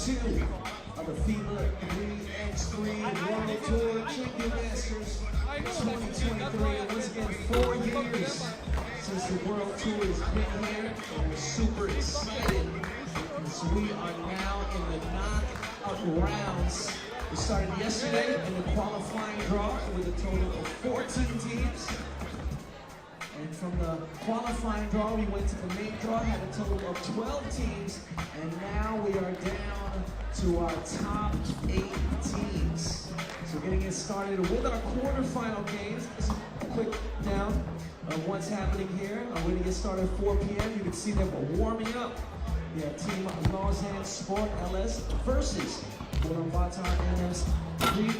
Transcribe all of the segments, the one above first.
2 of the FIBA 3x3 World Tour Chengdu Masters 2023. And once again, 4 years since the World Tour has been here, and we're super excited because we are now in the knockout rounds. We started yesterday in the qualifying draw with a total of 14 teams. And from the qualifying draw, we went to the main draw, had a total of 12 teams, and now we are down to our top 8 teams. So getting it started with our quarterfinal games. Just a quick down of what's happening here. We're going to get started at 4 p.m. You can see them warming up. We have Team Lausanne Sport LS versus Ulaanbaatar NS3.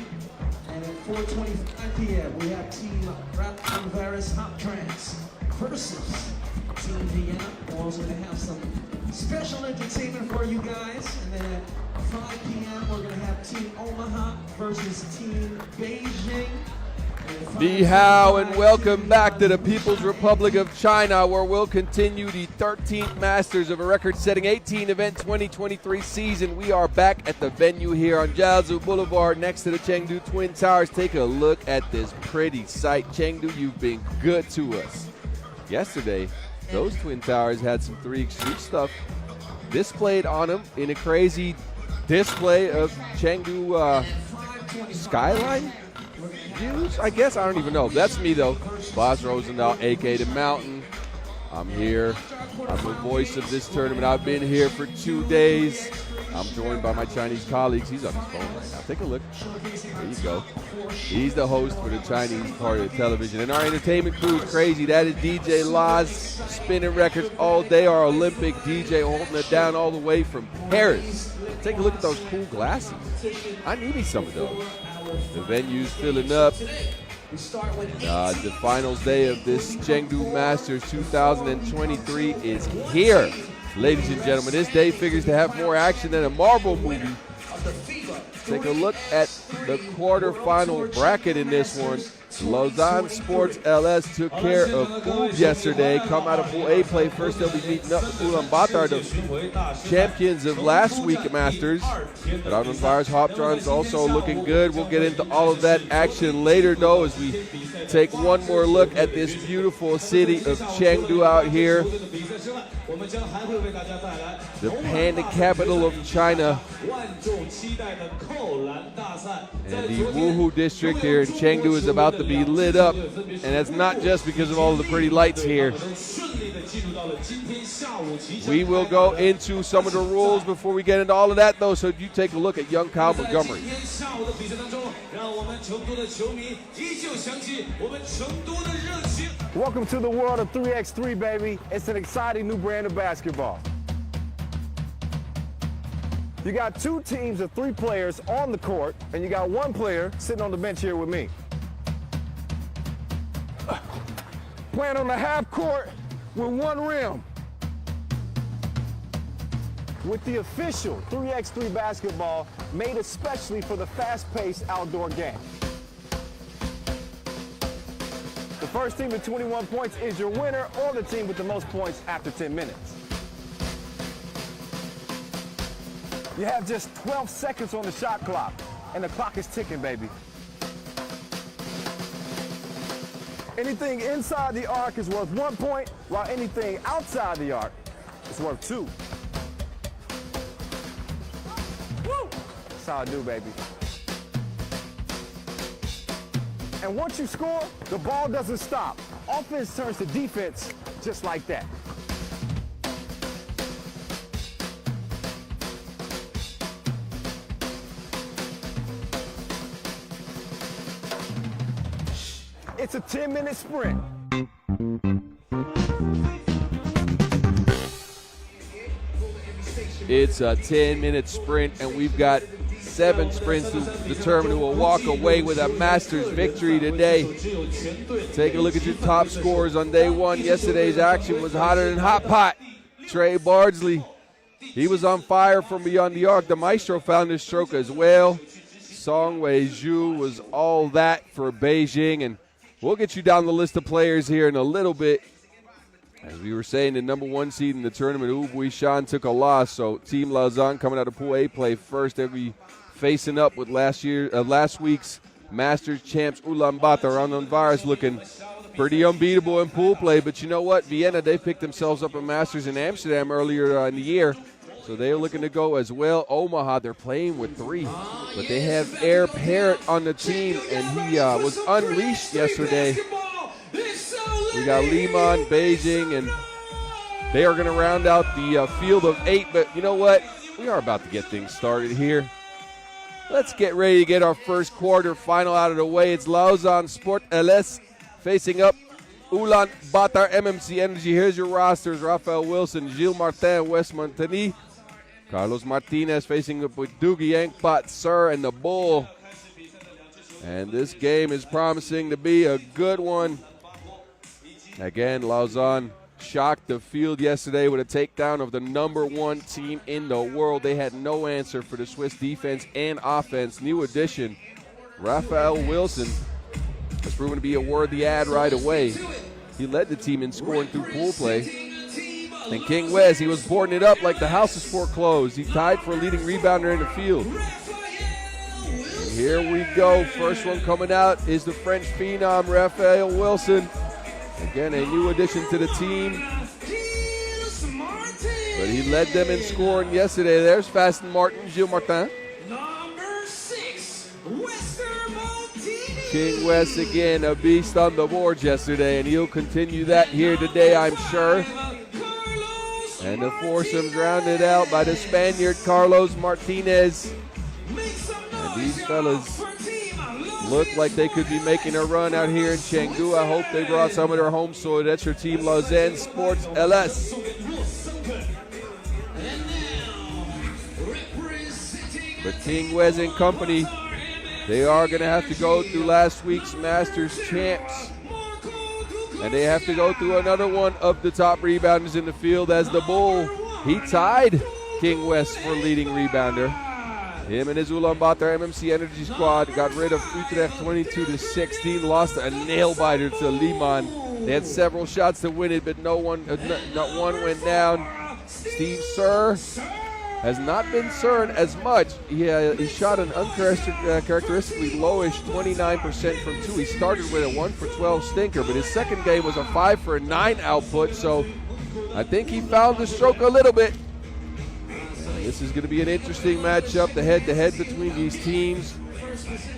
And at 4:25 p.m. we have Team Raudondvaris Hoptrans versus Team Vienna. We're also going to have some special entertainment for you guys. And then at 5 p.m. we're going to have Team Omaha versus Team Beijing. Ni hao and welcome back to the People's Republic of China, where we'll continue the 13th Masters of a record-setting 18-event 2023 season. We are back at the venue here on Jiaozu Boulevard next to the Chengdu Twin Towers. Take a look at this pretty sight. Chengdu, you've been good to us. Yesterday, those Twin Towers had some 3x3 stuff displayed on them in a crazy display of Chengdu skyline views, I guess. I don't even know. That's me, though. Boss Rosendahl, a.k.a. The Mountain. I'm here. I'm the voice of this tournament. I've been here for 2 days. I'm joined by my Chinese colleagues. He's on his phone right now. Take a look. There you go. He's the host for the Chinese part of the television. And our entertainment crew is crazy. That is DJ Laz, spinning records all day. Our Olympic DJ holding it down all the way from Paris. Take a look at those cool glasses. I need me some of those. The venue's filling up. The finals day of this Chengdu Masters 2023 is here. Ladies and gentlemen, this day figures to have more action than a Marvel movie. Take a look at the quarterfinal bracket in this one. Lausanne Sports LS took care of Pool yesterday. Come out of Pool A play first. They'll be meeting up with Ulaanbaatar, the champions of last week Masters. Raudondvaris Hoptrans also looking good. We'll get into all of that action later, though, as we take one more look at this beautiful city of Chengdu out here. The panda capital of China. And the Wuhu district here in Chengdu is about to be lit up, and that's not just because of all of the pretty lights here. We will go into some of the rules before we get into all of that, though, so you take a look at young Kyle Montgomery. Welcome to the world of 3x3, baby. It's an exciting new brand of basketball. You got 2 teams of 3 players on the court, and you got 1 player sitting on the bench here with me. Playing on the half court with 1 rim. With the official 3x3 basketball made especially for the fast-paced outdoor game. The first team with 21 points is your winner, or the team with the most points after 10 minutes. You have just 12 seconds on the shot clock, and the clock is ticking, baby. Anything inside the arc is worth 1 point, while anything outside the arc is worth 2. Woo! That's how I do, baby. And once you score, the ball doesn't stop. Offense turns to defense just like that. It's a 10-minute sprint. It's a 10-minute sprint, and we've got 7 sprints to determine who will walk away with a Masters victory today. Take a look at your top scorers on day 1. Yesterday's action was hotter than hot pot. Trey Bardsley, he was on fire from beyond the arc. The Maestro found his stroke as well. Song Wei Zhu was all that for Beijing, and we'll get you down the list of players here in a little bit. As we were saying, the number 1 seed in the tournament, Huishan, took a loss. So Team Lausanne coming out of Pool A play first. They'll be facing up with last week's Masters champs Ulaanbaatar. Raudondvaris looking pretty unbeatable in pool play. But you know what? Vienna, they picked themselves up a Masters in Amsterdam earlier in the year. So they're looking to go as well. Omaha, they're playing with 3. But they have Air Parrot on the team, and he was unleashed yesterday. We got Liman, Beijing, and they are going to round out the field of 8. But you know what? We are about to get things started here. Let's get ready to get our first quarter final out of the way. It's Lausanne Sport LS facing up Ulaanbaatar MMC Energy. Here's your rosters. Raphael Wilson, Gilles Martin, Wes Montagny, Carlos Martinez facing up with Doogie Yankpot, Sir, and the Bull. And this game is promising to be a good one. Again, Lausanne shocked the field yesterday with a takedown of the number 1 team in the world. They had no answer for the Swiss defense and offense. New addition, Raphael Wilson, has proven to be a worthy add right away. He led the team in scoring through pool play. And King Wes, he was boarding it up like the house is foreclosed. He tied for a leading rebounder in the field. And here we go. First one coming out is the French phenom, Raphael Wilson. Again, a new addition to the team. But he led them in scoring yesterday. There's Fasten Martin, Gilles Martin. Number 6, King Wes again, a beast on the boards yesterday, and he'll continue that here today, I'm sure. And the foursome's rounded out by the Spaniard Carlos Martinez. And these fellas look like they could be making a run out here in Chengdu. I hope they brought some of their home soil. That's your Team Lausanne Sports LS. But King Wes and company, they are going to have to go through last week's Masters champs. And they have to go through another one of the top rebounders in the field as the Bull. He tied King Wes for leading rebounder. Him and his Ulaanbaatar MMC Energy squad got rid of Utrecht 22-16, lost a nail-biter to Liman. They had several shots to win it, but not one went down. Steve Sir has not been Sir as much. He shot an uncharacteristically lowish 29% from 2. He started with a 1 for 12 stinker, but his second game was a 5 for 9 output, so I think he found the stroke a little bit. And this is going to be an interesting matchup. The head-to-head between these teams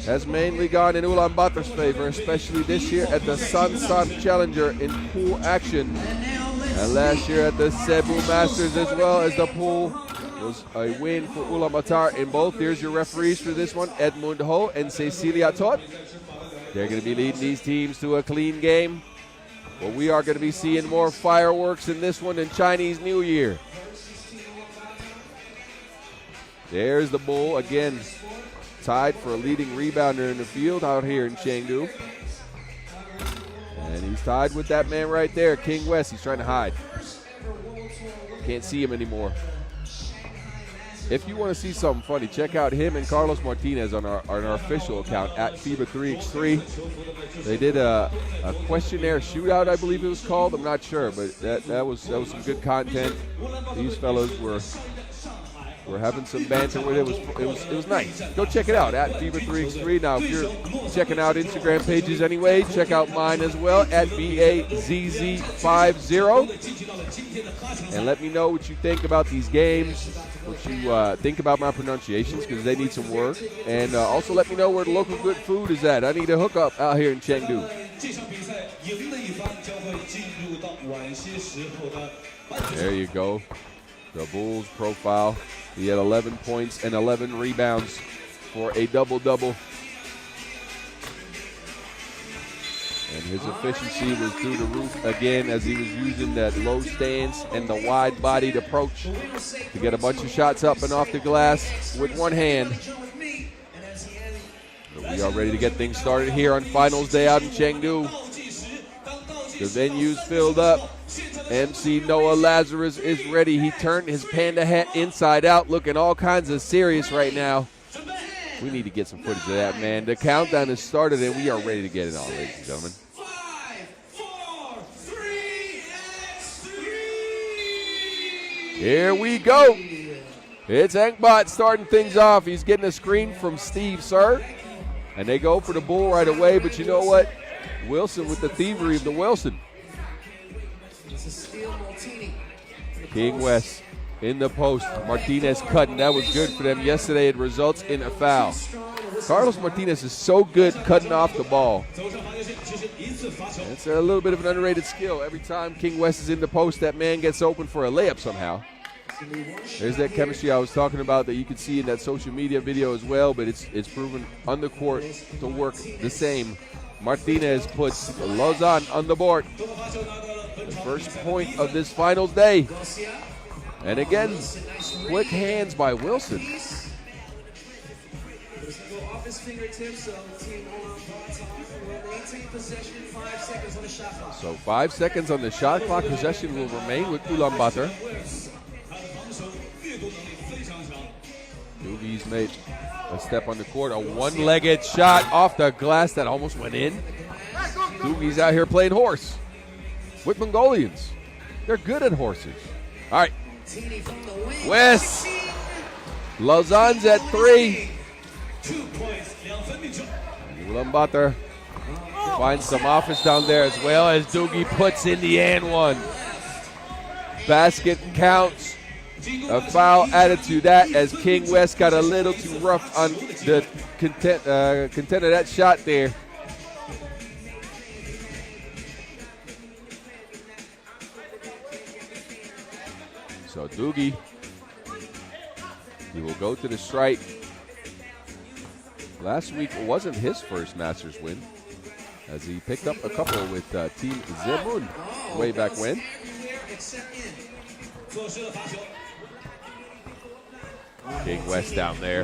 has mainly gone in Ulaanbaatar's favor, especially this year at the Sansan Challenger in pool action. And last year at the Cebu Masters as well as the pool was a win for Ulaanbaatar in both. Here's your referees for this one, Edmund Ho and Cecilia Todd. They're going to be leading these teams to a clean game. But we are going to be seeing more fireworks in this one than Chinese New Year. There's the Bull, again, tied for a leading rebounder in the field out here in Chengdu. And he's tied with that man right there, King Wes. He's trying to hide. Can't see him anymore. If you want to see something funny, check out him and Carlos Martinez on our official account at FIBA 3x3. They did a questionnaire shootout, I believe it was called. I'm not sure, but that was some good content. These fellows were having some banter with it. It was nice. Go check it out at FIBA 3x3. Now, if you're checking out Instagram pages anyway, check out mine as well at BAZZ50. And let me know what you think about these games, what you think about my pronunciations, because they need some work. And also let me know where the local good food is at. I need a hookup out here in Chengdu. There you go. The Bulls profile. He had 11 points and 11 rebounds for a double-double. And his efficiency was through the roof again as he was using that low stance and the wide-bodied approach to get a bunch of shots up and off the glass with one hand. But we are ready to get things started here on finals day out in Chengdu. The venue's filled up. MC Noah Lazarus is ready. He turned his panda hat inside out, looking all kinds of serious right now. We need to get some footage of that, man. The countdown has started, and we are ready to get it on, ladies and gentlemen. 5, 4, 3, Here we go. It's Engbot starting things off. He's getting a screen from Steve Sir. And they go for the bull right away, but you know what? Wilson with the thievery of the Wilson. King West in the post. Martinez cutting. That was good for them yesterday. It results in a foul. Carlos Martinez is so good cutting off the ball. It's a little bit of an underrated skill. Every time King West is in the post, that man gets open for a layup somehow. There's that chemistry I was talking about that you can see in that social media video as well, but it's proven on the court to work the same. Martinez puts Lausanne on the board. The first point of this finals day. And again, quick hands by Wilson. So 5 seconds on the shot clock. Possession will remain with Ulaanbaatar. Doogie's made a step on the court. A one-legged shot off the glass that almost went in. Doogie's out here playing horse with Mongolians. They're good at horses. All right. West. Lausanne's at 3. Ulaanbaatar finds some offense down there as well as Doogie puts in the and one. Basket counts. A foul added to that as King West got a little too rough on the content of that shot there. So Doogie, he will go to the strike. Last week wasn't his first Masters win, as he picked up a couple with Team Zemun way back when. King West down there,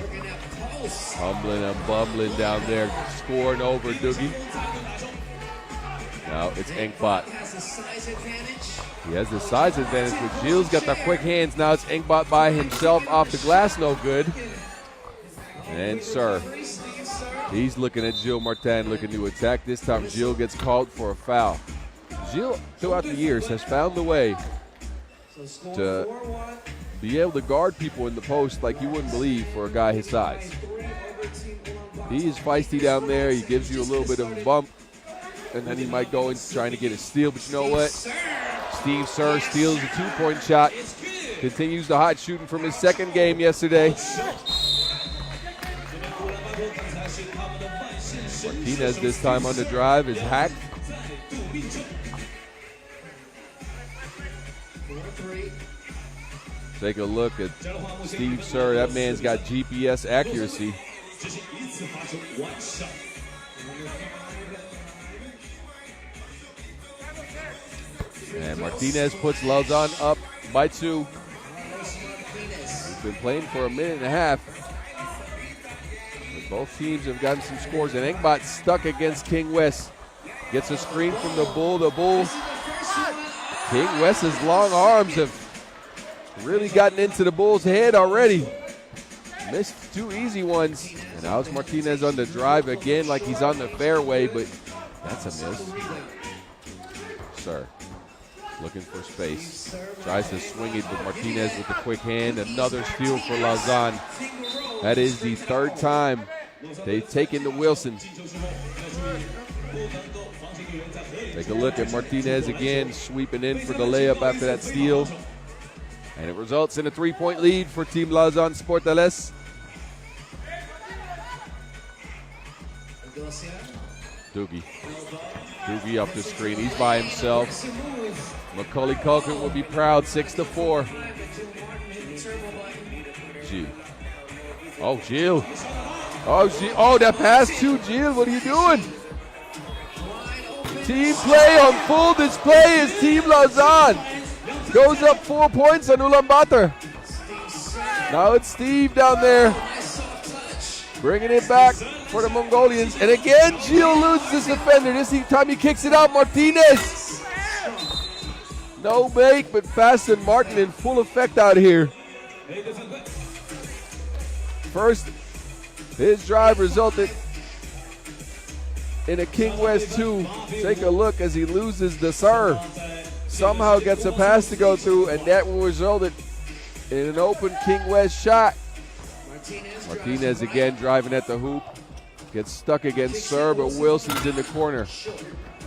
humbling and bumbling down there, scoring over Doogie. Now it's Engbot. He has the size advantage, but Gilles got the quick hands. Now it's Engbot by himself off the glass, no good. And Sir, he's looking at Gilles Martin, looking to attack. This time Gilles gets called for a foul. Gilles, throughout the years, has found a way to be able to guard people in the post like you wouldn't believe for a guy his size. He is feisty down there. He gives you a little bit of a bump, and then he might go in trying to get a steal. But you know what? Steve Sir steals a two-point shot. Continues the hot shooting from his second game yesterday. Martinez this time on the drive is hacked. Take a look at Steve Sir. That man's got GPS accuracy. And Martinez puts Lausanne up by 2. He's been playing for a minute and a half. But both teams have gotten some scores. And Engbot stuck against King West. Gets a screen from the Bull. The Bull, King West's long arms have really gotten into the Bull's head already. Missed 2 easy ones. And now it's Martinez on the drive again like he's on the fairway, but that's a miss. Sir, looking for space. Tries to swing it, but Martinez with the quick hand. Another steal for Lausanne. That is the 3rd time they've taken the Wilson. Take a look at Martinez again, sweeping in for the layup after that steal. And it results in a 3-point lead for Team Lausanne Sportales. Doogie up the screen. He's by himself. Macaulay Culkin will be proud, 6-4. Gilles. Oh, Gilles. Oh, that pass to Gilles. What are you doing? Team play on full display is Team Lausanne. Goes up 4 points on Ulaanbaatar. Now it's Steve down there, bringing it back for the Mongolians. And again, Gilles loses his defender. This time he kicks it out. Martinez. No make, but Fast and Martin in full effect out here. First, his drive resulted in a King West 2. Take a look as he loses the serve. Somehow gets a pass to go through, and that will result in an open King West shot. Martinez again driving at the hoop. Gets stuck against Sir, but Wilson's in the corner.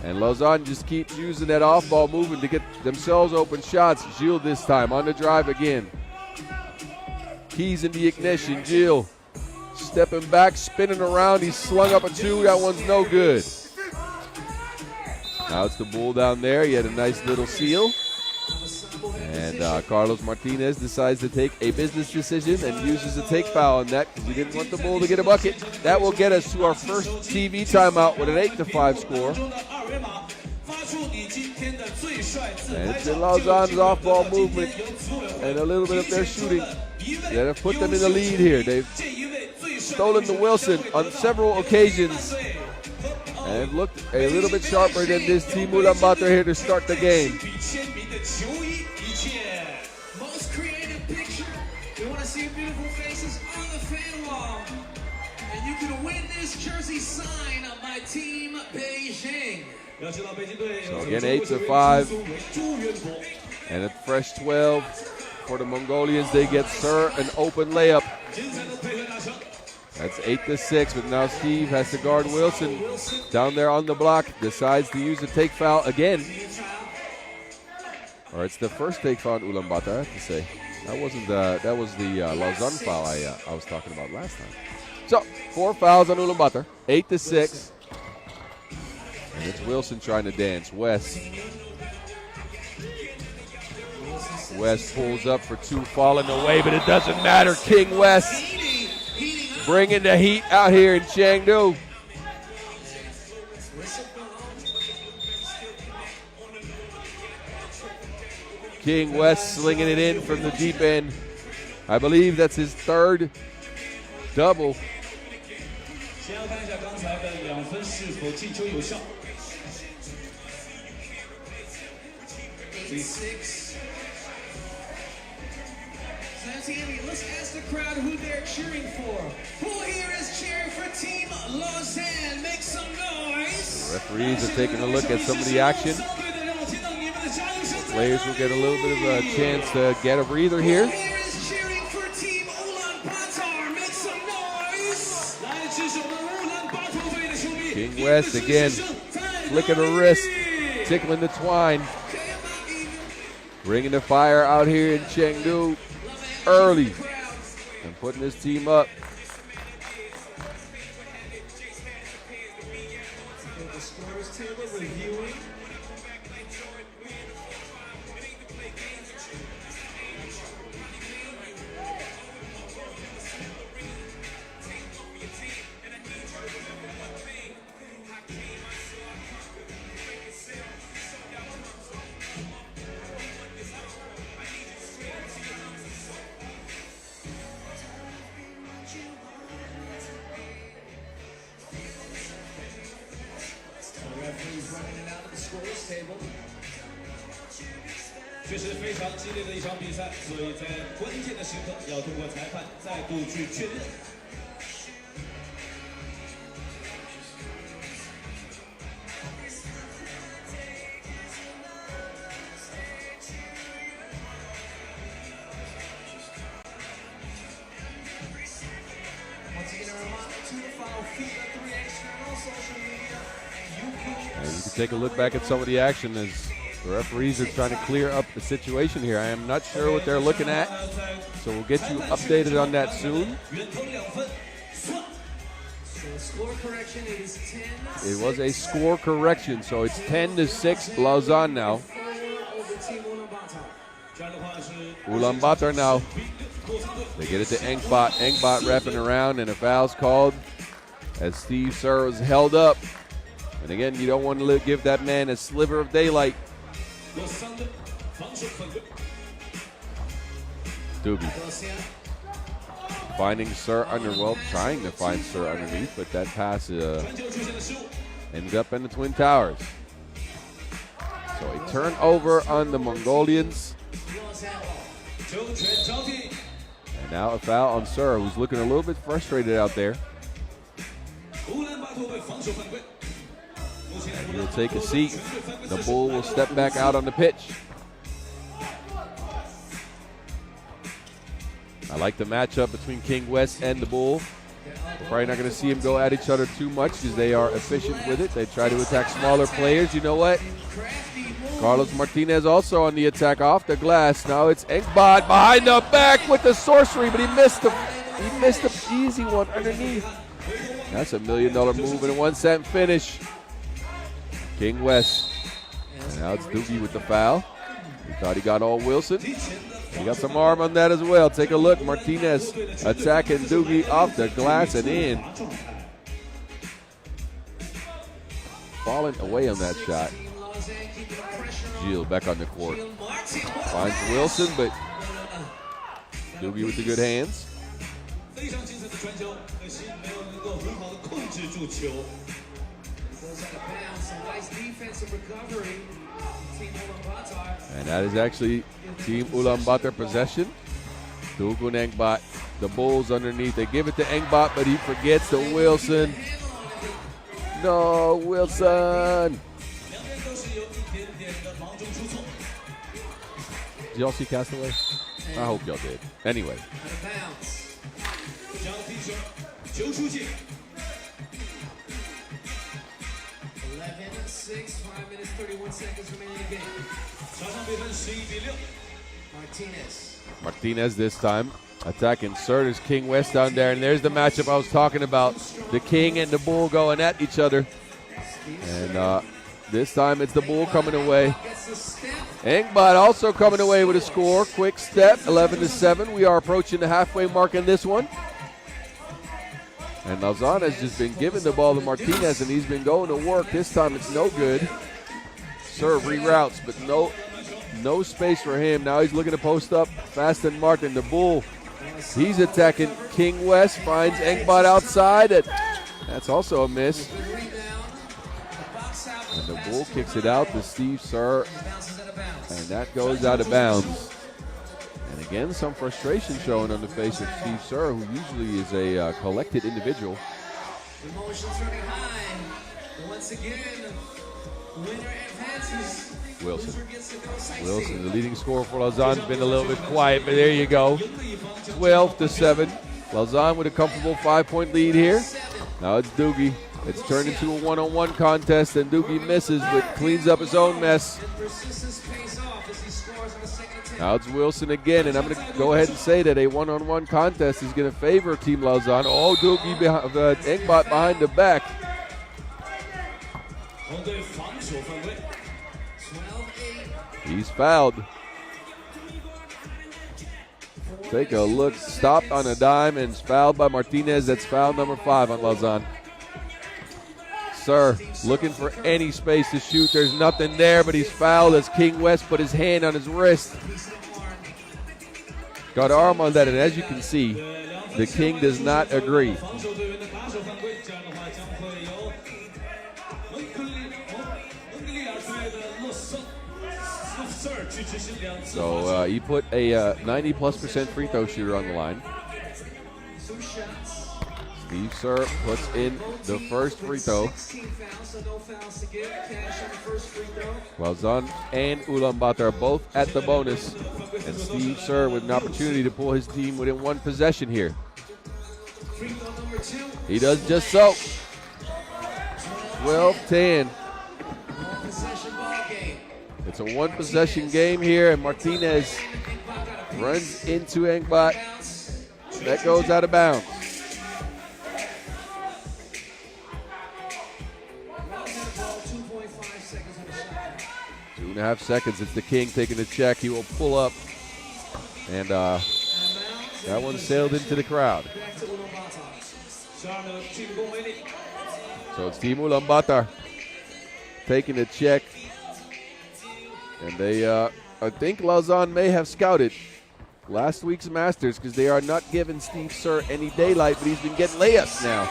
And Lausanne just keeps using that off-ball movement to get themselves open shots. Gilles this time on the drive again. Keys in the ignition. Gilles stepping back, spinning around. He's slung up a two. That one's no good. Now it's the Bull down there. He had a nice little seal. And Carlos Martinez decides to take a business decision and uses a take foul on that because he didn't want the Bull to get a bucket. That will get us to our first TV timeout with an 8-5 score. And it's been Lausanne's off-ball movement and a little bit of their shooting that have put them in the lead here. They've stolen the Wilson on several occasions and looked a little bit sharper than this team Ulaanbaatar here to start the game. Most creative picture. We want to see beautiful faces on the fan wall. And you can win this jersey signed by Team Beijing. So again, 8-5. And a fresh 12 for the Mongolians. They get Sir an open layup. That's 8-6, but now Steve has to guard Wilson down there on the block. Decides to use a take foul again. Or it's the first take foul in Ulaanbaatar, I have to say. That wasn't that was the Lausanne foul I was talking about last time. So 4 fouls on Ulaanbaatar, 8-6. And it's Wilson trying to dance. West pulls up for 2, falling away, but it doesn't matter. King West bringing the heat out here in Chengdu. King West slinging it in from the deep end. I believe that's his 3rd double. Santiago, let's ask the crowd who they're cheering for. Who here is cheering for Team Lausanne? Make some noise. The referees are taking a look at some of the action. Players will get a little bit of a chance to get a breather here. Who here is cheering for Team Ulaanbaatar? Make some noise. King West again, flicking the wrist, tickling the twine. Bringing the fire out here in Chengdu early and putting his team up. The scores table reviewing. Table. 这是非常激烈的一场比赛，所以在关键的时刻要通过裁判再度去确认。Once again, a reminder to follow FIBA 3x3 on all social media. And you can take a look back at some of the action as the referees are trying to clear up the situation here. I am not sure what they're looking at, so we'll get you updated on that soon. So the score correction is 10. It was a score correction, so it's 10-6 Lausanne now. Ulaanbaatar now. They get it to Engbot. Engbot wrapping around, and a foul's called as Steve Sir was held up. And again, you don't want to give that man a sliver of daylight. Doobie finding Sir trying to find Sir underneath, but that pass ended up in the Twin Towers. So a turnover on the Mongolians. And now a foul on Sir, who's looking a little bit frustrated out there. And he'll take a seat. The Bull will step back out on the pitch. I like the matchup between King West and the Bull. We're probably not going to see them go at each other too much because they are efficient with it. They try to attack smaller players. You know what? Carlos Martinez also on the attack off the glass. Now it's Engbot behind the back with the sorcery, but he missed the easy one underneath. That's $1 million move and a 1 cent finish. King West. And now it's Doogie with the foul. He thought he got all Wilson. He got some arm on that as well. Take a look. Martinez attacking Doogie off the glass and in. Falling away on that shot. Gilles back on the court. Finds Wilson, but Doogie with the good hands. And that is actually Team Ulaanbaatar possession. Dugun Engbot, the Bulls underneath. They give it to Engbot, but he forgets to Wilson. No, Wilson. Did y'all see Castaway? I hope y'all did. Anyway. 11-6, 5 minutes, 31 seconds remaining in the game. Martinez this time attacking Serters, King West down there, and there's the matchup I was talking about. The King and the Bull going at each other. And this time it's the Bull coming away. Engbot also coming away with a score. Quick step, 11-7. We are approaching the halfway mark in this one. And Lausanne has just been giving the ball to Martinez, and he's been going to work. This time it's no good. Serve reroutes, but no space for him. Now he's looking to post up. Fast and Martin, the Bull. He's attacking King West, finds Engbot outside. That's also a miss. And the Bull kicks it out to Steve Sir, and that goes out of bounds. And again, some frustration showing on the face of Steve Sir, who usually is a collected individual. Emotions running high. Once again, winner advances. Wilson, the leading scorer for Lausanne, has been a little bit quiet, but there you go. 12-7. Lausanne with a comfortable 5-point lead here. Now it's Doogie. It's turned into a one-on-one contest, and Doogie misses, but cleans up his own mess. Now it's Wilson again, and I'm going to go ahead and say that a one-on-one contest is going to favor Team Lausanne. Oh, Doogie behind Engbot behind the back. He's fouled. Take a look. Stopped on a dime and fouled by Martinez. That's foul number 5 on Lausanne. Sir looking for any space to shoot. There's nothing there, but he's fouled as King West put his hand on his wrist. Got arm on that, and as you can see, the King does not agree. So he put a 90+% free throw shooter on the line. Steve Sir puts in the first free throw. Lausanne and Ulaanbaatar are both at the bonus. And Steve Sir with an opportunity to pull his team within one possession here. He does just so. 12-10. It's a one-possession game here, and Martinez runs into Engbot. That goes out of bounds. 2.5 seconds. It's the King taking the check. He will pull up, and that one sailed into the crowd. So it's Team Ulaanbaatar taking the check. And they, I think Lausanne may have scouted last week's Masters because they are not giving Steve Sir any daylight, but he's been getting layups now.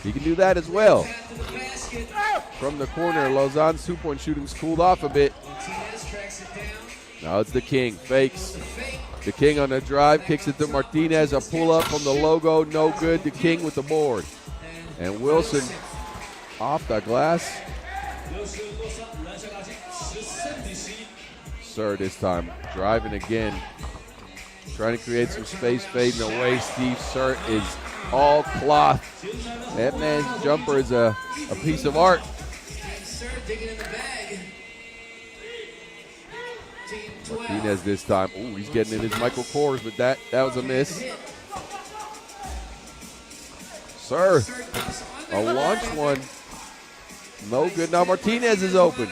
He can do that as well. From the corner, Lausanne's 2-point shooting's cooled off a bit. Now it's the King, fakes. The King on the drive, kicks it to Martinez, a pull-up from the logo, no good. The King with the board. And Wilson off the glass. Sir this time, driving again. trying to create some space, fading away. Steve Surt is all cloth. That man's jumper is a piece of art. Martinez this time. Ooh, he's getting in his Michael Kors, but that was a miss. Sir, a launch one. No good. Now Martinez is open.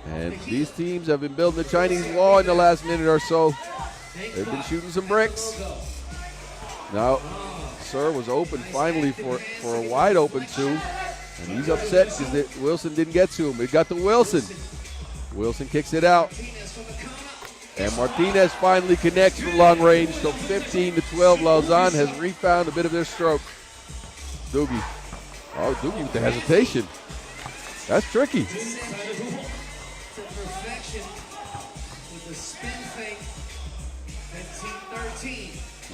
And these teams have been building the Chinese wall in the last minute or so. They've been shooting some bricks. Now, Sir was open finally for a wide open two. And he's upset because Wilson didn't get to him. He got to Wilson. Wilson kicks it out. And Martinez finally connects from long range. So 15-12, Lausanne has refound a bit of their stroke. Doogie. Oh, Doogie with the hesitation. That's tricky.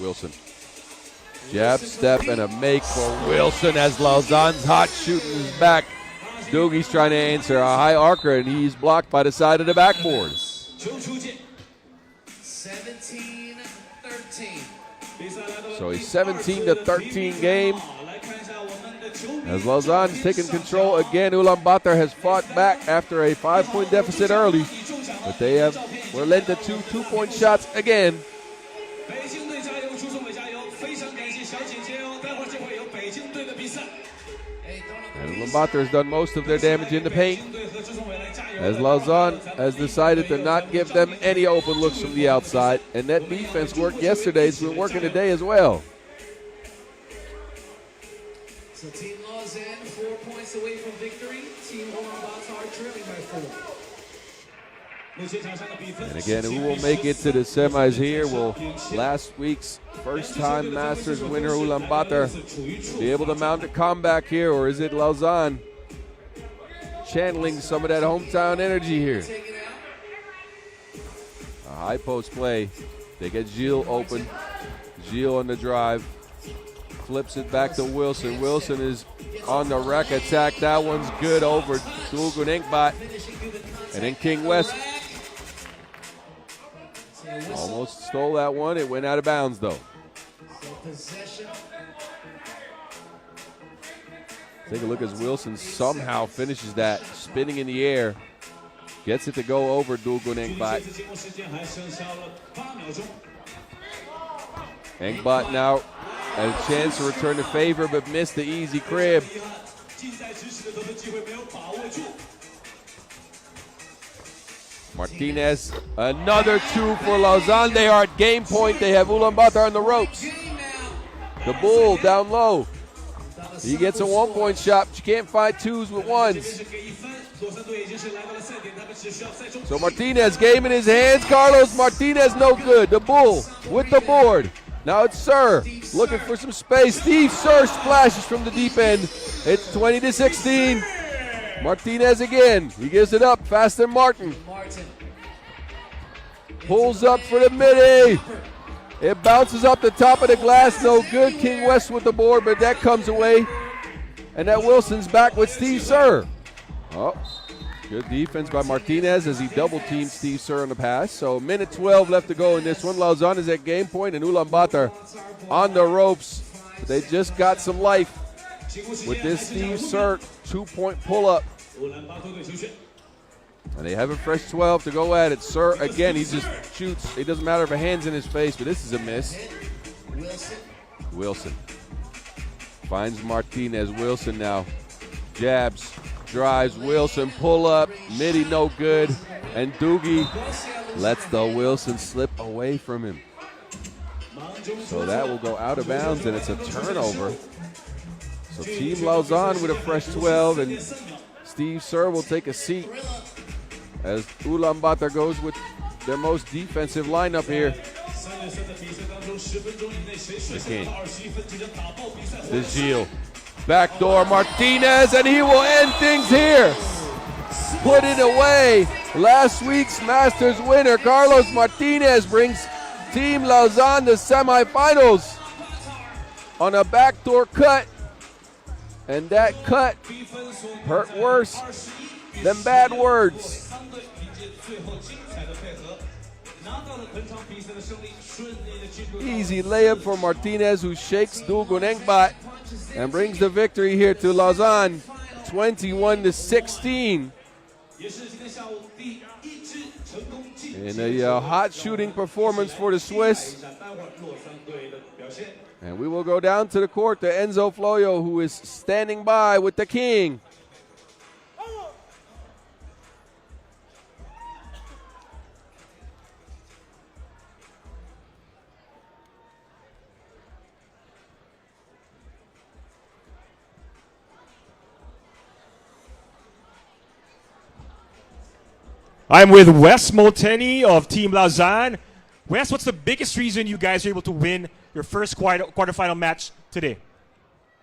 Wilson. Jab, step, and a make for Wilson as Lausanne's hot shooting is back. Doogie's trying to answer a high arcer, and he's blocked by the side of the backboard. 17-13. So a 17-13 game. As Lausanne's taking control again, Ulaanbaatar has fought back after a 5-point deficit early, but they were led to two 2-point shots again. And Ulaanbaatar has done most of their damage in the paint, as Lausanne has decided to not give them any open looks from the outside. And that defense worked yesterday. It's been working today as well. So Team Lausanne 4 points away from victory. Team Ulaanbaatar trailing by 4. And again, who will make it to the semis here? Will last week's first-time Masters winner Ulaanbaatar be able to mount a comeback here, or is it Lausanne channeling some of that hometown energy here? A high post play. They get Gilles open. Gilles on the drive. Flips it back to Wilson. Wilson is on the rack attack. That one's good over Ulaanbaatar. And then King West almost stole that one. It went out of bounds, though. Take a look as Wilson somehow finishes that, spinning in the air. Gets it to go over Ulaanbaatar. Engbot now has a chance to return the favor, but missed the easy crib. Martinez, another two for Lausanne. They are at game point. They have Ulaanbaatar on the ropes. The Bull down low. He gets a 1-point shot, but you can't find twos with ones. So Martinez, game in his hands. Carlos Martinez, no good. The Bull with the board. Now it's Sir looking for some space. Steve Sir splashes from the deep end. It's 20-16. Martinez again. He gives it up. Faster Martin. Pulls up for the midi. It bounces up the top of the glass. No good. King West with the board, but that comes away. And that Wilson's back with Steve Sir. Oh, good defense by Martinez as he double-teamed Steve Sir on the pass. So minute 12 left to go in this one. Lausanne is at game point and Ulaanbaatar on the ropes. But they just got some life with this Steve Sir 2-point pull-up. And they have a fresh 12 to go at it. Sir, again, he just shoots. It doesn't matter if a hand's in his face, but this is a miss. Wilson finds Martinez. Wilson now jabs, drives. Wilson pull up. Midi no good. And Doogie lets the Wilson slip away from him. So that will go out of bounds, and it's a turnover. So Team Lausanne with a fresh 12, and Steve Sir will take a seat as Ulaanbaatar goes with their most defensive lineup here. Again, the Gilles. Backdoor Martinez, and he will end things here. Put it away. Last week's Masters winner, Carlos Martinez, brings Team Lausanne to semifinals on a backdoor cut. And that cut hurt worse than bad words. Easy layup for Martinez, who shakes Ulaanbaatar and brings the victory here to Lausanne, 21-16. In a hot shooting performance for the Swiss. And we will go down to the court to Enzo Floyo, who is standing by with the king. I'm with Wes Molteni of Team Lausanne. Wes, what's the biggest reason you guys are able to win your first quarterfinal match today?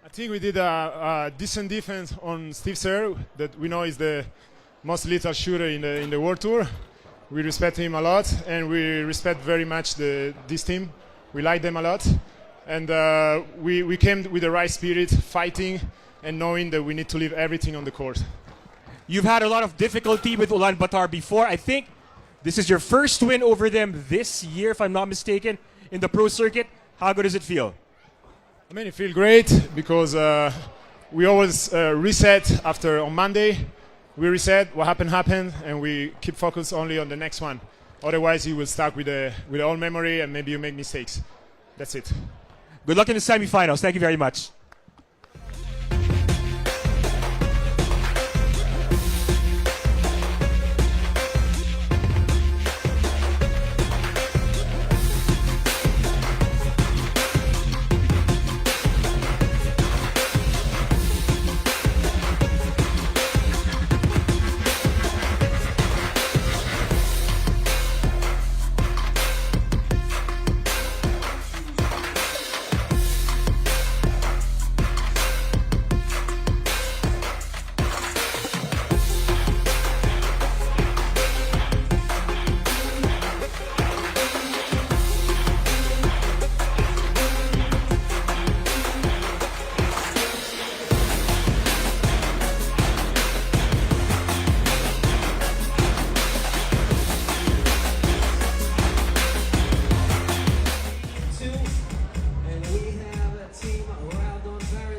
I think we did a decent defense on Steve Sir, that we know is the most lethal shooter in the World Tour. We respect him a lot, and we respect very much this team. We like them a lot, and we came with the right spirit, fighting and knowing that we need to leave everything on the court. You've had a lot of difficulty with Ulaanbaatar before. I think this is your first win over them this year, if I'm not mistaken, in the pro circuit. How good does it feel? I mean, it feels great because we always reset on Monday. We reset, what happened, and we keep focused only on the next one. Otherwise, you will stuck with the old memory, and maybe you make mistakes. That's it. Good luck in the semifinals. Thank you very much.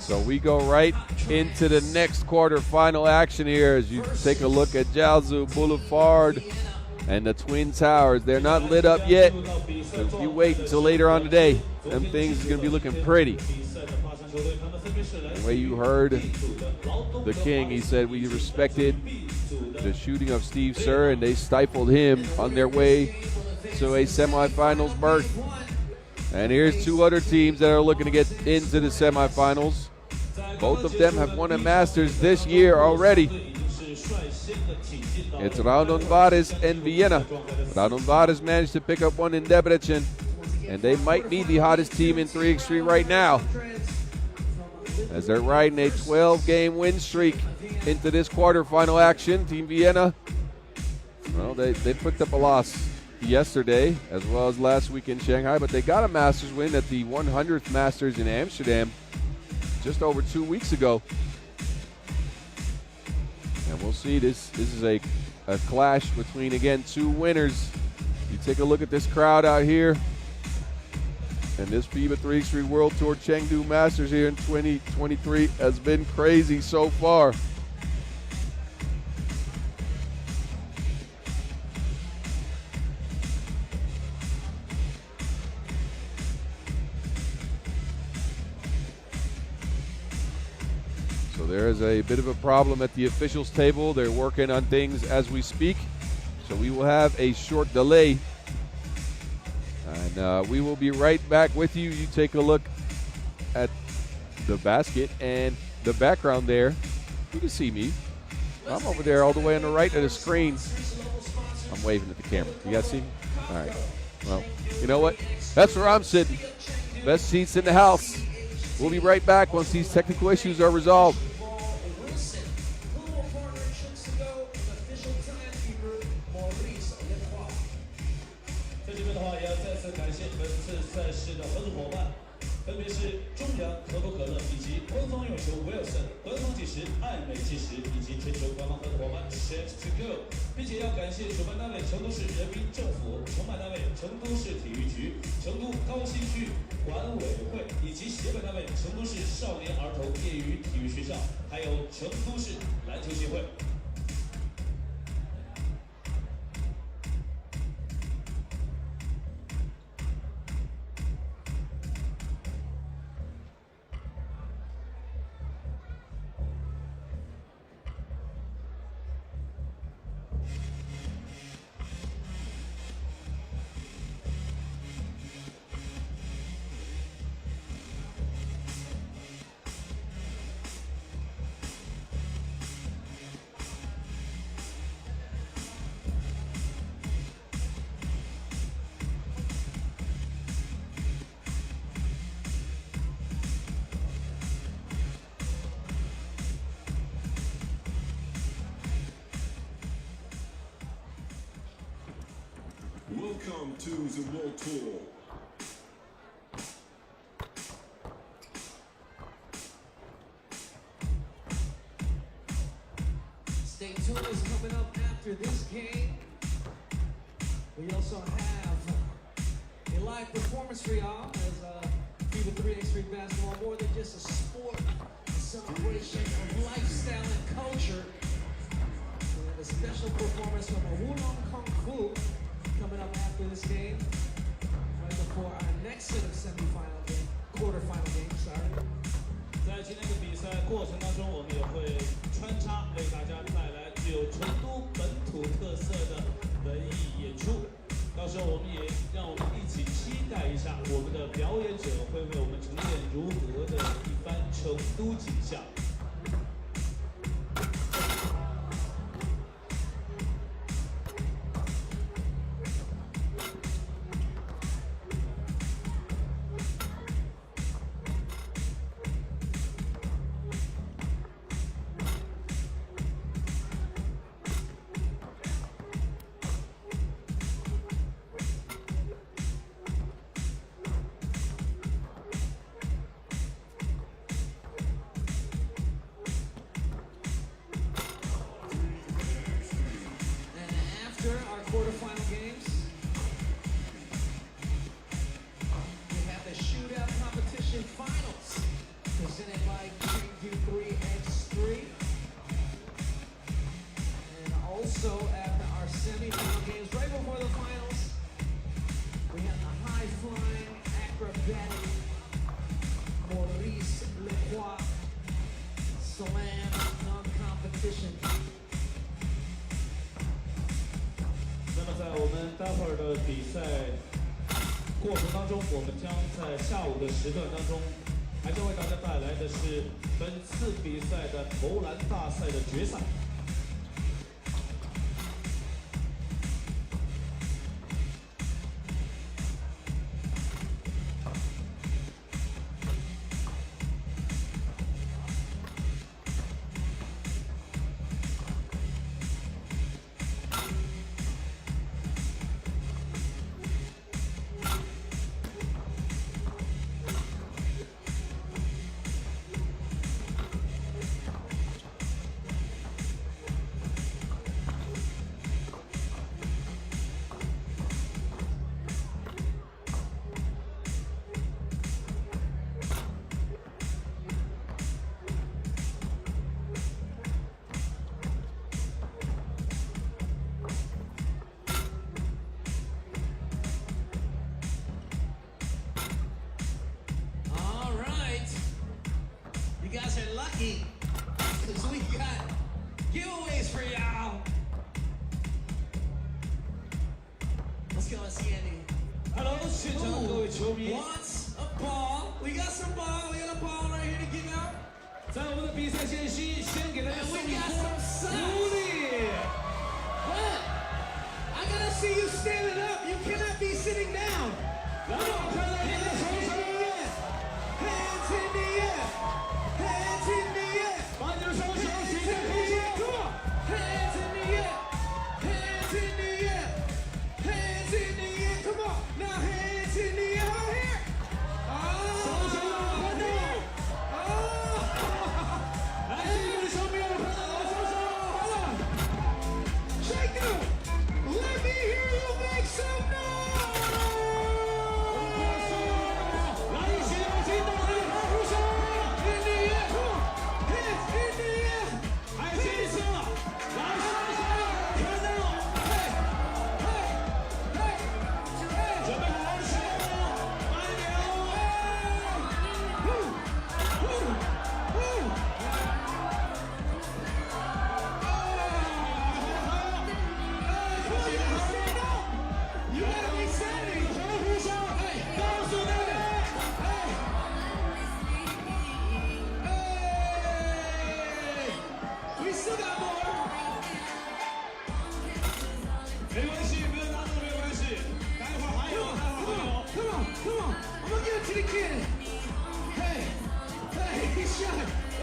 So we go right into the next quarterfinal action here as you take a look at Jiaozu Boulevard and the Twin Towers. They're not lit up yet. So if you wait until later on today, them things are going to be looking pretty. The way you heard the king, he said we respected the shooting of Steve Sir, and they stifled him on their way to a semifinals berth. And here's two other teams that are looking to get into the semifinals. Both of them have won a Masters this year already. It's Raudondvaris and Vienna. Raudondvaris managed to pick up one in Debrecen, and they might be the hottest team in 3x3 right now, as they're riding a 12-game win streak into this quarterfinal action. Team Vienna, well, they picked up a loss yesterday as well as last week in Shanghai, but they got a Masters win at the 100th Masters in Amsterdam just over 2 weeks ago. And we'll see, this is a clash between, again, two winners. You take a look at this crowd out here, and this FIBA 3x3 World Tour Chengdu Masters here in 2023 has been crazy so far. So there is a bit of a problem at the officials table. They're working on things as we speak. So we will have a short delay. And we will be right back with you. You take a look at the basket and the background there. You can see me. I'm over there all the way on the right of the screen. I'm waving at the camera. You guys see me? All right. Well, you know what? That's where I'm sitting. Best seats in the house. We'll be right back once these technical issues are resolved. 计时、爱美计时以及全球官方合作伙伴 Chengdu， 并且要感谢主办单位成都市人民政府、承办单位成都市体育局、成都高新区管委会以及协办单位成都市少年儿童业余体育学校，还有成都市篮球协会。Welcome to the World Tour. Stay tuned is coming up after this game. We also have a live performance for y'all as FIBA 3x3 basketball, more than just a sport, a celebration of lifestyle and culture. We have a special performance from a Wulong Kung Fu coming up after this game, right before our next set of semifinal game, quarterfinal game started. 在今天的比赛过程当中，我们也会穿插为大家带来具有成都本土特色的文艺演出。到时候我们也让我们一起期待一下我们的表演者会为我们呈现如何的一番成都景象。Quarterfinal games. We have the shootout competition finals presented by Chengdu 3x3. And also after our semifinal games, right before the finals, we have the high-flying acrobatic Maurice Leroy Slam non-competition. 那么在我们待会儿的比赛过程当中，我们将在下午的时段当中，还将为大家带来的是本次比赛的投篮大赛的决赛。Because we got giveaways for y'all. Let's go and see Andy. Hello， 现场的各位球迷。 Wants a ball? We got some ball. We got a ball right here to give out. 在我们的比赛间隙，先给大家 And 送 we 一 got 波 some 鼓 subs. 励。 What? I gotta see you standing up. You cannot be sitting down. 来，我们看到你的手手。 Hands in the air. Hands in the air. 把你的双手举在空中。 Come on. Hands in the air. Hands in the air. Hands in the air. Come on. Now hands in the air. Out here. Oh. 手手要活动。Oh. 来，这个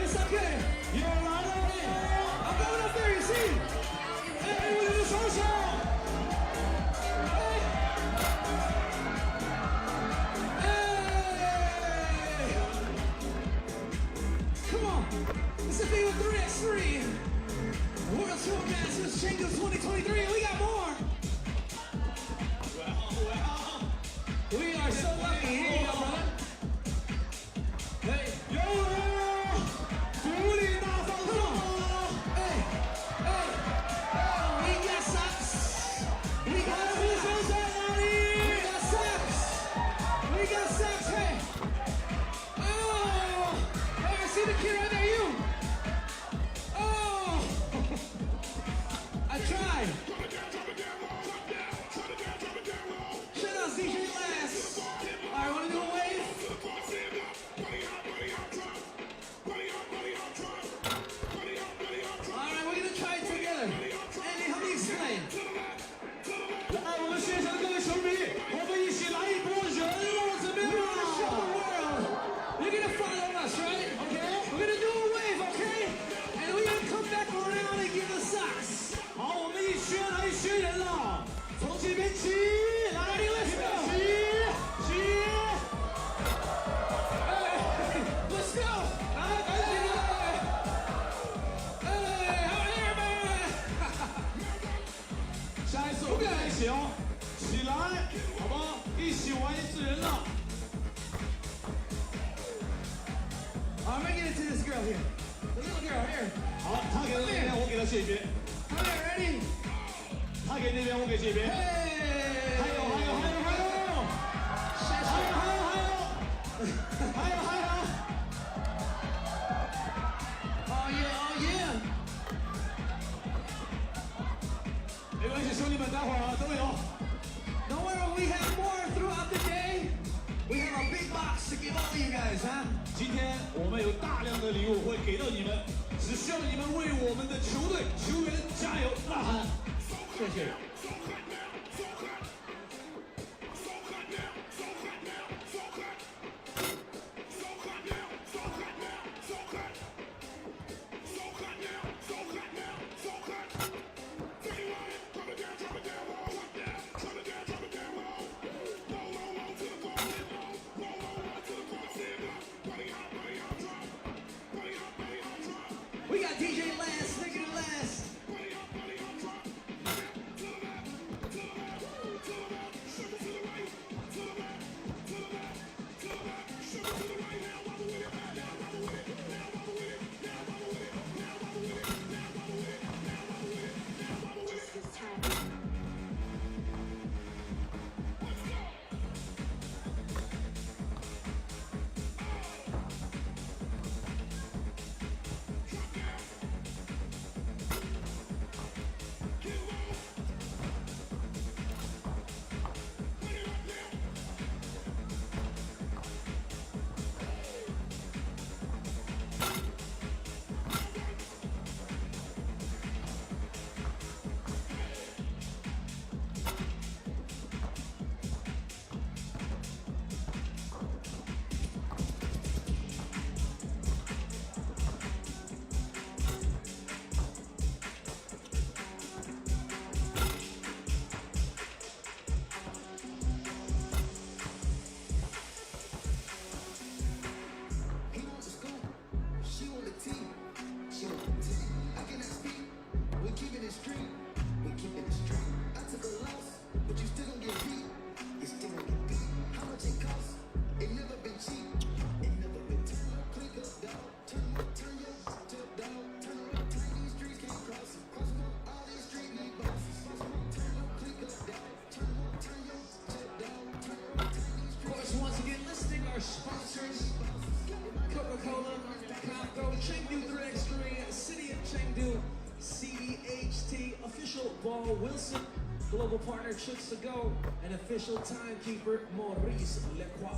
It's okay. You're right on it. I'm going up there, you see? Hey, look at this whole show. Hey. Hey. Come on. It's a FIBA 3x3. World Tour Chengdu 2023, and we got more. Well. We are so lucky. Here you go, brother. Hey, yo. I'm gonna get it to this girl here. The little girl here. 好，他给那边，我给他这边。 Come here, ready? 他给那边，我给这边。 Hey! 还有。Oh yeah! 没关系，兄弟们，待会儿啊都有。 Don't worry, we have more throughout the day. We have a big box to give all of you guys, huh? 今天我们有大量的礼物会给到你们，只需要你们为我们的球队球员加油呐喊。谢谢。 We got DJ Last, Nick and Last. Wilson, global partner Chicks to Go, and official timekeeper Maurice Lecroix.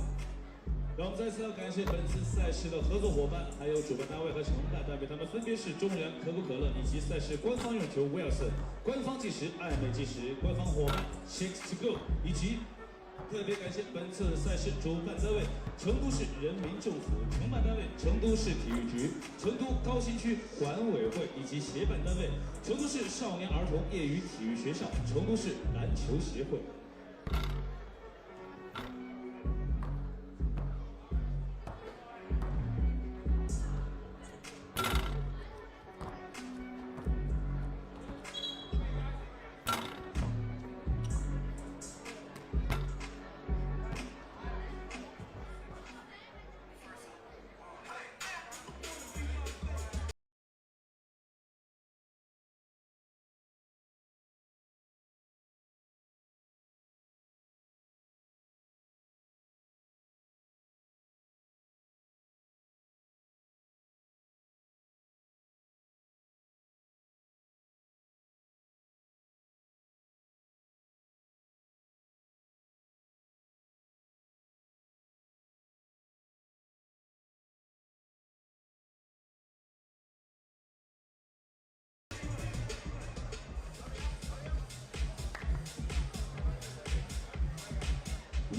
让我们再次要感谢本次赛事的合作伙伴，还有主办单位和承办单位，他们分别是中粮、可口可乐以及赛事官方用球 Wilson、官方计时爱美计时、官方伙伴 Chicks to Go， 以及特别感谢本次赛事主办单位成都市人民政府、承办单位成都市体育局、成都高新区管委会以及协办单位成都市少年儿童业余体育学校、成都市篮球协会。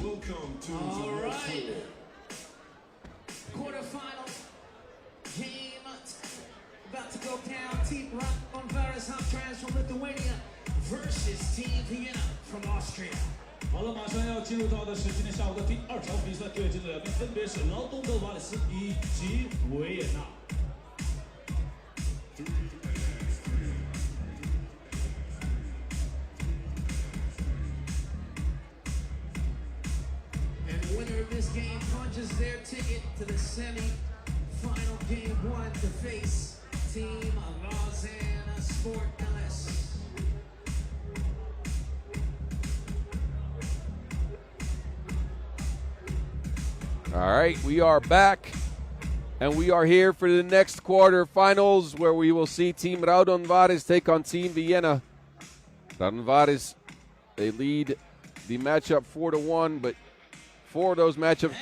Welcome to All the World right. Tour. Quarterfinal game about to go down. Team Raudondvaris Hoptrans from Lithuania versus Team Vienna from Austria. 好了，马上要进入到的是今天下午的第二场比赛，对阵的两边分别是劳东德瓦里斯以及维也纳。And winner of this game punches their ticket to the semi-final game one to face Team Lausanne Sport LS. All right, we are back, and we are here for the next quarterfinals where we will see Team Raudondvaris take on Team Vienna. Raudondvaris, they lead the matchup 4-1, but 4 of those matchups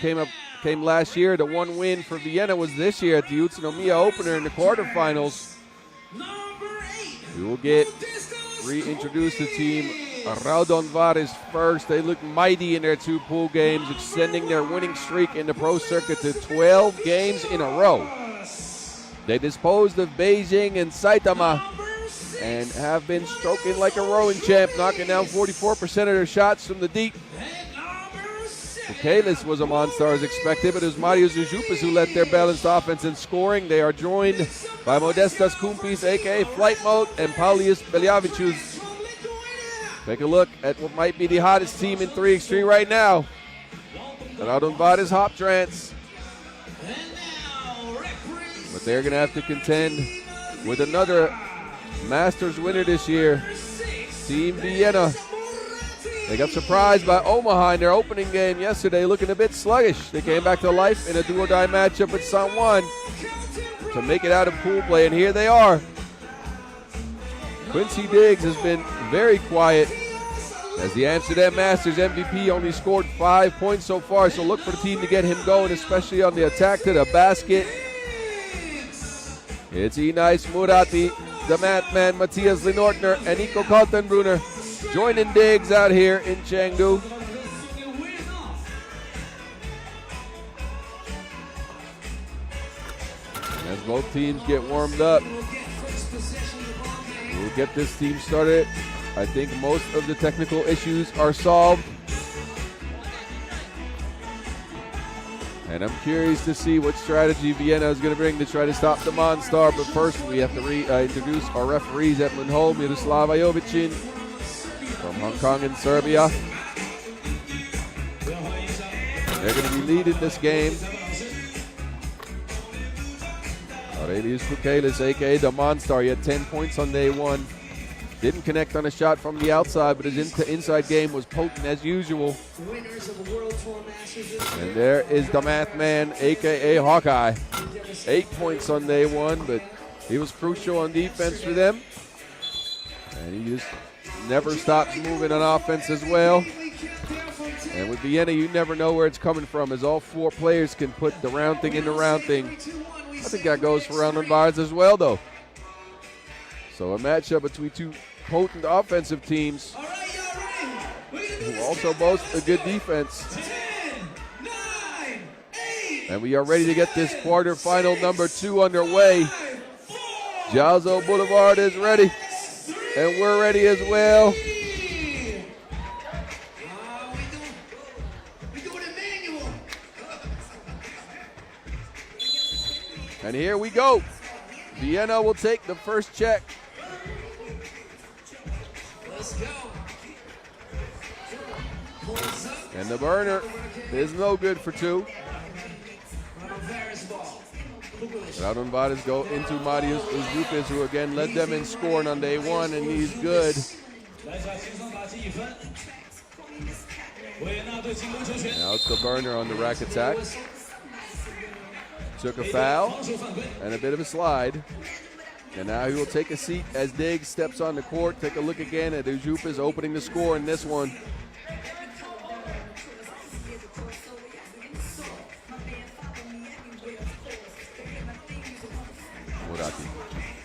came last year. The one win for Vienna was this year at the Utsunomiya opener in the quarterfinals. We will reintroduce the team Raudondvaris first. They look mighty in their 2 pool games, extending their winning streak in the pro circuit to 12 games in a row. They disposed of Beijing and Saitama and have been stroking like a rowing champ, knocking down 44% of their shots from the deep. Kalis was a monster as expected, but it was Marius Zujupas who led their balanced offense in scoring. They are joined by Modestas Kumpis, a.k.a. Flight Mode, and Paulius Beljavicius. Take a look at what might be the hottest team in 3x3 right now. The Raudondvaris Hoptrans. But they're going to have to contend with another Masters winner this year, Team Vienna. They got surprised by Omaha in their opening game yesterday, looking a bit sluggish. They came back to life in a do-or-die matchup with San Juan to make it out of pool play, and here they are. Quincy Diggs has been very quiet as the Amsterdam Masters MVP, only scored 5 points so far, so look for the team to get him going, especially on the attack to the basket. It's Inais Murati, the Madman Matthias Linortner, and Nico Kaltenbrunner joining Diggs out here in Chengdu. As both teams get warmed up, we'll get this team started. I think most of the technical issues are solved. And I'm curious to see what strategy Vienna is going to bring to try to stop the Monstar. But first, we have to introduce our referees at Lundholm, Miroslava Jovicin from Hong Kong and Serbia. They're going to be leading this game. Aurelius Fukelis, a.k.a. the Monstar, he had 10 points on day one. Didn't connect on a shot from the outside, but his inside game was potent as usual. Winners of the World Tour Masters. And there is the math man, a.k.a. Hawkeye. 8 points on day one, but he was crucial on defense for them. And he just never stops moving on offense as well. And with Vienna, you never know where it's coming from, as all four players can put the round thing in the round thing. I think that goes for Raudondvaris as well, though. So a matchup between two potent offensive teams who also boast a good defense. And we are ready to get this quarterfinal number 2 underway. Jiaozhou Boulevard is ready, and we're ready as well. And here we go. Vienna will take the first check. Let's go. And the burner is no good for 2. Raudondvaris go into Marius Uzupis, who again led them in scoring on day 1, and he's good. Now it's the burner on the rack attack. Took a foul and a bit of a slide. And now he will take a seat as Diggs steps on the court. Take a look again at Uzupis opening the score in this one. Murati,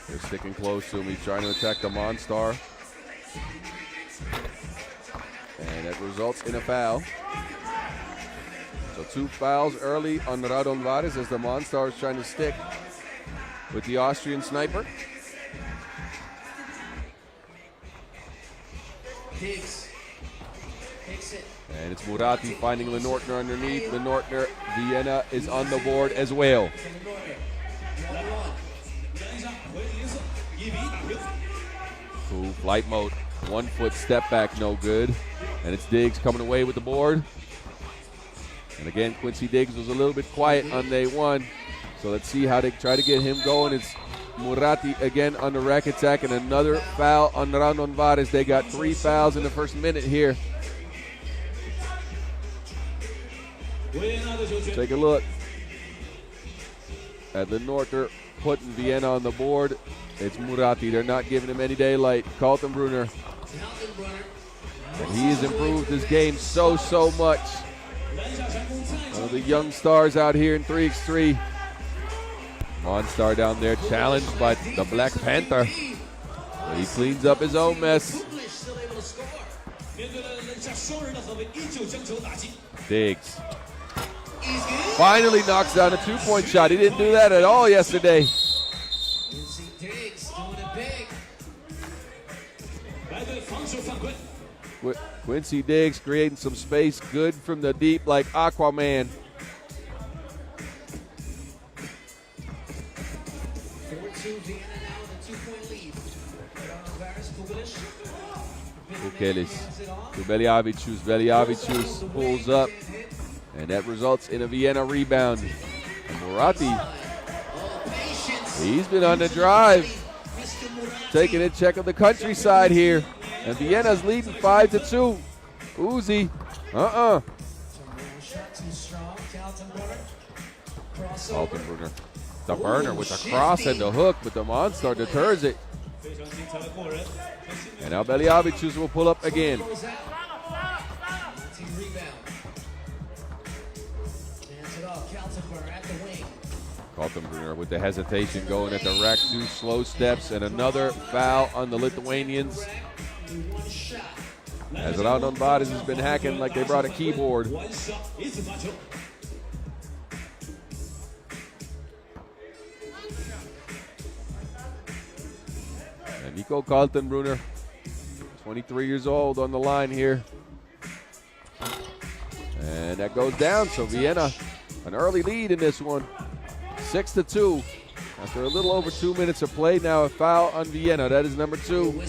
they're sticking close to him. He's trying to attack the Monstar. And that results in a foul. So 2 fouls early on Raudondvaris as the Monstar is trying to stick with the Austrian sniper. Higgs. Higgs it. And it's Murati finding Lenortner underneath. Lenortner, Vienna is on the board as well. Cool flight mode. 1 foot step back, no good. And it's Diggs coming away with the board. And again, Quincy Diggs was a little bit quiet on day 1. So let's see how they try to get him going. It's Murati again on the rack attack, and another foul on Raudondvaris. They got 3 fouls in the first minute here. Take a look at the Norther putting Vienna on the board. It's Murati. They're not giving him any daylight. Kaltenbrunner. And he has improved his game so much. One of the young stars out here in 3x3. Monstar down there challenged by the Black Panther. But he cleans up his own mess. Diggs finally knocks down a 2-point shot. He didn't do that at all yesterday. Quincy Diggs creating some space, good from the deep like Aquaman. Bukelis to Beliavicius. Beliavicius pulls up, and that results in a Vienna rebound. And Murati, he's been on the drive, taking a check of the countryside here. And Vienna's leading 5-2. Uzi, Kaltenbrunner, the burner with the cross and the hook, but the Monstar deters it. And now Beliavicius will pull up again. Kaltenbrunner with the hesitation going at the rack, 2 slow steps, and another foul on the Lithuanians. As Raudondvaris has been hacking like they brought a keyboard. And Nico Kaltenbrunner, 23 years old, on the line here. And that goes down, so Vienna, an early lead in this one. 6-2. After a little over 2 minutes of play, now a foul on Vienna. That is number 2.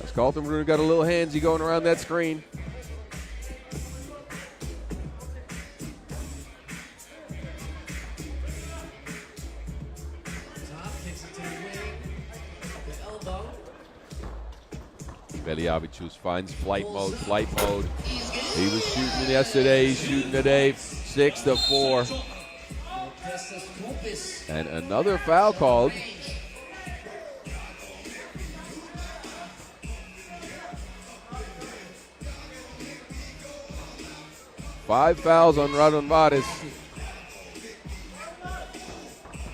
As Kaltenbrunner got a little handsy going around that screen. Beliavicius finds flight mode. He was shooting yesterday, he's shooting today. 6-4. And another foul called. 5 fouls on Raudondvaris.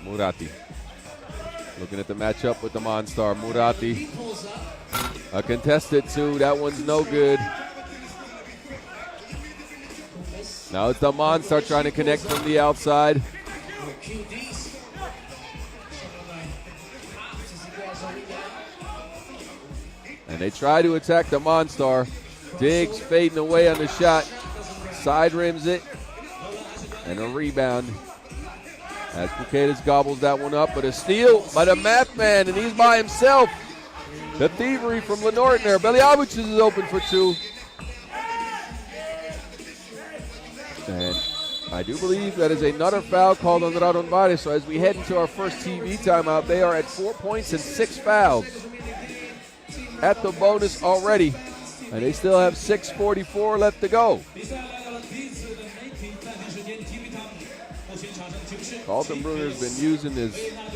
Murati looking at the matchup with the Monstar. Murati, a contested 2. That one's no good. Now it's the Monstar trying to connect from the outside. And they try to attack the Monstar. Diggs fading away on the shot. Side rims it. And a rebound. As Puketas gobbles that one up, but a steal by the math man, and he's by himself. The thievery from Lenortner. Beliavich is open for 2. And I do believe that is another foul called on Raudondvaris. So as we head into our first TV timeout, they are at 4 points and 6 fouls at the bonus already. And they still have 6:44 left to go. Kaltenbrunner's been using his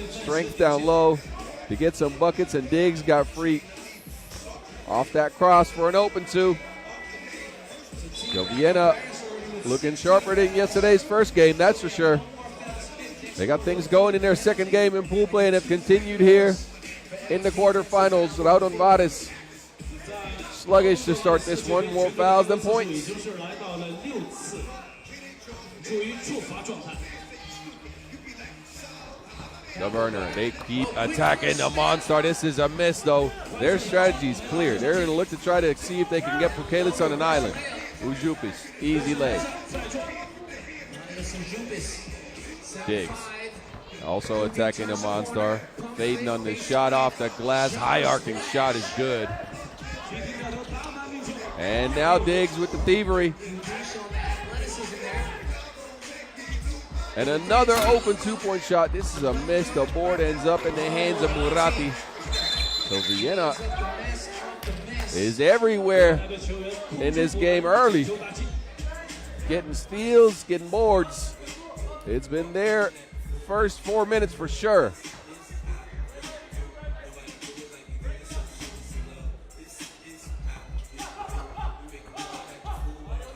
strength down low to get some buckets, and Diggs got free off that cross for an open 2. So Vienna looking sharper than yesterday's first game, that's for sure. They got things going in their second game in pool play and have continued here in the quarterfinals. Raudondvaris sluggish to start this one, more fouls than points. The Werner, they keep attacking the Monstar. This is a miss, though. Their strategy's clear. They're going to look to try to see if they can get Pukelis on an island. Ujupis, easy leg. Diggs, also attacking the Monstar. Fading on the shot off the glass. High arcing shot is good. And now Diggs with the thievery. And another open 2-point shot. This is a miss. The board ends up in the hands of Murati. So Vienna is everywhere in this game early. Getting steals, getting boards. It's been their first 4 minutes for sure.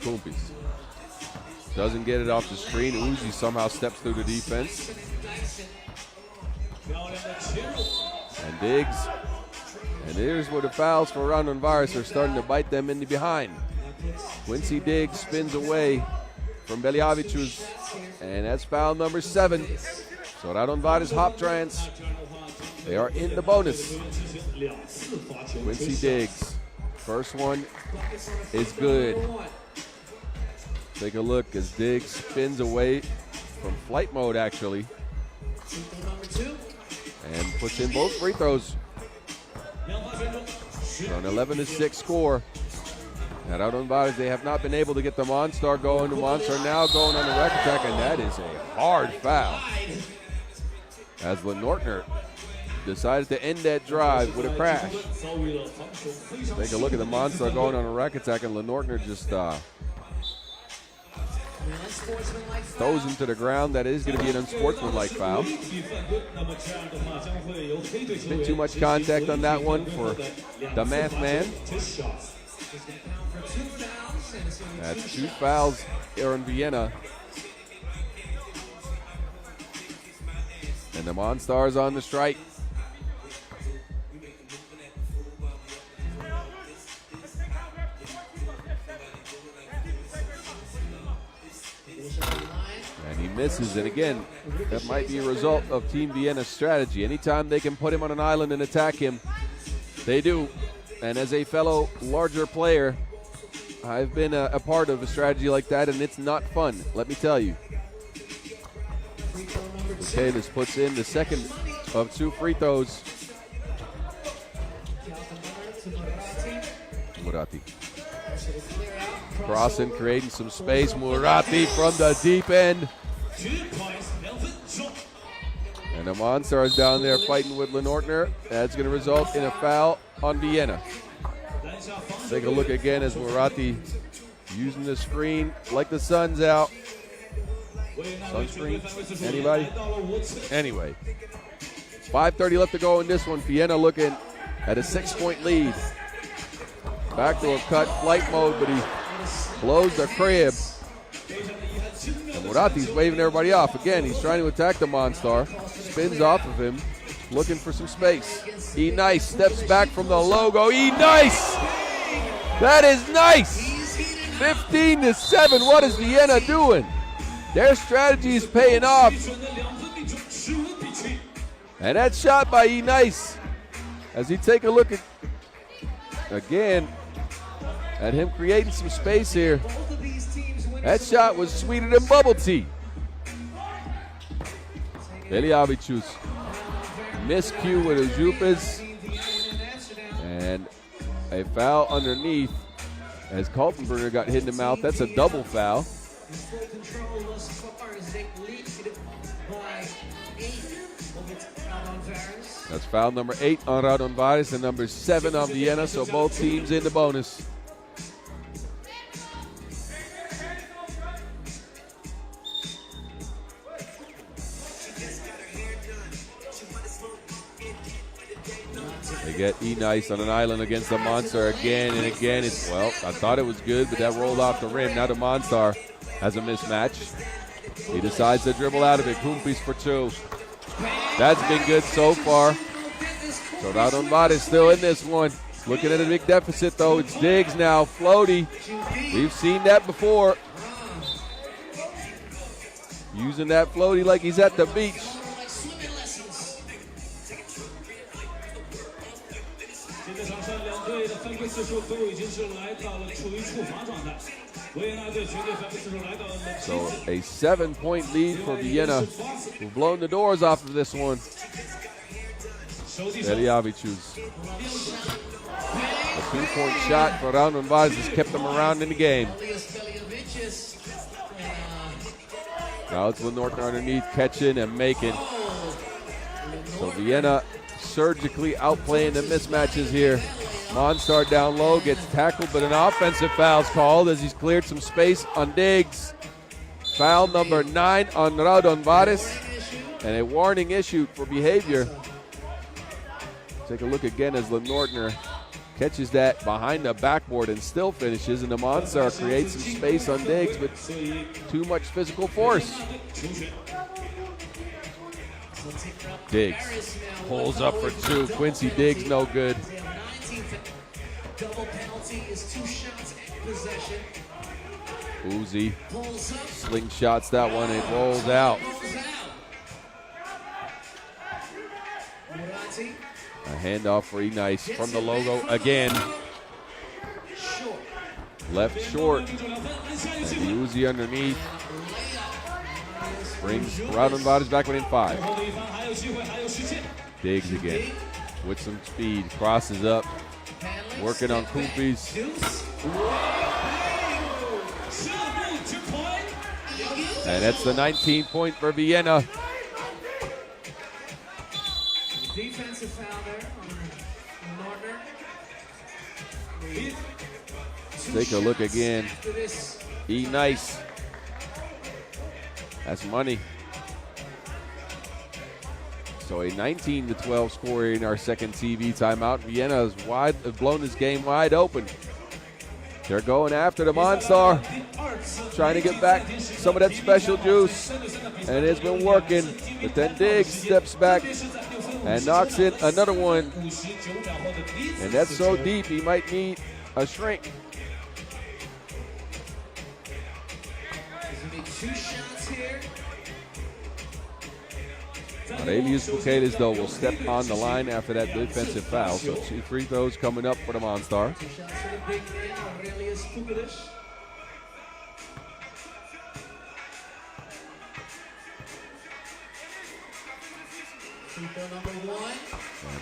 Kumpis doesn't get it off the screen. Uzi somehow steps through the defense. And Diggs. And here's where the fouls for Raudondvaris are starting to bite them in the behind. Quincy Diggs spins away from Beliavicius, and that's foul number 7. So Raudondvaris Hoptrans, they are in the bonus. Quincy Diggs, first one is good. Take a look as Diggs spins away from flight mode, actually, and puts in both free throws. So an 11-6 score. At Raudondvaris, they have not been able to get the Monstar going. The Monstar now going on the rack attack, and that is a hard foul. As Lenortner decided to end that drive with a crash. Take a look at the Monstar going on a rack attack, and Lenortner just throws him to the ground. That is going to be an unsportsmanlike foul. Bit too much contact on that one for the math man. That's 2 fouls here in Vienna. And the Monstars on the strike. And he misses, and again, that might be a result of Team Vienna's strategy. Anytime they can put him on an island and attack him, they do. And as a fellow larger player, I've been a part of a strategy like that, and it's not fun, let me tell you. Okay, this puts in the second of 2 free throws. Murati. Crossing, creating some space. Murati from the deep end. And the Monstars down there fighting with Lenortner. That's going to result in a foul on Vienna. Take a look again as Murati using the screen like the sun's out. Sunscreen? Anybody? Anyway, 5:30 left to go in this one. Vienna looking at a 6-point lead. Backdoor cut, flight mode, but he blows the crib. Murati's waving everybody off. Again, he's trying to attack the Monstar. Spins off of him, looking for some space. E-Nice steps back from the logo. E-Nice! That is nice! 15-7. What is Vienna doing? Their strategy is paying off. And that shot by E-Nice, as he take a look at, again, at him creating some space here. That shot was sweeter than bubble tea. Eliavicius miscue with Ujupis. And a foul underneath as Kaltenberger got hit in the mouth. That's a double foul. That's foul number 8 on Raudondvaris and number 7 on Vienna, so both teams in the bonus. They get E-Nice on an island against the Monster again and again. Well, I thought it was good, but that rolled off the rim. Now the Monster has a mismatch. He decides to dribble out of it. Kumpis for 2. That's been good so far. So Raudondvaris still in this one. Looking at a big deficit, though. It's Diggs now, floaty. We've seen that before. Using that floaty like he's at the beach. So a 7-point lead for Vienna, who've blown the doors off of this one. Eliavicius. A 2-point shot for Raudondvaris has kept them around in the game. Now it's Lenortner underneath, catching and making. So Vienna surgically outplaying the mismatches here. Monstar down low, gets tackled, but an offensive foul's called as he's cleared some space on Diggs. Foul number 9 on Raudondvaris, and a warning issued for behavior. Take a look again as Lenortner catches that behind the backboard and still finishes, and the Monstar creates some space on Diggs, but too much physical force. Diggs pulls up for 2. Quincy Diggs no good. Double penalty is 2 shots and possession. Uzi slingshots that one, it rolls out. A handoff for E-Nice from the logo again. Left short. And the Uzi underneath. Brings Raudondvaris back within 5. Diggs again with some speed. Crosses up. Working on Kumpis. And that's the 19th point for Vienna. Defensive foul there on Nordner. Take a look again. E-Nice. That's money. So a 19-12 score in our second TV timeout. Vienna has blown this game wide open. They're going after the Monstar, trying to get back some of that special juice, and it's been working. But then Diggs steps back and knocks in another one, and that's so deep he might need a shrink. Aurelius Bukatis, though, will step on the line after that defensive foul. So 2 free throws coming up for the Monstar.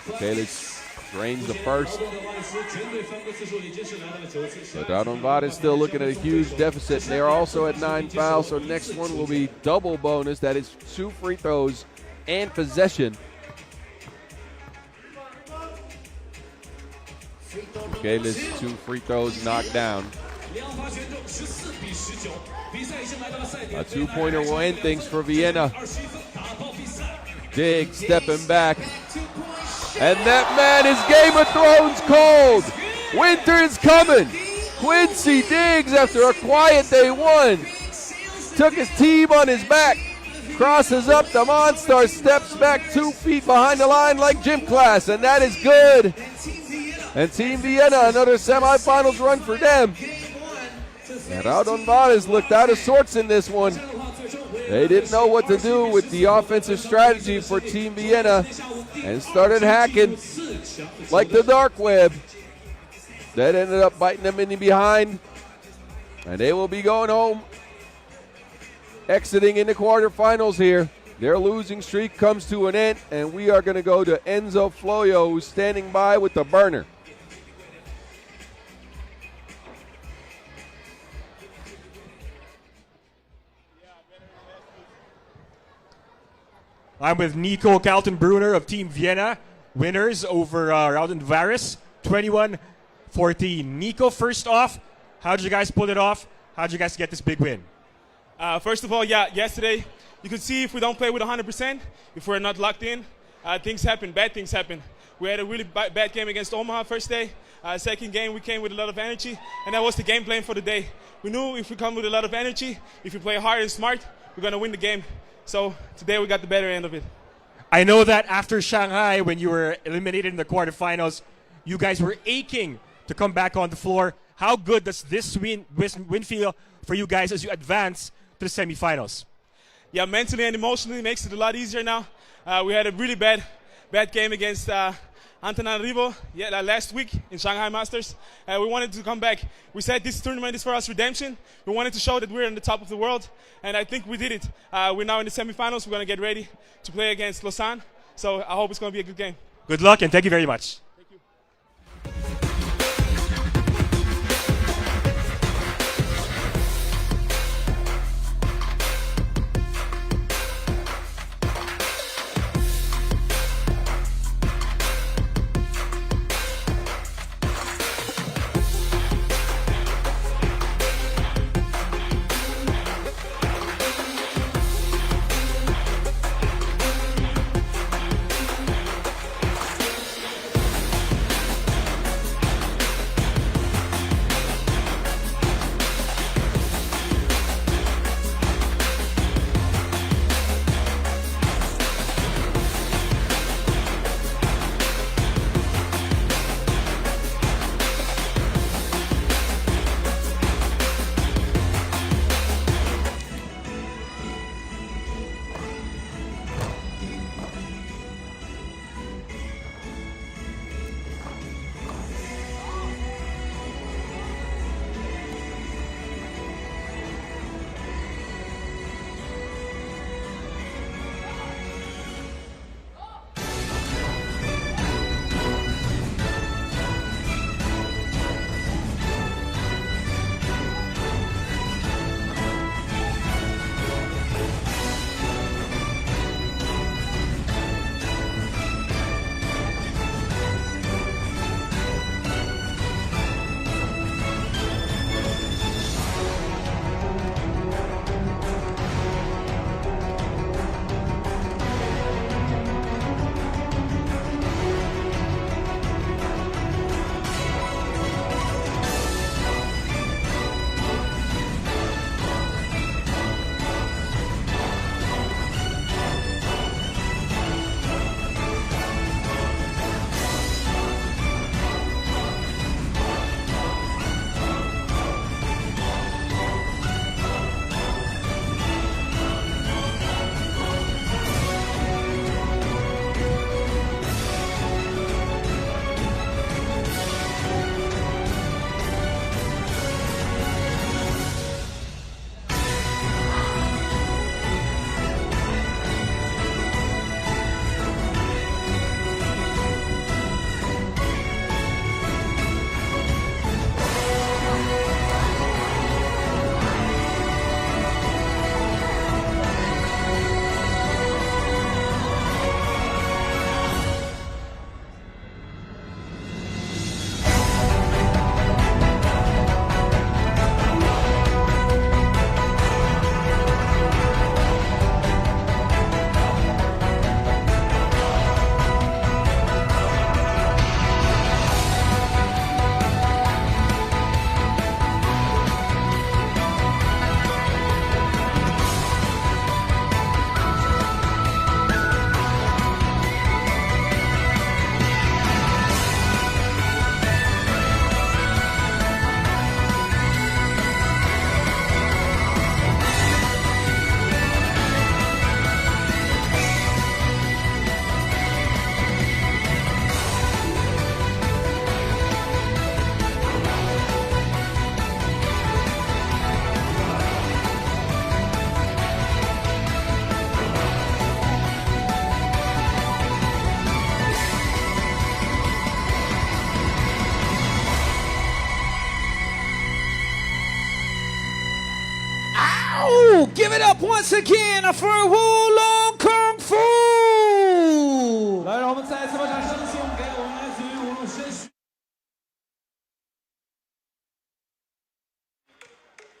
Bukatis drains the first. But Raudondvaris is still looking at a huge deficit. They are also at 9 fouls, so next one will be double bonus. That is 2 free throws and possession. Bukatis, 2 free throws knocked down. A 2-pointer will end things for Vienna. Diggs stepping back. And that man is Game of Thrones cold. Winter is coming. Quincy Diggs, after a quiet day 1, took his team on his back. Crosses up the monster, steps back 2 feet behind the line like gym class, and that is good. And Team Vienna, another semifinals run for them. And Raudondvaris looked out of sorts in this one. They didn't know what to do with the offensive strategy for Team Vienna and started hacking like the dark web. That ended up biting them in the behind. And they will be going home, exiting in the quarterfinals here. Their losing streak comes to an end, and we are going to go to Enzo Floyo, who's standing by with the burner. I'm with Nico Kaltenbrunner of Team Vienna, winners over Raudondvaris, 21-14. Nico, first off, how did you guys pull it off? How did you guys get this big win? First of all, yesterday, you could see if we don't play with 100%, if we're not locked in, things happen, bad things happen. We had a really bad game against Omaha first day. Second game, we came with a lot of energy, and that was the game plan for the day. We knew if we come with a lot of energy, if we play hard and smart, we're going to win the game. So today we got the better end of it. I know that after Shanghai, when you were eliminated in the quarterfinals, you guys were aching to come back on the floor. How good does this win feel for you guys as you advance to the semifinals? Yeah, mentally and emotionally it makes it a lot easier now. We had a really bad game against Antananarivo last week in Shanghai Masters. We wanted to come back. We said this tournament is for us redemption. We wanted to show that we're on the top of the world, and I think we did it. We're now in the semifinals. We're going to get ready to play against Lausanne. So I hope it's going to be a good game. Good luck, and thank you very much. Give it up once again for Wulong Kung Fu. 来，让我们再次把掌声送给我们来自于乌鲁申旭。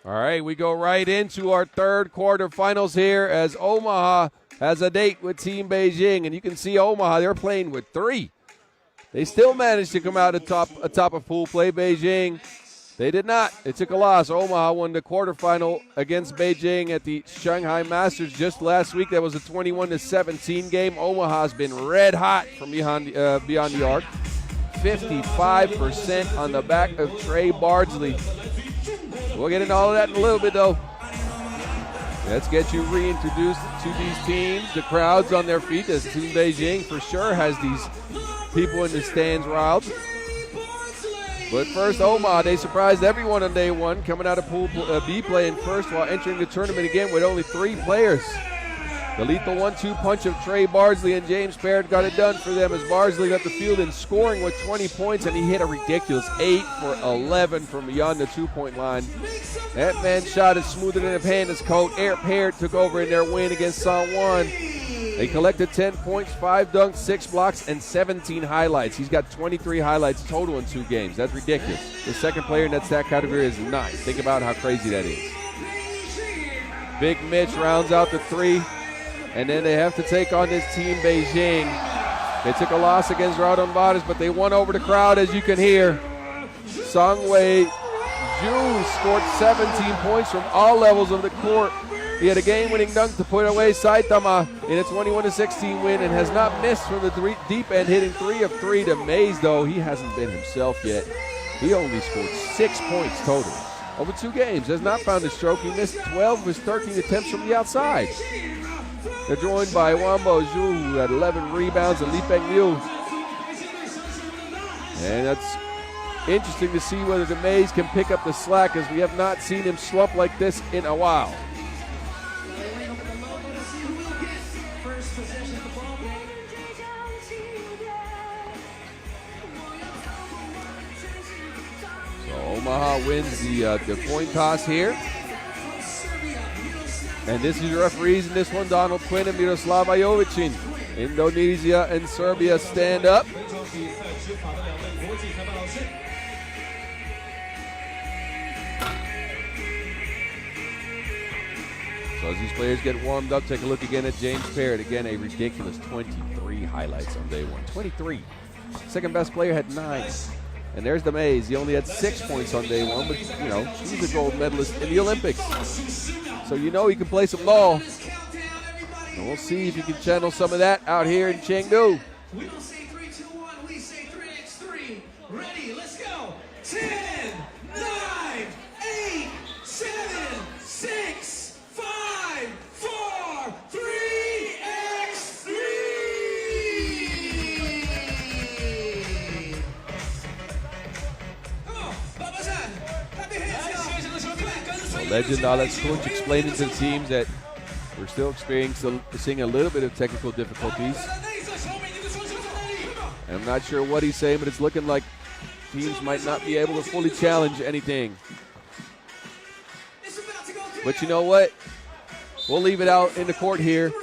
All right, we go right into our third quarterfinals here as Omaha has a date with Team Beijing. And you can see Omaha, they're playing with 3. They still managed to come out atop of pool play. Beijing, they did not. They took a loss. Omaha won the quarterfinal against Beijing at the Shanghai Masters just last week. That was a 21-17 game. Omaha's been red hot from beyond the arc. 55% on the back of Trey Bardsley. We'll get into all of that in a little bit, though. Let's get you reintroduced to these teams. The crowd's on their feet. As Team Beijing for sure has these people in the stands riled. But first, Omaha, they surprised everyone on day one, coming out of Pool B playing first while entering the tournament again with only 3 players. The lethal 1-2 punch of Trey Bardsley and James Parrott got it done for them as Bardsley got the field in scoring with 20 points, and he hit a ridiculous 8 for 11 from beyond the 2-point line. That man's shot is smoother than a panda's coat. Eric Parrott took over in their win against Sichuan. They collected 10 points, 5 dunks, 6 blocks, and 17 highlights. He's got 23 highlights total in 2 games. That's ridiculous. The second player in that stat category is 9. Think about how crazy that is. Big Mitch rounds out the 3. And then they have to take on this Team Beijing. They took a loss against Raudondvaris, but they won over the crowd, as you can hear. Songwei Zhu scored 17 points from all levels of the court. He had a game-winning dunk to put away Saitama in a 21-16 win and has not missed from the deep end, hitting 3 of 3 to Mays, though he hasn't been himself yet. He only scored 6 points total over 2 games. Has not found his stroke. He missed 12 of his 13 attempts from the outside. They're joined by Wambo Zhu, who had 11 rebounds, and Li Peng Liu. And that's interesting to see whether the Mays can pick up the slack, as we have not seen him slump like this in a while. So Omaha wins the coin toss here. And this is your referees in this one, Donald Quinn and Miroslava Jovicin. Indonesia and Serbia stand up. So as these players get warmed up, take a look again at James Parrott. Again, a ridiculous 23 highlights on day one. 23. Second best player had 9. And there's the Mays. He only had 6 points on day one, but, you know, he's a gold medalist in the Olympics. So you know he can play some ball. And we'll see if he can channel some of that out here in Chengdu. We don't say 3, 2, 1, we say 3x3. Ready, let's go. 10, 9, 8, 7, 6, 5, 4, 3x3. Legend Alex Kunch explaining to the teams that we're still experiencing a little bit of technical difficulties. And I'm not sure what he's saying, but it's looking like teams might not be able to fully challenge anything. But you know what? We'll leave it out in the court here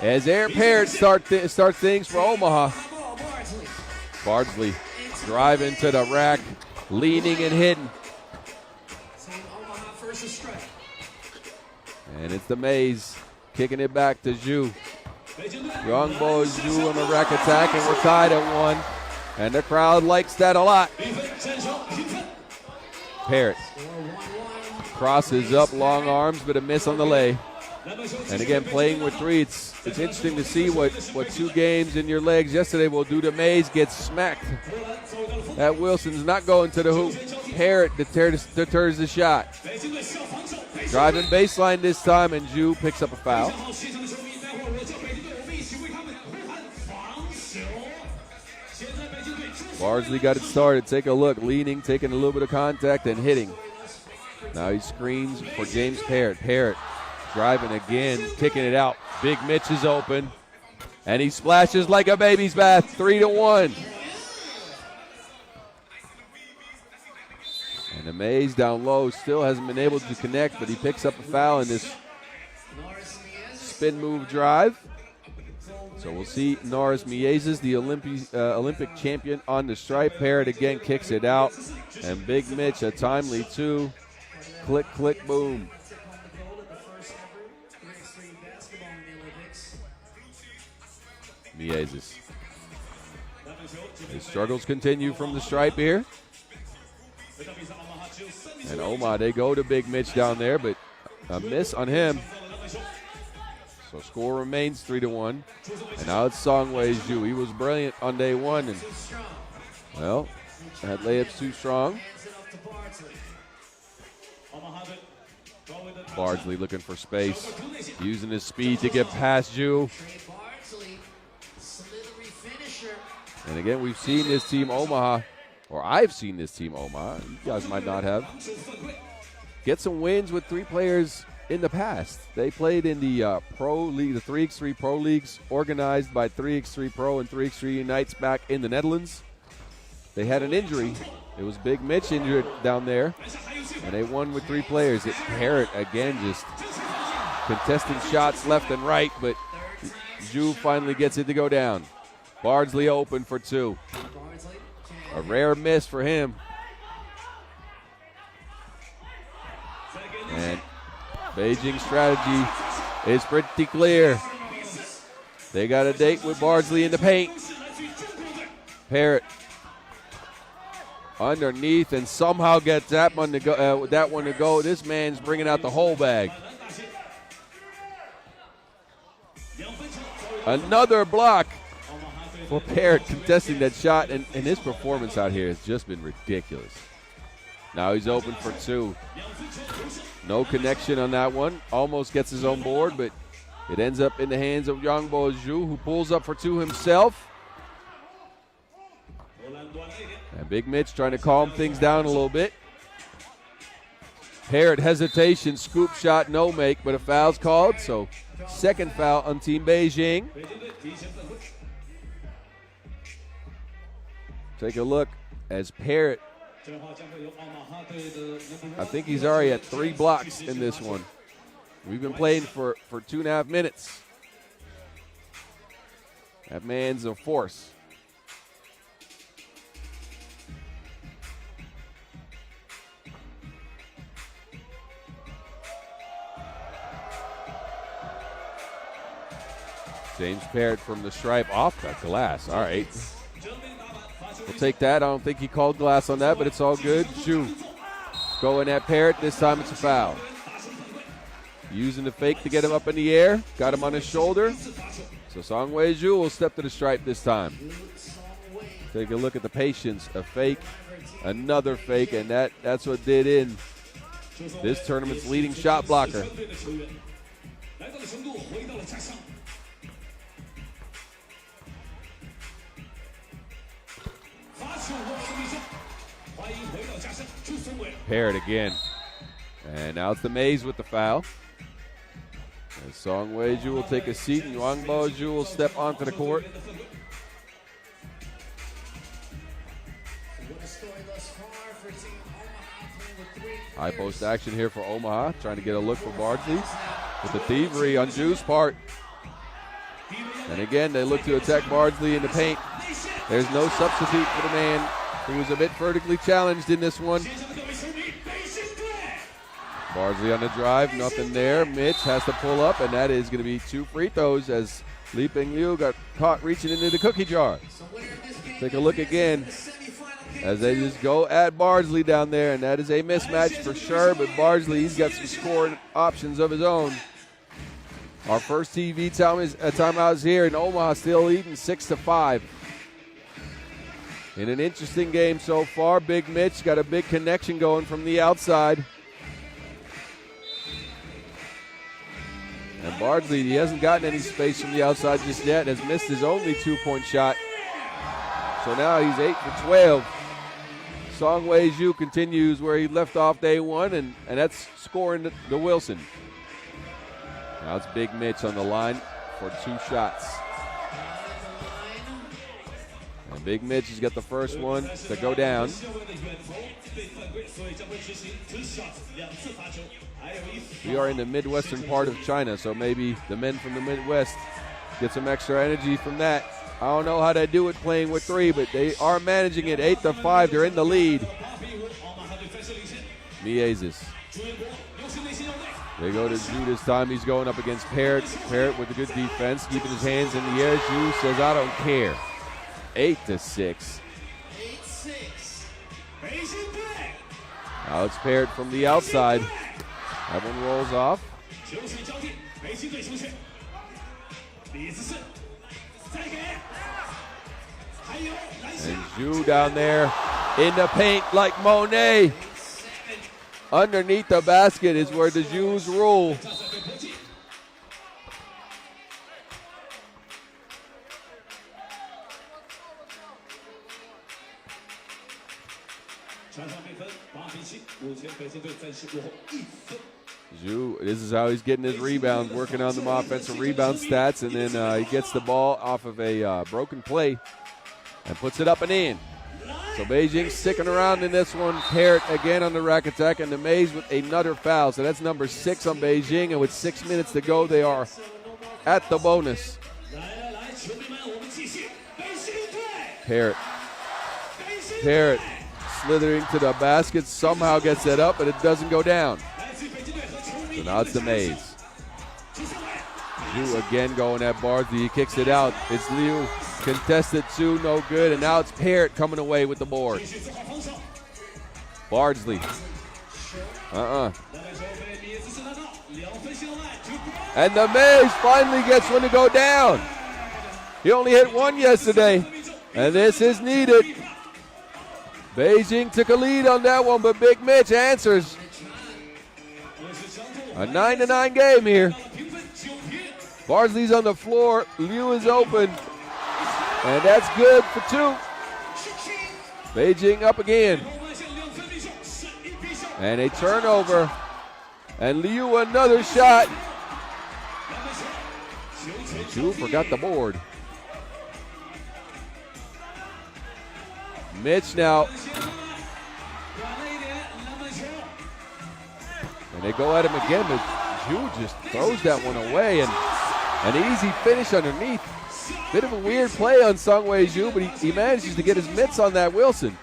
as Aaron Parrott starts things for Omaha. Bardsley driving to the rack, leaning and hitting. And it's the Mays kicking it back to Zhu. Young Bo Zhu on the rack attack, and we're tied at 1. And the crowd likes that a lot. Parrott crosses up, long arms, but a miss on the lay. And again, playing with 3, it's interesting to see what 2 games in your legs yesterday will do to Mays. Gets smacked. That Wilson's not going to the hoop. Parrott deters the shot. Driving baseline this time, and Zhu picks up a foul. Bardsley got it started. Take a look. Leaning, taking a little bit of contact, and hitting. Now he screens for James Parrott. Parrott driving again, kicking it out. Big Mitch is open, and he splashes like a baby's bath. 3-1. And the Mays down low still hasn't been able to connect, but he picks up a foul in this spin move drive. So we'll see Norris Miezes, the Olympic champion, on the stripe. Parrott again kicks it out. And Big Mitch, a timely 2. Click, click, boom. Miezes. His struggles continue from the stripe here. And Omaha, they go to Big Mitch down there, but a miss on him. So score remains 3-1. And now it's Songwei Zhu. He was brilliant on day one, and well, that layup's too strong. Bardsley looking for space, using his speed to get past Zhu. And again, we've seen this team Omaha, or I've seen this team Omaha, you guys might not have, get some wins with 3 players in the past. They played in the Pro League, the 3x3 Pro Leagues, organized by 3x3 Pro and 3x3 Unites back in the Netherlands. They had an injury. It was Big Mitch injured down there, and they won with 3 players. Parrott, again, just contesting shots left and right, but Zhu finally gets it to go down. Bardsley open for 2. A rare miss for him. And Beijing strategy is pretty clear. They got a date with Bardsley in the paint. Parrott underneath and somehow gets that one to go. This man's bringing out the whole bag. Another block for Parrott contesting that shot, and his performance out here has just been ridiculous. Now he's open for 2. No connection on that one. Almost gets his own board, but it ends up in the hands of Ulaanbaatar Zhu, who pulls up for 2 himself. And Big Mitch trying to calm things down a little bit. Parrott hesitation, scoop shot, no make, but a foul's called, so second foul on Team Beijing. Take a look as Parrott, I think he's already at 3 blocks in this one. We've been playing for 2.5 minutes. That man's a force. James Parrott from the stripe off the glass. All right. We'll take that. I don't think he called glass on that, but it's all good. Zhu going at Parrott. This time it's a foul. Using the fake to get him up in the air. Got him on his shoulder. So Songwei Zhu will step to the stripe this time. Take a look at the patience. A fake, another fake, and that's what did in this tournament's leading shot blocker. Parrott again. And now it's the Maze with the foul. And Songwei Zhu will take a seat, and Ulaanbaatar Zhu will step onto the court. High post action here for Omaha, trying to get a look for Bardsley with the thievery on Zhu's part. And again, they look to attack Bardsley in the paint. There's no substitute for the man who was a bit vertically challenged in this one. Bardsley on the drive, nothing there. Mitch has to pull up, and that is going to be 2 free throws as Li Ping Liu got caught reaching into the cookie jar. Take a look again as they just go at Bardsley down there, and that is a mismatch for sure, but Bardsley, he's got some scoring options of his own. Our first TV timeout is here, and Omaha still leading 6-5. In an interesting game so far, Big Mitch got a big connection going from the outside. And Bardsley, he hasn't gotten any space from the outside just yet, has missed his only 2-point shot. So now he's 8 for 12. Songwei Zhu continues where he left off day one, and that's scoring the Wilson. Now it's Big Mitch on the line for 2 shots. And Big Mitch has got the first one to go down. We are in the Midwestern part of China, so maybe the men from the Midwest get some extra energy from that. I don't know how they do it playing with 3, but they are managing it 8-5. They're in the lead. Miezes. They go to Zhu this time. He's going up against Parrott. Parrott with a good defense, keeping his hands in the air. Zhu says, I don't care. 8-6. 8-6. Now it's Parrott from the outside. That one rolls off. And Zhu down there in the paint like Monet. Underneath the basket is where the Zhus rule. Zhu, this is how he's getting his rebounds, working on the offensive rebound stats, and then he gets the ball off of a broken play and puts it up and in. So Beijing sticking around in this one. Parrott again on the rack attack, and the Mays with another foul. So that's number 6 on Beijing, and with 6 minutes to go, they are at the bonus. Parrott slithering to the basket, somehow gets it up, but it doesn't go down. So now it's the Mays. Zhu again going at Bardsley. He kicks it out. It's Liu. Contested 2, no good. And now it's Parrott coming away with the board. Bardsley. And the Mays finally gets one to go down. He only hit one yesterday, and this is needed. Beijing took a lead on that one, but Big Mitch answers. A 9-9 game here. Bardsley's on the floor. Liu is open. And that's good for 2. Beijing up again. And a turnover. And Liu another shot. And Zhu forgot the board. Mitch now. And they go at him again, but Zhu just throws that one away. And an easy finish underneath. Bit of a weird play on Sungwei Zhu, but he manages to get his mitts on that Wilson.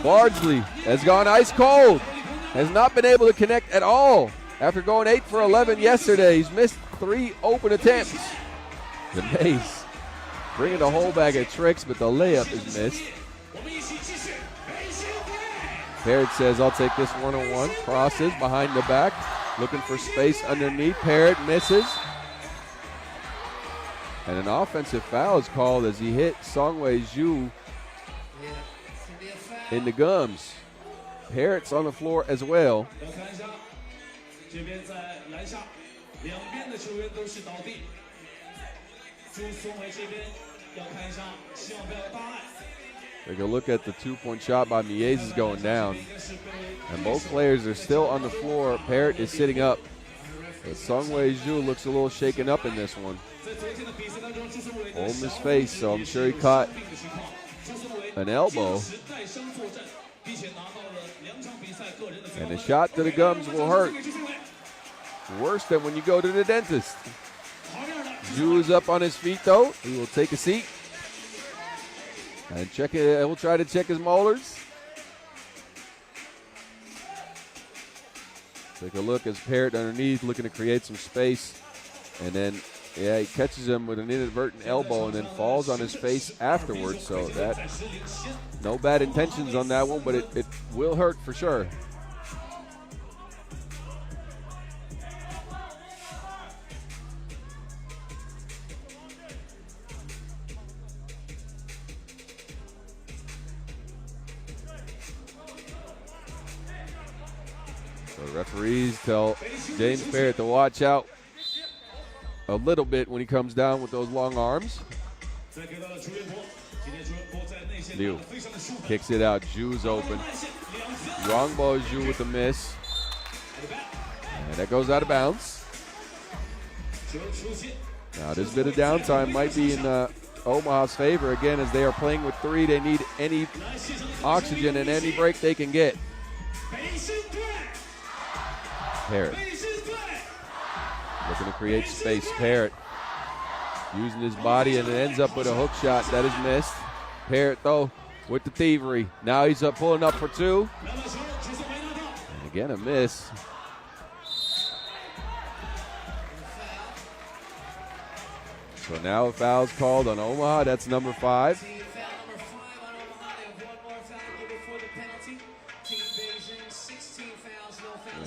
Bardsley has gone ice cold. Has not been able to connect at all. After going 8 for 11 yesterday, he's missed 3 open attempts. The Mays bringing the whole bag of tricks, but the layup is missed. Parrott says, I'll take this one-on-one. Crosses behind the back, looking for space underneath. Parrott misses. And an offensive foul is called as he hit Sungwei Zhu in the gums. Parrott's on the floor as well. Take a look at the 2-point shot by Miezes going down. And both players are still on the floor. Parrott is sitting up. But Sungwei Zhu looks a little shaken up in this one. Holding his face, so I'm sure he caught an elbow. And a shot to the gums will hurt. Worse than when you go to the dentist. Zhu is up on his feet, though. He will take a seat. And check it. He'll try to check his molars. Take a look as Parrott underneath, looking to create some space. And then, yeah, he catches him with an inadvertent elbow and then falls on his face afterwards. So that, no bad intentions on that one, but it will hurt for sure. The referees tell James Parrott to watch out a little bit when he comes down with those long arms. Liu kicks it out. Zhu's open. Wrong ball, Zhu with the miss. And that goes out of bounds. Now this bit of downtime might be in Omaha's favor again as they are playing with 3. They need any oxygen and any break they can get. Parrott looking to create space. Parrott using his body and it ends up with a hook shot that is missed. Parrott though with the thievery. Now he's pulling up for 2. And again a miss. So now a foul's called on Omaha. That's number 5.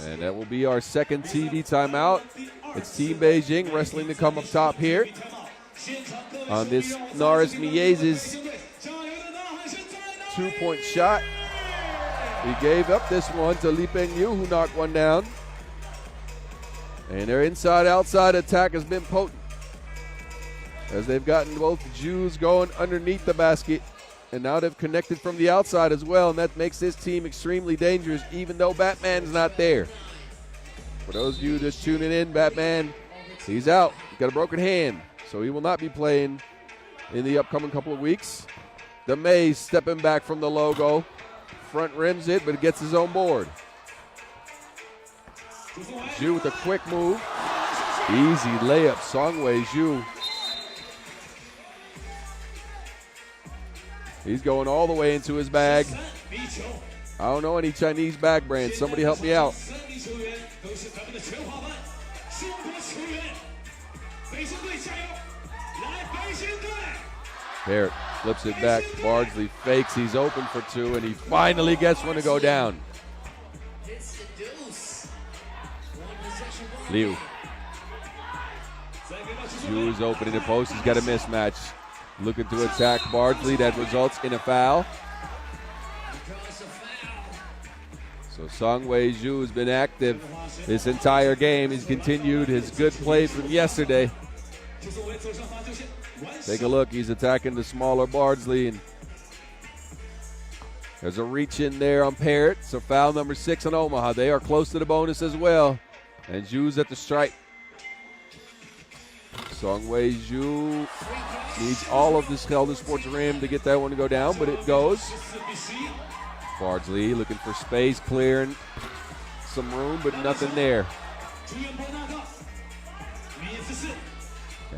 And that will be our second TV timeout. It's Team Beijing wrestling to come up top here on this Norris Miez's 2-point shot. He gave up this one to Li Pengyu, who knocked one down. And their inside-outside attack has been potent, as they've gotten both Jews going underneath the basket, and now they've connected from the outside as well, and that makes this team extremely dangerous, even though Batman's not there. For those of you just tuning in, Batman, he's out. He's got a broken hand, so he will not be playing in the upcoming couple of weeks. The Mays stepping back from the logo. Front rims it, but gets his own board. Zhu with a quick move. Easy layup, Songwei Zhu. He's going all the way into his bag. I don't know any Chinese bag brands. Somebody help me out. Parrott flips it back. Bardsley fakes. He's open for 2, and he finally gets one to go down. Liu. Zhu is open in the post. He's got a mismatch. Looking to attack Bardsley. That results in a foul. So Songwei Zhu has been active this entire game. He's continued his good play from yesterday. Take a look. He's attacking the smaller Bardsley. And there's a reach in there on Parrott. So foul number 6 on Omaha. They are close to the bonus as well. And Zhu's at the stripe. Songwei Zhu needs all of this Chengdu Sports rim to get that one to go down, but it goes. Bardsley looking for space, clearing some room, but nothing there.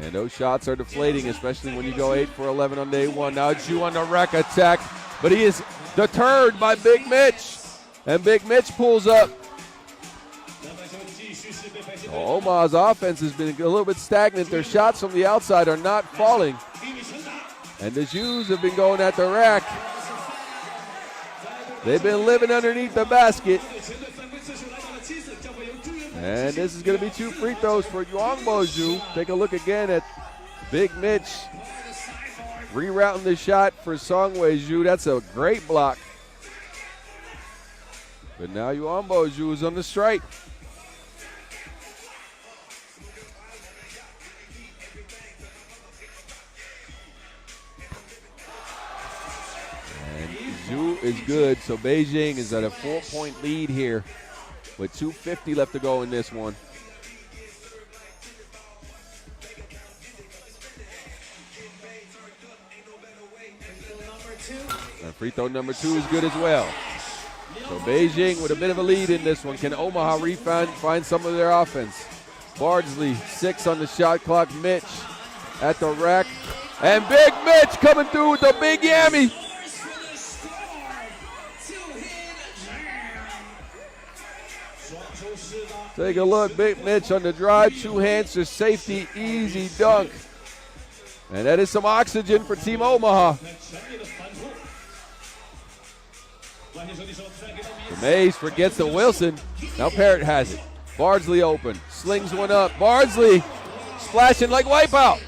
And those shots are deflating, especially when you go 8 for 11 on day 1. Now Zhu on the rack attack, but he is deterred by Big Mitch. And Big Mitch pulls up. Omaha's offense has been a little bit stagnant. Their shots from the outside are not falling. And the Jews have been going at the rack. They've been living underneath the basket. And this is going to be 2 free throws for Ulaanbaatar. Take a look again at Big Mitch rerouting the shot for Songwei Zhu. That's a great block. But now Ulaanbaatar is on the strike. Zhu is good, so Beijing is at a 4-point lead here with 2:50 left to go in this one. And free throw number 2 is good as well. So Beijing with a bit of a lead in this one. Can Omaha find some of their offense? Bardsley, 6 on the shot clock. Mitch at the rack. And Big Mitch coming through with the big yammy. Take a look, Big Mitch on the drive, 2 hands to safety, easy dunk. And that is some oxygen for Team Omaha. The Mays forgets the Wilson. Now Parrott has it. Bardsley open, slings one up. Bardsley splashing like Wipeout.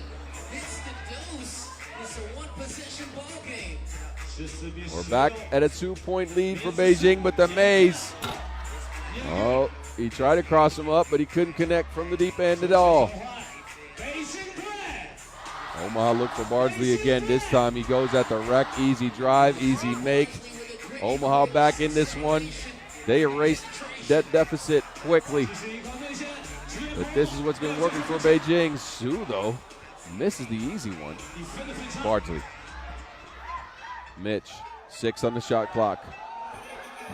We're back at a 2-point lead for Beijing, but the Mays, oh, he tried to cross him up, but he couldn't connect from the deep end at all. Omaha looked for Bardsley again. This time he goes at the rack. Easy drive, easy make. Omaha back in this one. They erased that deficit quickly. But this is what's been working for Beijing. Zhu, though, Misses the easy one. Bardsley. Mitch, 6 on the shot clock.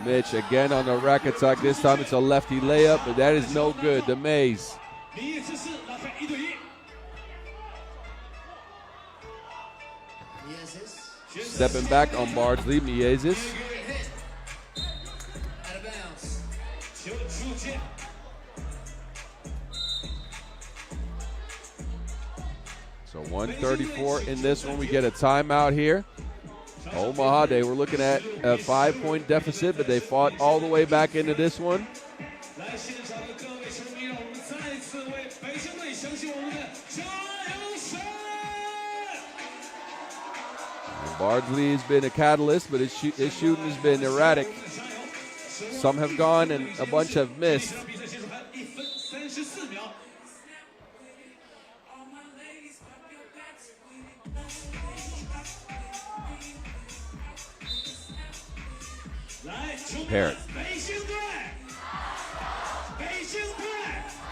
Mitch again on the rack attack. This time it's a lefty layup, but that is no good. The Mays. Stepping back on Bardsley, Miezis. So 134 in this one. We get a timeout here. Omaha, they were looking at a 5-point deficit, but they fought all the way back into this one. And Bardsley has been a catalyst, but his shooting has been erratic. Some have gone and a bunch have missed. Parrott.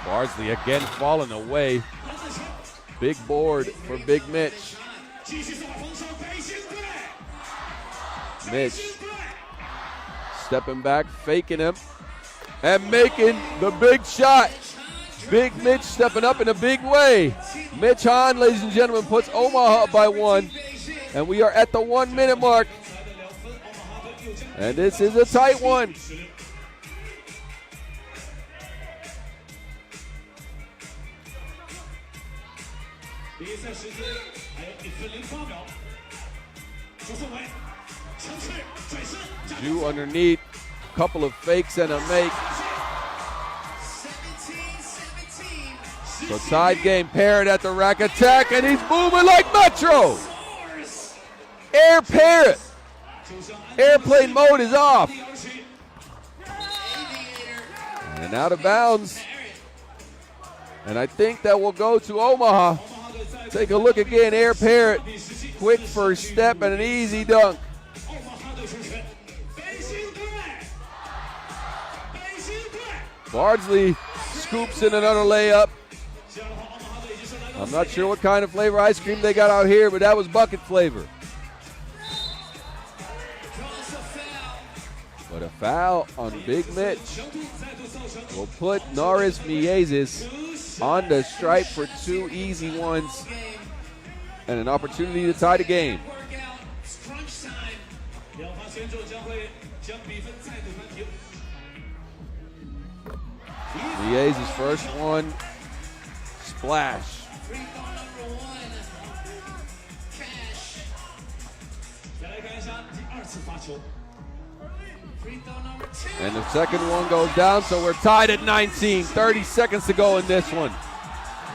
Bardsley again falling away. Big board for Big Mitch. Mitch stepping back, faking him, and making the big shot. Big Mitch stepping up in a big way. Mitch Hahn, ladies and gentlemen, puts Omaha up by 1. And we are at the 1 minute mark. And this is a tight one. Zhu underneath, couple of fakes and a make. So tied game. Parrott at the rack attack, and he's moving like Metro. Air Parrott. Airplane mode is off. And out of bounds. And I think that will go to Omaha. Take a look again. Air Parrott. Quick first step and an easy dunk. Bardsley scoops in another layup. I'm not sure what kind of flavor ice cream they got out here, but that was bucket flavor. But a foul on Big Mitch will put Norris Miezis on the stripe for 2 easy ones and an opportunity to tie the game. Miezis' first one, splash. And the second one goes down, so we're tied at 19. 30 seconds to go in this one.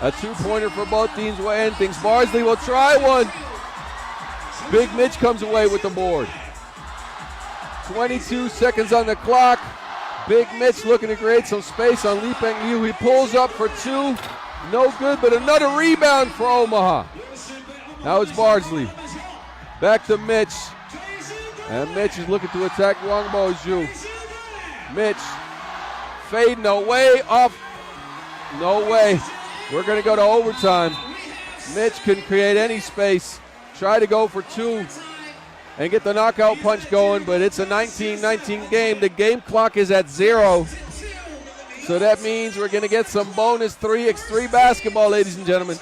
A 2-pointer for both teams will end things. Bardsley will try one. Big Mitch comes away with the board. 22 seconds on the clock. Big Mitch looking to create some space on Li Peng Yu. He pulls up for 2. No good, but another rebound for Omaha. Now it's Bardsley. Back to Mitch. And Mitch is looking to attack Wangbo Zhu. Mitch fading away off. No way. We're going to go to overtime. Mitch can create any space. Try to go for 2 and get the knockout punch going, but it's a 19-19 game. The game clock is at 0. So that means we're going to get some bonus 3x3 basketball, ladies and gentlemen.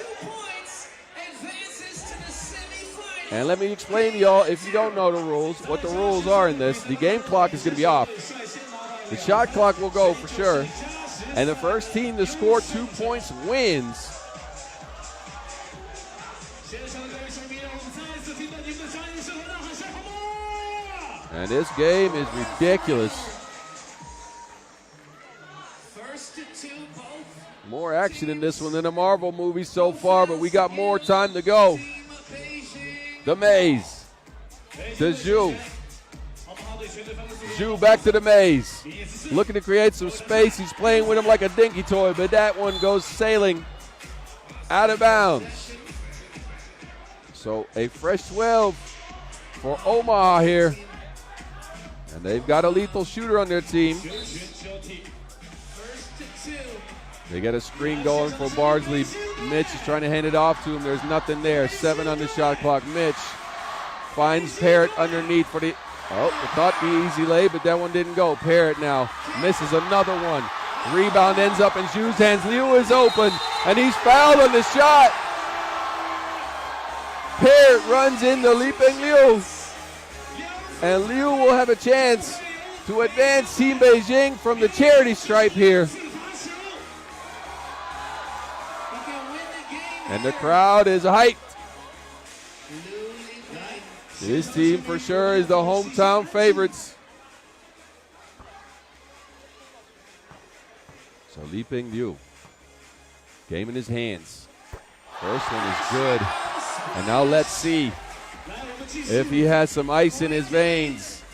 And let me explain to y'all, if you don't know the rules, what the rules are in this. The game clock is going to be off. The shot clock will go for sure. And the first team to score 2 points wins. And this game is ridiculous. More action in this one than a Marvel movie so far, but we got more time to go. The Maze. To Zhu. Zhu back to the Maze. Looking to create some space. He's playing with him like a dinky toy, but that one goes sailing out of bounds. So a fresh 12 for Omaha here. And they've got a lethal shooter on their team. They get a screen going for Bardsley. Mitch is trying to hand it off to him. There's nothing there. 7 on the shot clock. Mitch finds Parrott underneath for the, it thought the easy lay, but that one didn't go. Parrott now misses another one. Rebound ends up in Zhu's hands. Liu is open, and he's fouled on the shot. Parrott runs into Liping Liu, and Liu will have a chance to advance Team Beijing from the charity stripe here. And the crowd is hyped. This team for sure is the hometown favorites. So Liping Liu, game in his hands. First one is good. And now let's see if he has some ice in his veins.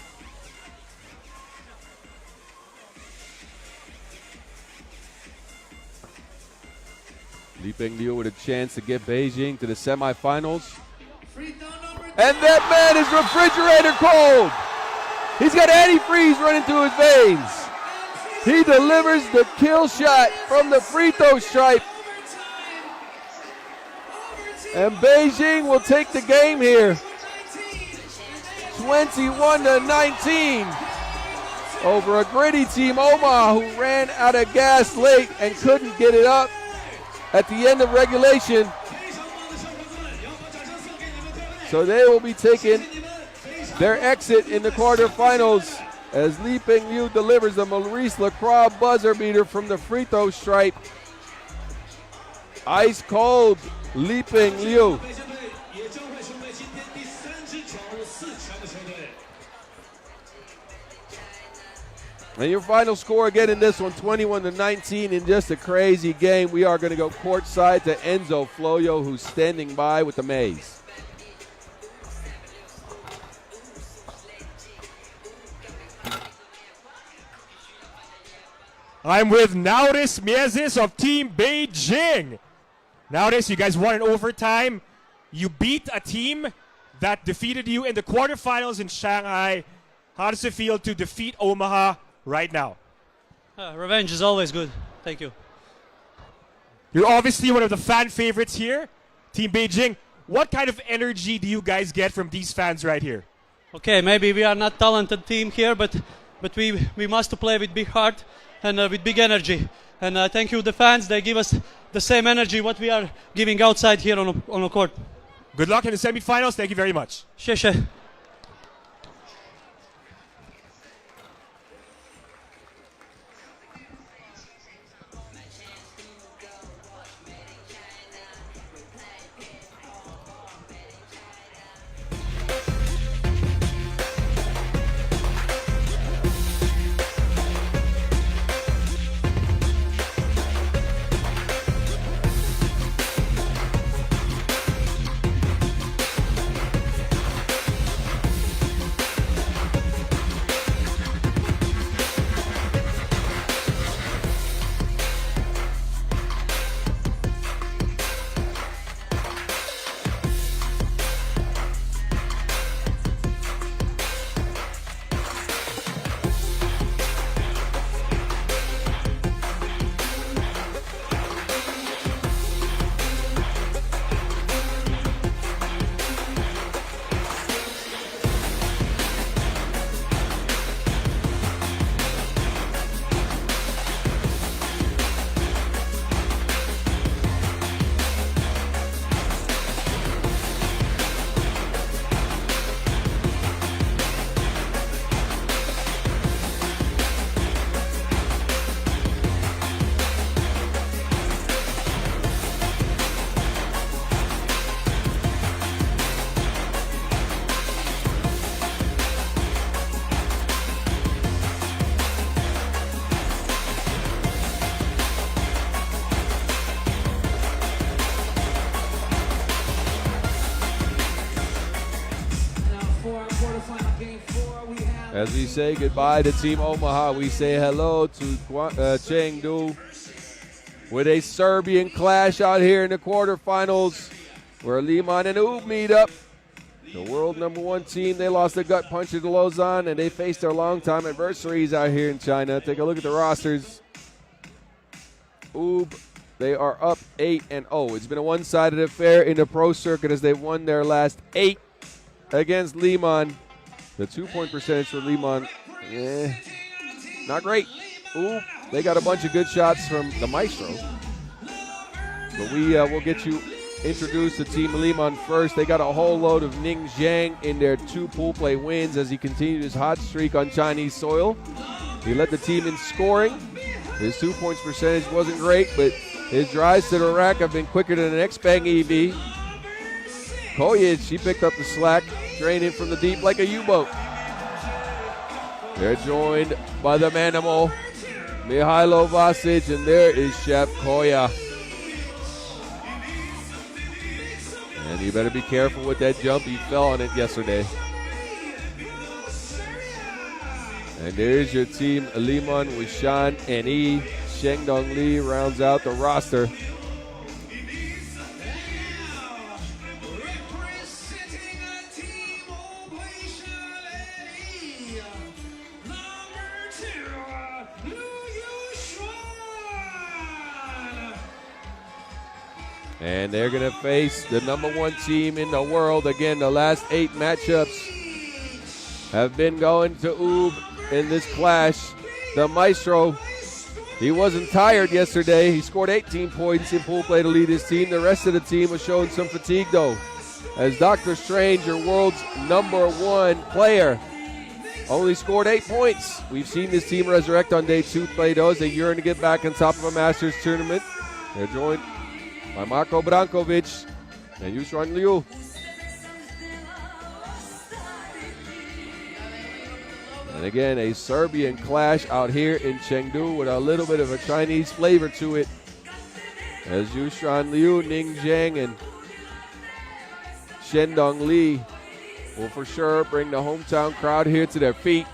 Liping Liu with a chance to get Beijing to the semifinals. And that man is refrigerator cold. He's got antifreeze running through his veins. He delivers the kill shot from the free throw stripe. And Beijing will take the game here. 21-19 over a gritty team, Omaha, who ran out of gas late and couldn't get it up at the end of regulation. So they will be taking their exit in the quarterfinals as Liping Liu delivers the Maurice Lacroix buzzer beater from the free throw stripe. Ice cold Liping Liu. And your final score again in this one, 21-19, in just a crazy game. We are going to go courtside to Enzo Floyo, who's standing by with the maize. I'm with Nauris Miezis of Team Beijing. Nauris, you guys won in overtime. You beat a team that defeated you in the quarterfinals in Shanghai. How does it feel to defeat Omaha right now? Revenge is always good. Thank you. You're obviously one of the fan favorites here, Team Beijing. What kind of energy do you guys get from these fans right here? Okay, maybe we are not talented team here, but we must play with big heart and with big energy. And thank you the fans. They give us the same energy what we are giving outside here on the court. Good luck in the semifinals. Thank you very much. 谢谢. As we say goodbye to Team Omaha, we say hello to Chengdu with a Serbian clash out here in the quarterfinals where Liman and Ub meet up. The world #1 team, they lost a gut puncher to Lausanne, and they faced their longtime adversaries out here in China. Take a look at the rosters. Ub, they are up 8-0. It's been a one-sided affair in the pro circuit as they won their last 8 against Liman. The 2-point percentage for Liman, not great. Ub, they got a bunch of good shots from the Maestro. But we will get you introduced to Team Liman first. They got a whole load of Ning Zhang in their 2 pool play wins as he continued his hot streak on Chinese soil. He led the team in scoring. His 2-point percentage wasn't great, but his drives to the rack have been quicker than an X-Bang EV. Koyic, she picked up the slack, draining from the deep like a U-boat. They're joined by the Manimal, Mihailo Vasic, and there is Chef Koya. And you better be careful with that jump. He fell on it yesterday. And there's your team, Liman, Huishan, and Shengdong Li rounds out the roster. And they're going to face the #1 team in the world. Again, the last 8 matchups have been going to Ub in this clash. The Maestro, he wasn't tired yesterday. He scored 18 points in pool play to lead his team. The rest of the team was showing some fatigue, though, as Dr. Strange, your world's #1 player, only scored 8 points. We've seen this team resurrect on day 2 play, though, as they yearn to get back on top of a Masters tournament. They're joined by Marko Brankovic and Yushuan Liu. And again, a Serbian clash out here in Chengdu with a little bit of a Chinese flavor to it, as Yushuan Liu, Ning Zhang, and Shengdong Li will for sure bring the hometown crowd here to their feet.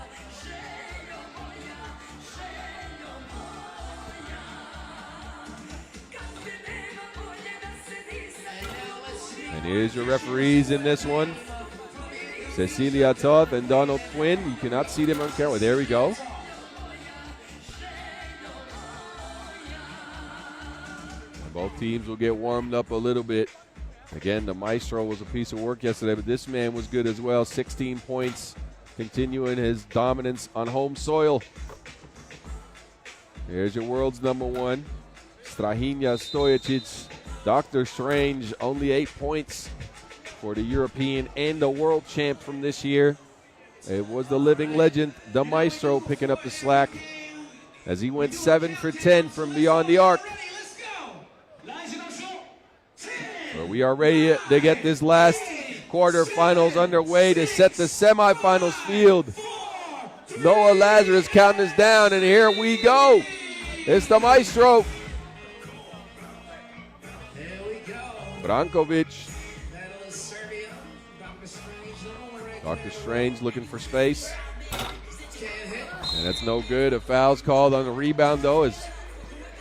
And here's your referees in this one. Cecilia Toth and Donald Quinn. You cannot see them on camera. There we go. And both teams will get warmed up a little bit. Again, the Maestro was a piece of work yesterday, but this man was good as well. 16 points, continuing his dominance on home soil. Here's your world's #1, Strahinja Stojicic. Dr. Strange, only 8 points for the European and the world champ from this year. It was the living legend, the Maestro, picking up the slack as he went 7 for 10 from beyond the arc. But we are ready to get this last quarterfinals underway to set the semifinals field. Noah Lazarus counting us down, and here we go. It's the Maestro. Brankovic. Dr. Strange looking for space. And that's no good. A foul's called on the rebound, though, as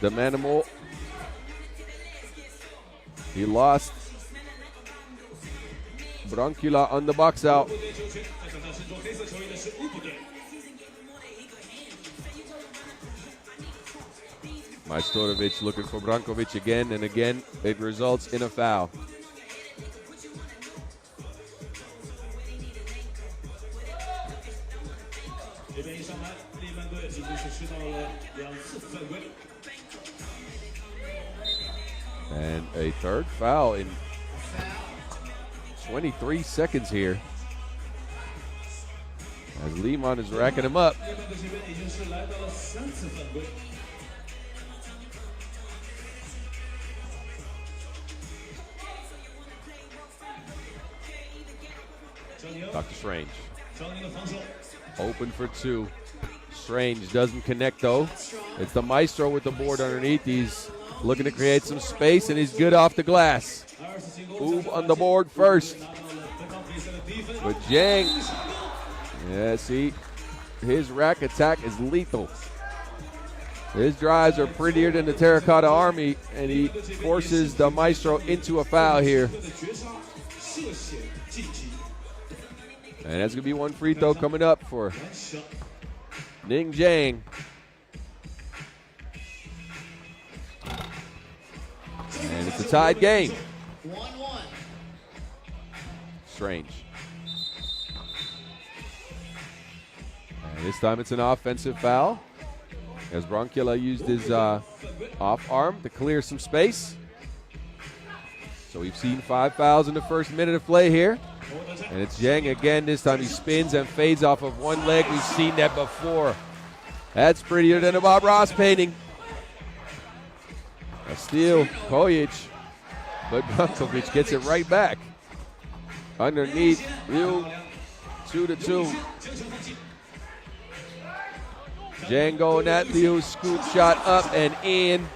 the Manimal, he lost Brancula on the box out. Majstorovic looking for Brankovic again, and again it results in a foul. And a third foul in 23 seconds here, as Liman is racking him up. Dr. Strange. Open for 2. Strange doesn't connect, though. It's the Maestro with the board underneath. He's looking to create some space, and he's good off the glass. Ub on the board first. But Zhang, yeah, see, his rack attack is lethal. His drives are prettier than the Terracotta Army, and he forces the Maestro into a foul here. And that's going to be one free throw coming up for Ning Zhang. tied game. Strange. And this time it's an offensive foul, as Bronkila used his off arm to clear some space. So we've seen 5 fouls in the first minute of play here. And it's Zhang again. This time he spins and fades off of one leg. We've seen that before. That's prettier than a Bob Ross painting. A steal, Kojic, but Brankovic gets it right back. Underneath, Liu, 2-2. Zhang going at Liu, scoop shot up and in.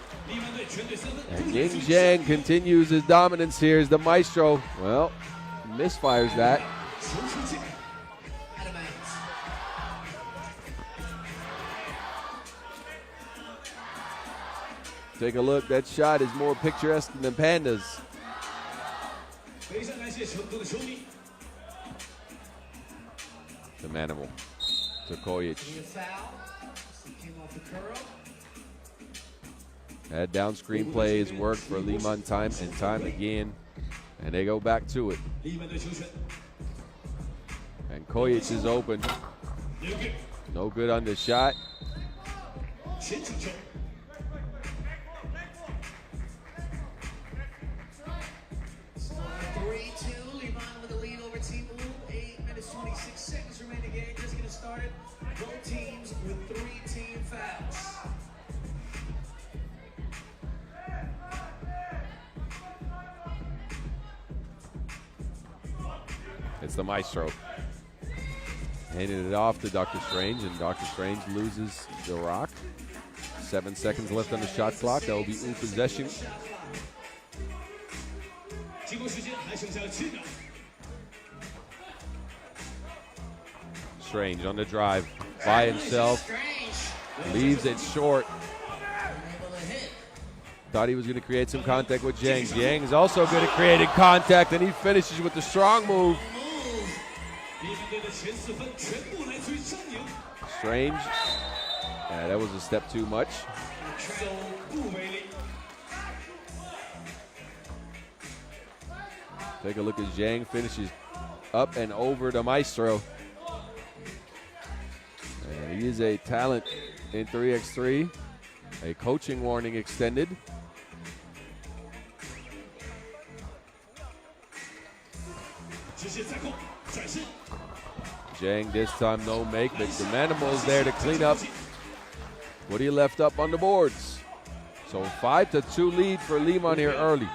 And Ying Zhang continues his dominance here as the maestro. Well, misfires that. Take a look. That shot is more picturesque than Panda's. The Manimal to Kojic. That down screen play has worked for Liman time and time again. And they go back to it. And Kojic is open. No good on the shot. 3-2, Liman with the lead over Team Blue. 8 minutes, 26 seconds remaining game. Just getting started. Both teams with 3 team fouls. It's the maestro. Handing it off to Dr. Strange, and Dr. Strange loses the rock. 7 seconds left on the shot clock. That will be in possession. Strange on the drive by himself. Leaves it short. Thought he was going to create some contact with Zhang. Zhang is also good at creating contact, and he finishes with the strong move. Strange. Yeah, that was a step too much. Take a look as Zhang finishes up and over the maestro. And he is a talent in 3x3. A coaching warning extended. Zhang this time no make, but the Manimal is there to clean up what he left up on the boards. So 5-2 lead for Liman here early.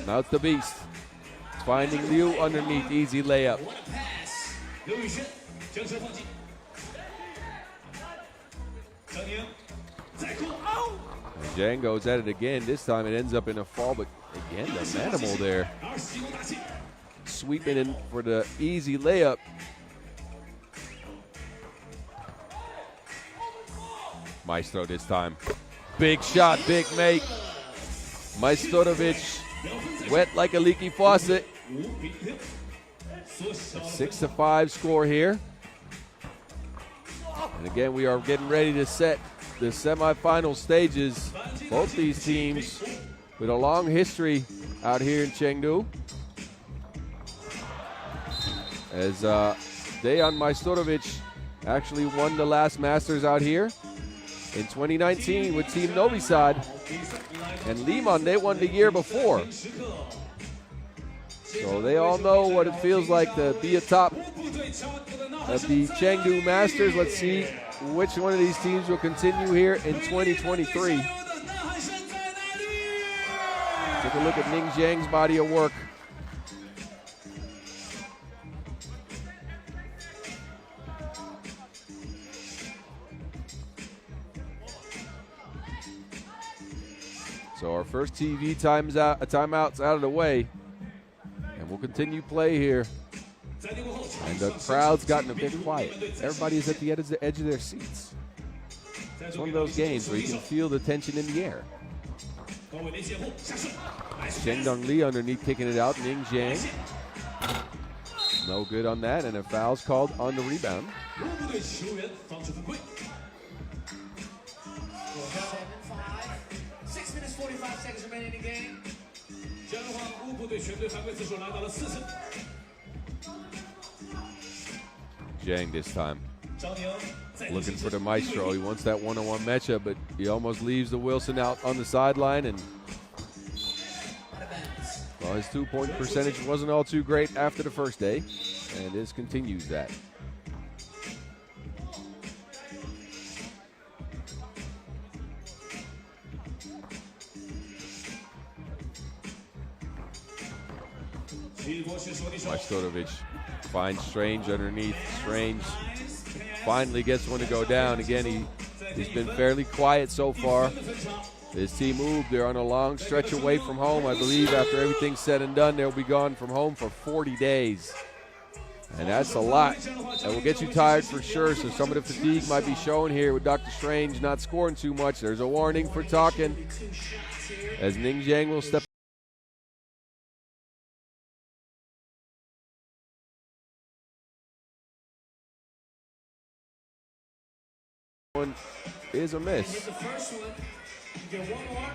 Now it's the Beast. Finding Liu underneath, easy layup. And Zhang goes at it again. This time it ends up in a fall, but again, the Manimal there. Sweeping in for the easy layup. Maestro this time. Big shot, big make. Majstorovic wet like a leaky faucet. A 6-5 score here. And again, we are getting ready to set the semifinal stages. Both these teams with a long history out here in Chengdu. As Dejan Majstorovic actually won the last Masters out here in 2019 with Team Novi Sad. And Liman, they won the year before. So they all know what it feels like to be atop of the Chengdu Masters. Let's see which one of these teams will continue here in 2023. Take a look at Ning Zhang's body of work. So our first TV timeout's out of the way, and we'll continue play here. And the crowd's gotten a bit quiet. Everybody's at the edge of their seats. It's one of those games where you can feel the tension in the air. Shendong Li underneath kicking it out. Ning Zhang. No good on that, and a foul's called on the rebound. 6 minutes, 45 seconds remaining. remaining in the game. 这样的话，乌布队全队犯规次数来到了4次。 Zhang this time. 张宁 Looking for the maestro. He wants that one-on-one matchup, but he almost leaves the Wilson out on the sideline. And well, his two-point percentage wasn't all too great after the first day, and this continues that. Majstorovic finds Strange underneath. Strange finally gets one to go down. Again, he's been fairly quiet so far. This team moved. They're on a long stretch away from home. I believe after everything's said and done, they'll be gone from home for 40 days. And that's a lot. That will get you tired for sure, so some of the fatigue might be shown here with Dr. Strange not scoring too much. There's a warning for talking as Ning Zhang will step. One is a miss. The first one, you get one more.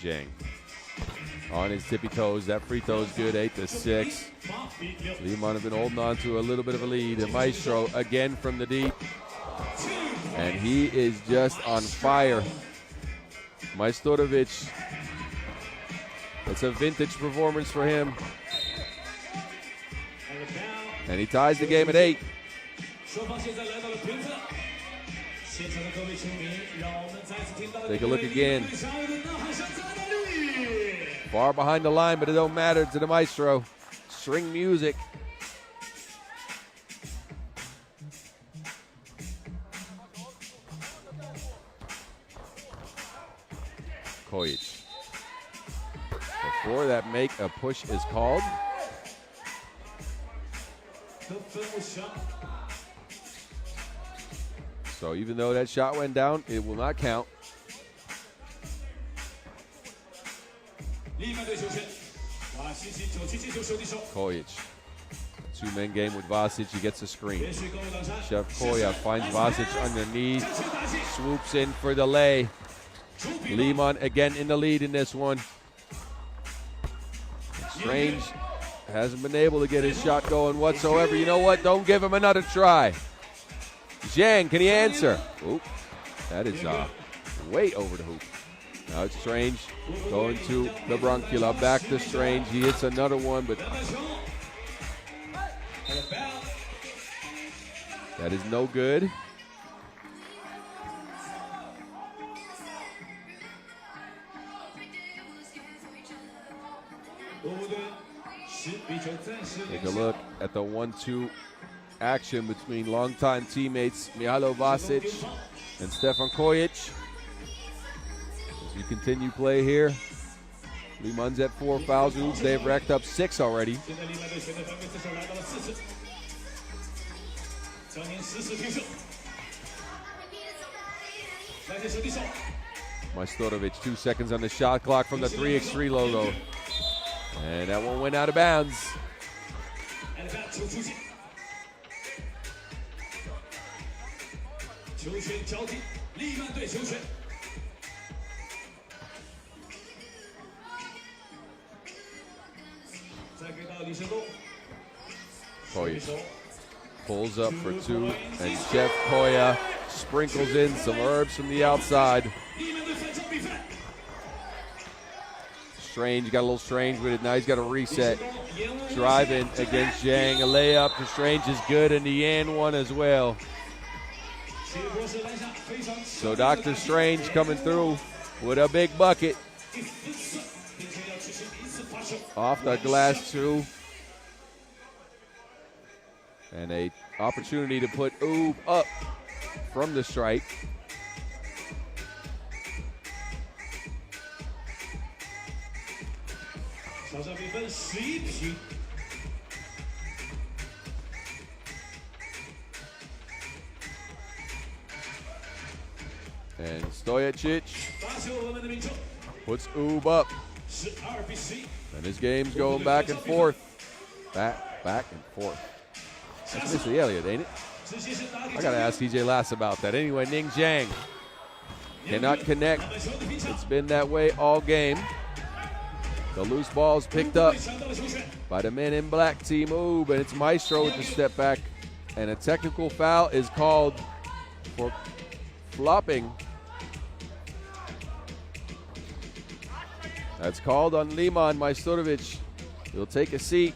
Zhang on his tippy toes. That free throw is good, 8-6. Liman have been holding on to a little bit of a lead. And Maestro again from the deep. And he is just on fire. Majstorovic. It's a vintage performance for him. And he ties the game at 8. Take a look again. Far behind the line, but it don't matter to the Maestro. String music. Kojic. Before that make, a push is called. So even though that shot went down, it will not count. Kojic. Two-man game with Vasic. He gets a screen. Chef Koya finds Vasic underneath. Swoops in for the lay. Liman again in the lead in this one. Strange hasn't been able to get his shot going whatsoever. You know what? Don't give him another try. Zhang, can he answer? Oop, that is way over the hoop. Now it's Strange going to the Bronchula. Back to Strange. He hits another one, but that is no good. Take a look at the 1-2 action between longtime teammates Mihailo Vasic and Stefan Kojic. As we continue play here, Liman's at 4 fouls. They've racked up 6 already. Majstorovic, 2 seconds on the shot clock from the 3x3 logo. And that one went out of bounds. Kojic pulls up for 2, and Chef Koya sprinkles in some herbs from the outside. Strange got a little strange with it. Now he's got a reset. Driving against Zhang. A layup to Strange is good, and the Yan one as well. So Dr. Strange coming through with a big bucket. Off the glass too. And a opportunity to put Oob up from the stripe. And Stojacic puts Oob up. And this game's going back and forth. Back and forth. That's Missy Elliott, ain't it? I got to ask TJ Lass about that. Anyway, Ning Zhang cannot connect. It's been that way all game. The loose ball is picked up by the men in black, Team Oob, and it's Maestro with the step back. And a technical foul is called for flopping. That's called on Liman Majstorovic. He'll take a seat.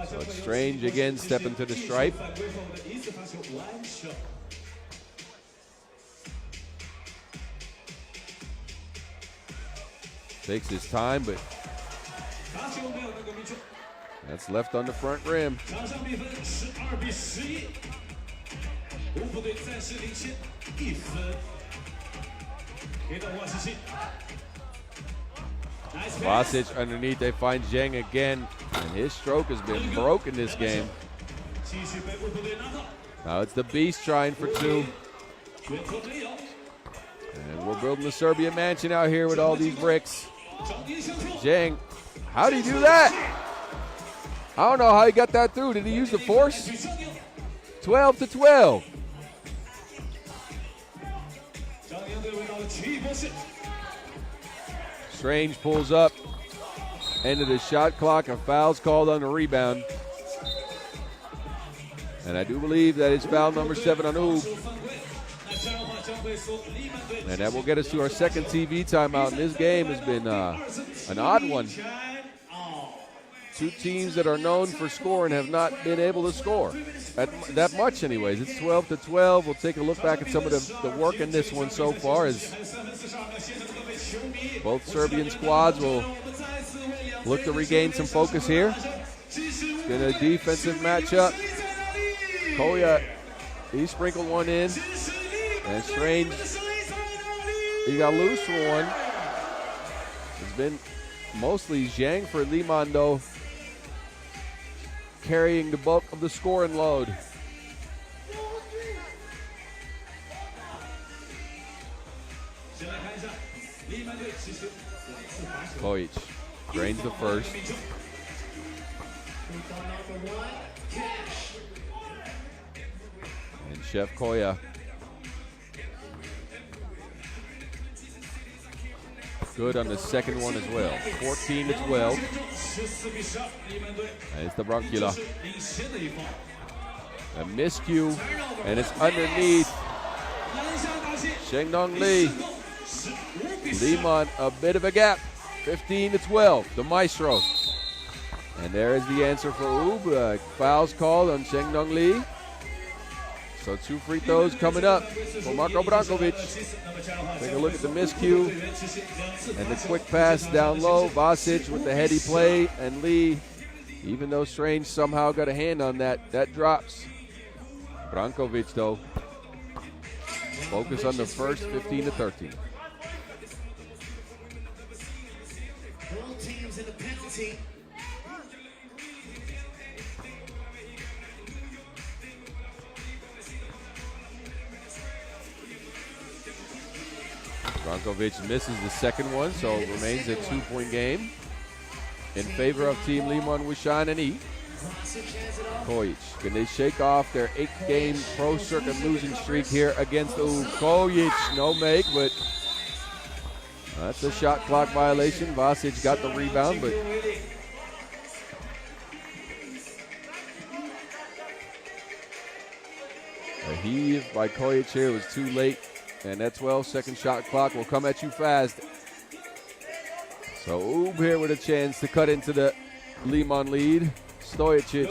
So it's Strange again stepping to the stripe. Takes his time, but that's left on the front rim. Vasic underneath, they find Zhang again, and his stroke has been broken this game. Now it's the Beast trying for two. And we're building the Serbian mansion out here with all these bricks. Zhang, how did he do that? I don't know how he got that through. Did he use the force? 12-12. Strange pulls up. End of the shot clock. A foul's called on the rebound. And I do believe that is foul number 7 on Oob. And that will get us to our second TV timeout. And this game has been an odd one. Two teams that are known for scoring have not been able to score that much anyways. It's 12-12. We'll take a look back at some of the work in this one so far, as both Serbian squads will look to regain some focus here. It's been a defensive matchup. Koya, he sprinkled one in. And Strange, he got loose for one. It's been mostly Zhang for Liman, though, carrying the bulk of the scoring load. Kojic drains the first. And Chef Koya good on the second one as well. 14-12. And it's the Brancula. A miscue, and it's underneath. Shengnong Lee. Liman, a bit of a gap. 15-12, the Maestro. And there is the answer for Oob. Fouls called on Shengnong Lee. So 2 free throws coming up for Marko Brankovic. Take a look at the miscue and the quick pass down low. Vasic with the heady play, and Lee, even though Strange somehow got a hand on that drops. Brankovic, though, focus on the first. 15-13. Both teams in the penalty. Brankovic misses the second one, so it remains a 2-point game in favor of Team Liman, Huishan, and E. Kojic, can they shake off their 8-game pro circuit losing streak here against Oob? Kojic, no make, but that's a shot clock violation. Vasic got the rebound, but a heave by Kojic here was too late. And that 12-second shot clock will come at you fast. So Oob here with a chance to cut into the Liman lead. Stojicic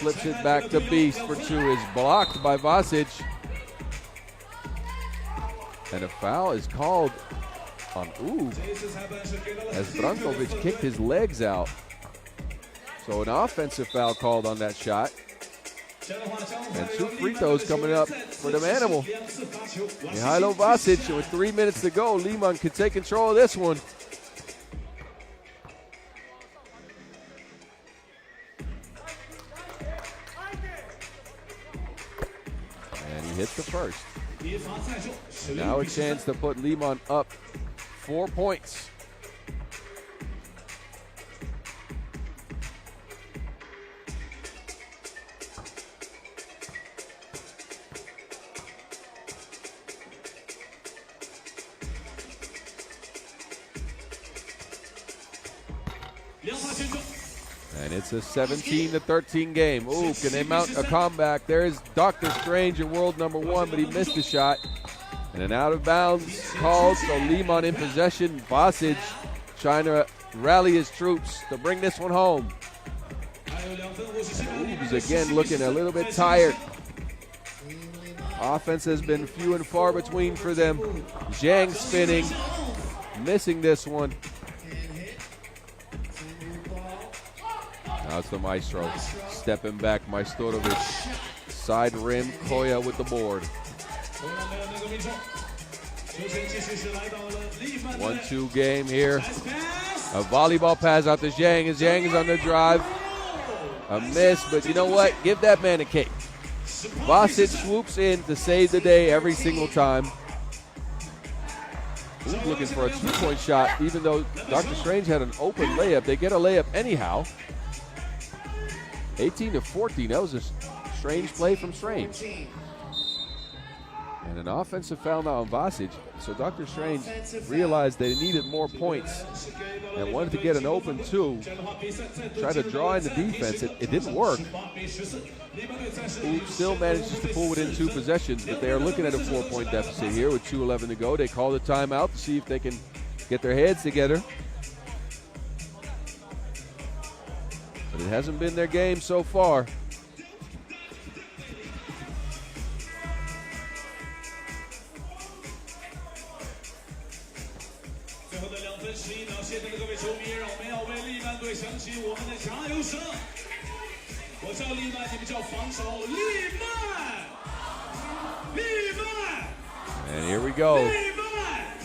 flips it back to Beast for 2. Is blocked by Vasic. And a foul is called on Oob as Brankovic kicked his legs out. So an offensive foul called on that shot. And 2 free throws coming up for the Manimal. Mihailo Vasic, with 3 minutes to go, Liman could take control of this one. And he hits the first. Now a chance to put Liman up 4 points. And it's a 17-13 game. Ooh, can they mount a comeback? There's Dr. Strange in world number 1, but he missed the shot. And an out of bounds called, so Liman in possession. Vasic trying to rally his troops to bring this one home. And Oobs again looking a little bit tired. Offense has been few and far between for them. Zhang spinning, missing this one. Now it's the Maestro. Stepping back, Majstorovic. Side rim, Koya with the board. 1-2 game here. A volleyball pass out to Zhang, and Zhang is on the drive. A miss, but you know what? Give that man a cake. Vasic swoops in to save the day every single time. Ooh, looking for a 2-point shot, even though Dr. Strange had an open layup. They get a layup anyhow. 18-14, that was a strange play from Strange. And an offensive foul now on Vasic. So Dr. Strange realized they needed more points and wanted to get an open 2. Try to draw in the defense. It didn't work. Oops still manages to pull within 2 possessions, but they are looking at a 4-point deficit here with 2:11 to go. They call the timeout to see if they can get their heads together. But it hasn't been their game so far. And here we go.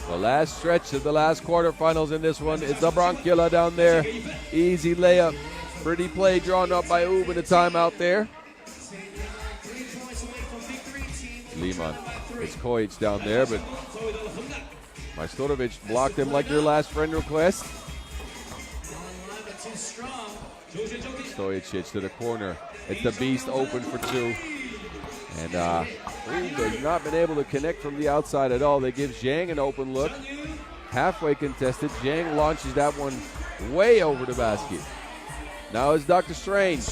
The last stretch of the last quarterfinals in this one is the Bronchula down there. Easy layup. Pretty play drawn up by Oob in a timeout there. Liman. It's Kojic down there, but Majstorovic blocked him like your last friend request. Stojicic to the corner. It's the Beast open for 2. And Oob has not been able to connect from the outside at all. They give Zhang an open look. Halfway contested. Zhang launches that one way over the basket. Now it's Dr. Strange.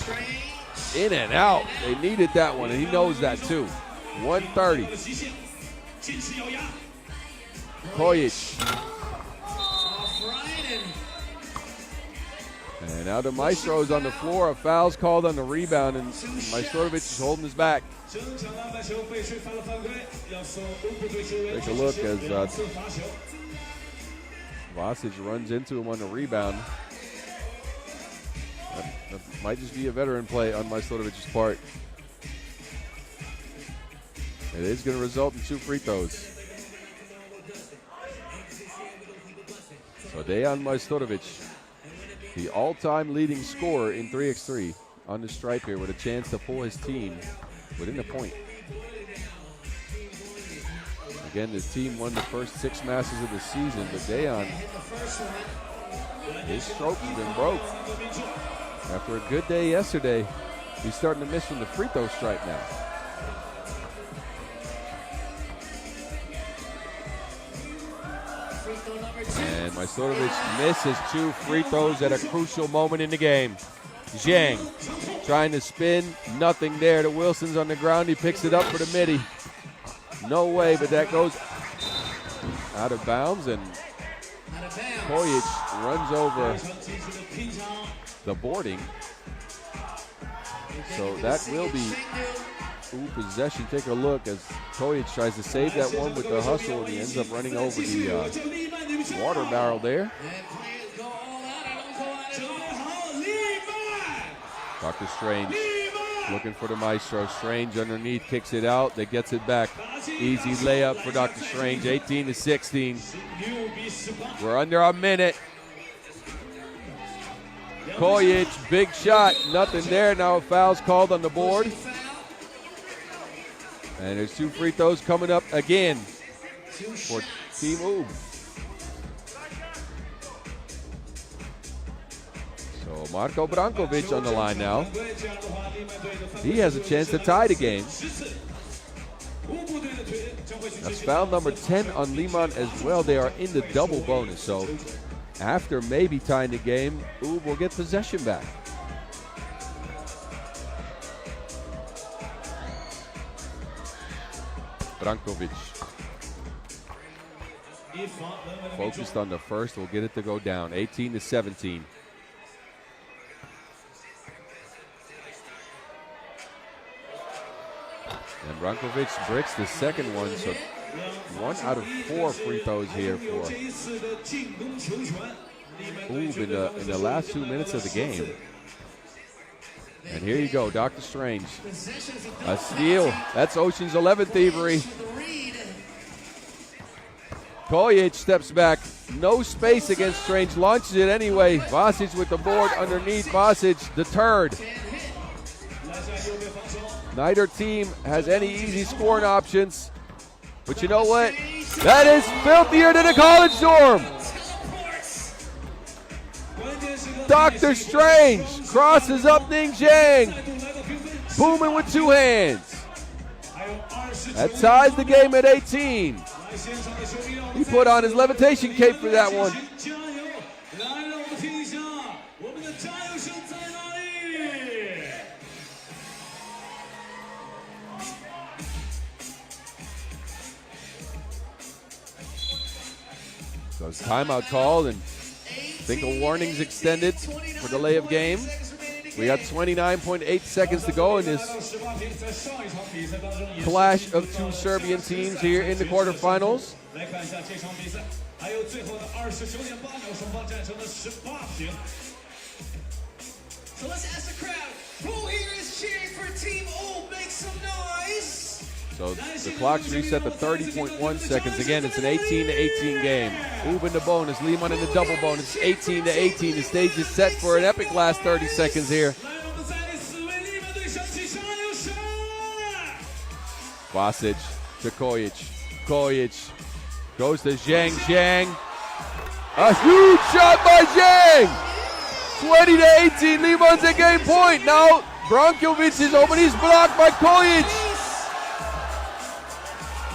In and out. They needed that one, and he knows that too. 130. Kojic. And now the Maestro's on the floor. A foul's called on the rebound, and Majstorovic is holding his back. Take a look as Vasic runs into him on the rebound. That might just be a veteran play on Majstorovic's part. It is going to result in 2 free throws. So Dejan Majstorovic, the all-time leading scorer in 3x3, on the stripe here with a chance to pull his team within a point. Again, this team won the first 6 Masters of the season, but Dejan, his stroke has been broke. After a good day yesterday, he's starting to miss from the free throw stripe now. And Majstorovic misses 2 free throws at a crucial moment in the game. Zhang trying to spin, nothing there. The Wilson's on the ground, he picks it up for the midi. No way, but that goes out of bounds, and Kojic runs over the boarding. So that will be possession. Take a look as Kojic tries to save that one with the hustle, and he ends up running over the water barrel there. Dr. Strange looking for the Maestro. Strange underneath, kicks it out, that gets it back. Easy layup for Dr. Strange, 18-16. We're under a minute. Kojic, big shot, nothing there. Now a foul's called on the board. And there's 2 free throws coming up again for Team Oob. So Marko Brankovic on the line now. He has a chance to tie the game. That's foul number 10 on Liman as well. They are in the double bonus. So after maybe tying the game, Ub will get possession back. Brankovic. Focused on the first, will get it to go down, 18-17. And Brankovic breaks the second one, so 1 out of 4 free throws here for Ub in the last 2 minutes of the game. And here you go, Dr. Strange. A steal. That's Ocean's 11 thievery. Kojic steps back. No space against Strange. Launches it anyway. Vasic with the board underneath. Vasic deterred. Neither team has any easy scoring options. But you know what? That is filthier than a college dorm. Dr. Strange crosses up Ning Zhang. Booming with 2 hands. That ties the game at 18. He put on his levitation cape for that one. So it's timeout called, and I think a warning's extended for delay of game. We got 29.8 seconds to go in this clash of 2 Serbian teams here in the quarterfinals. So let's ask the crowd, who here is cheering for Team Ub? Make some noise. So the clock's reset to 30.1 seconds. Again, it's an 18-18 game. Ub in the bonus, Liman in the double bonus, 18-18. The stage is set for an epic last 30 seconds here. Vasic to Kojic. Kojic goes to Zhang. Zhang. A huge shot by Zhang. 20-18. Liman's at game point. Now Brankovic is open. He's blocked by Kojic.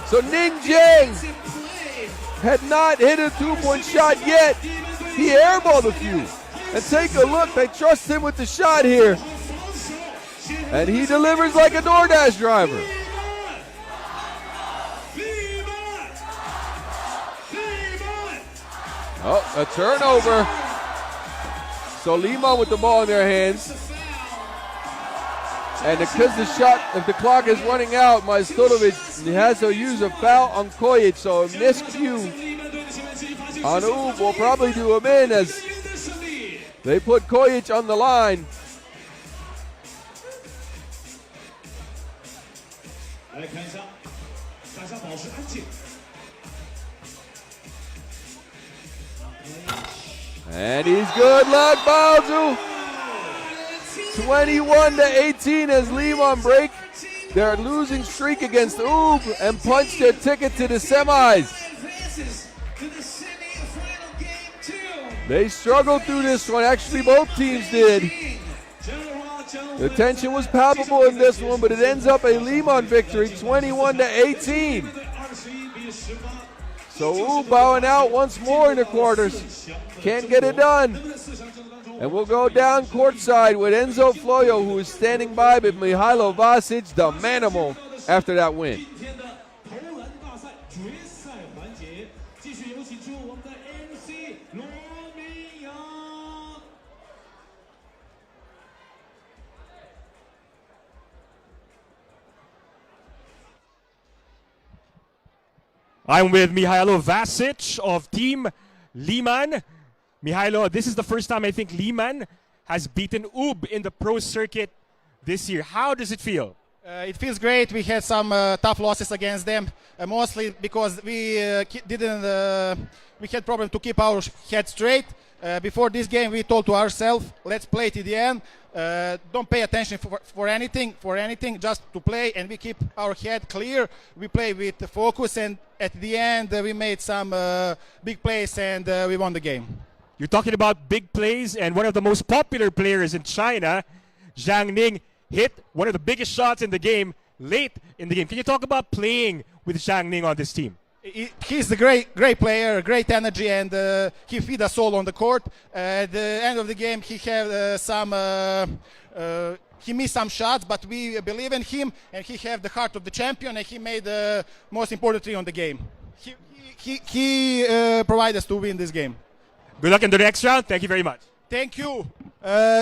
So Ning Zhang had not hit a 2-point shot yet. He airballed a few. And take a look, they trust him with the shot here. And he delivers like a DoorDash driver. Oh, a turnover. So Liman with the ball in their hands. And because if the clock is running out, Majstorovic has to use a foul on Kojic, so a miscue on Ub will probably do him in as they put Kojic on the line. And he's good luck, Balzu. 21-18 as Liman break their losing streak against Ub and punch their ticket to the semis. They struggled through this one. Actually, both teams did. The tension was palpable in this one, but it ends up a Liman victory, 21-18. So Ub bowing out once more in the quarters. Can't get it done. And we'll go down courtside with Enzo Floyo, who is standing by with Mihailo Vasic, the manimal, after that win. I'm with Mihailo Vasic of Team Liman. Mihailo, this is the first time I think Liman has beaten Ub in the pro circuit this year. How does it feel? It feels great. We had some tough losses against them, mostly because we had problem to keep our head straight. Before this game, we told to ourselves, let's play to the end. Don't pay attention for anything, just to play, and we keep our head clear. We play with focus, and at the end, we made some big plays, and we won the game. You're talking about big plays, and one of the most popular players in China, Zhang Ning, hit one of the biggest shots in the game late in the game. Can you talk about playing with Zhang Ning on this team? He's a great player, great energy, and he feed us all on the court. At the end of the game, he had he missed some shots, but we believe in him, and he have the heart of the champion, and he made the most important three on the game. He provided us to win this game. Good luck in the next round. Thank you very much. Thank you.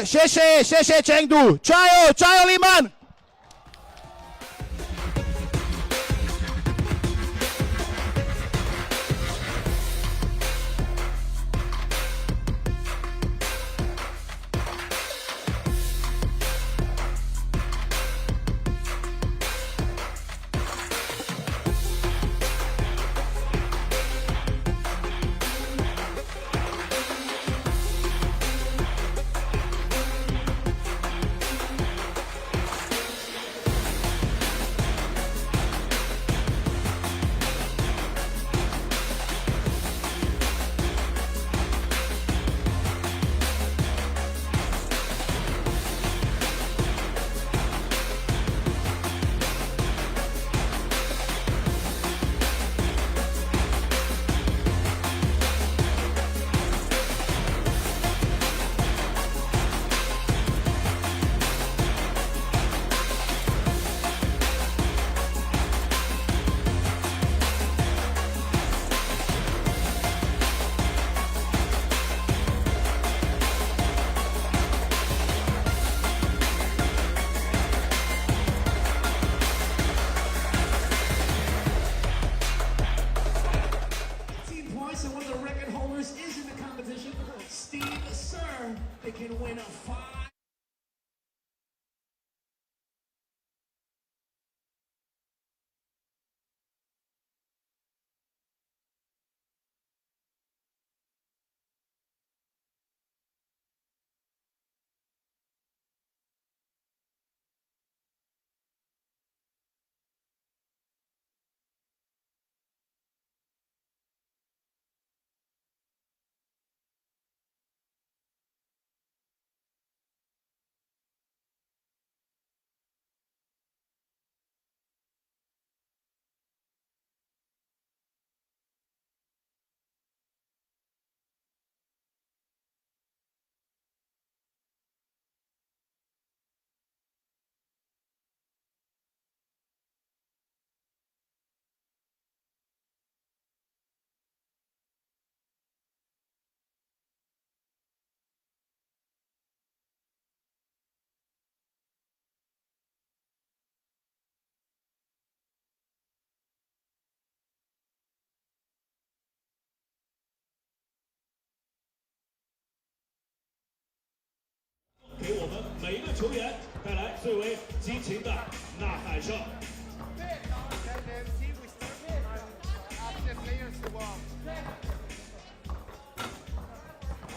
谢谢Chengdu，加油Liman！They can win a 5.给我们每一个球员带来最为激情的呐喊声。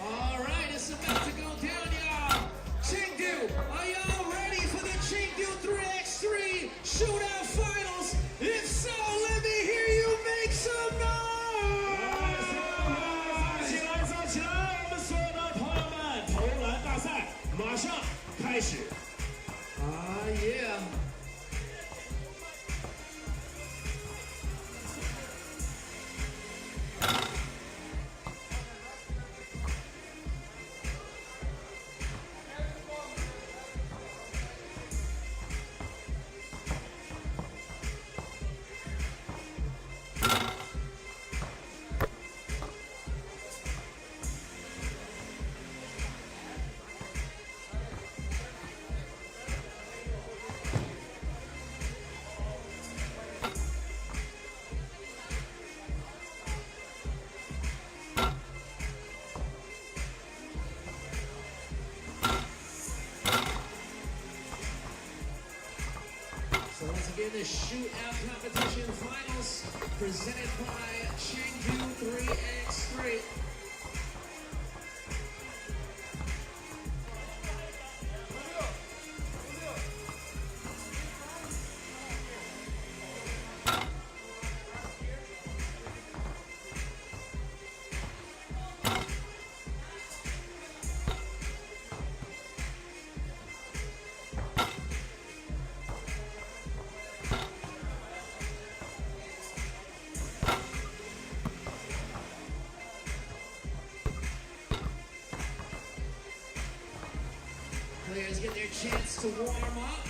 All right, it's about to go down, y'all. Chengdu, are y'all ready for the Chengdu 3x3 shootout finals? If so, let me hear you make some noise. 起来，站起来！我们所有的朋友们，投篮大赛马上开始。Yeah. So once again, the shootout competition finals presented by Chengdu 3x3. to warm up.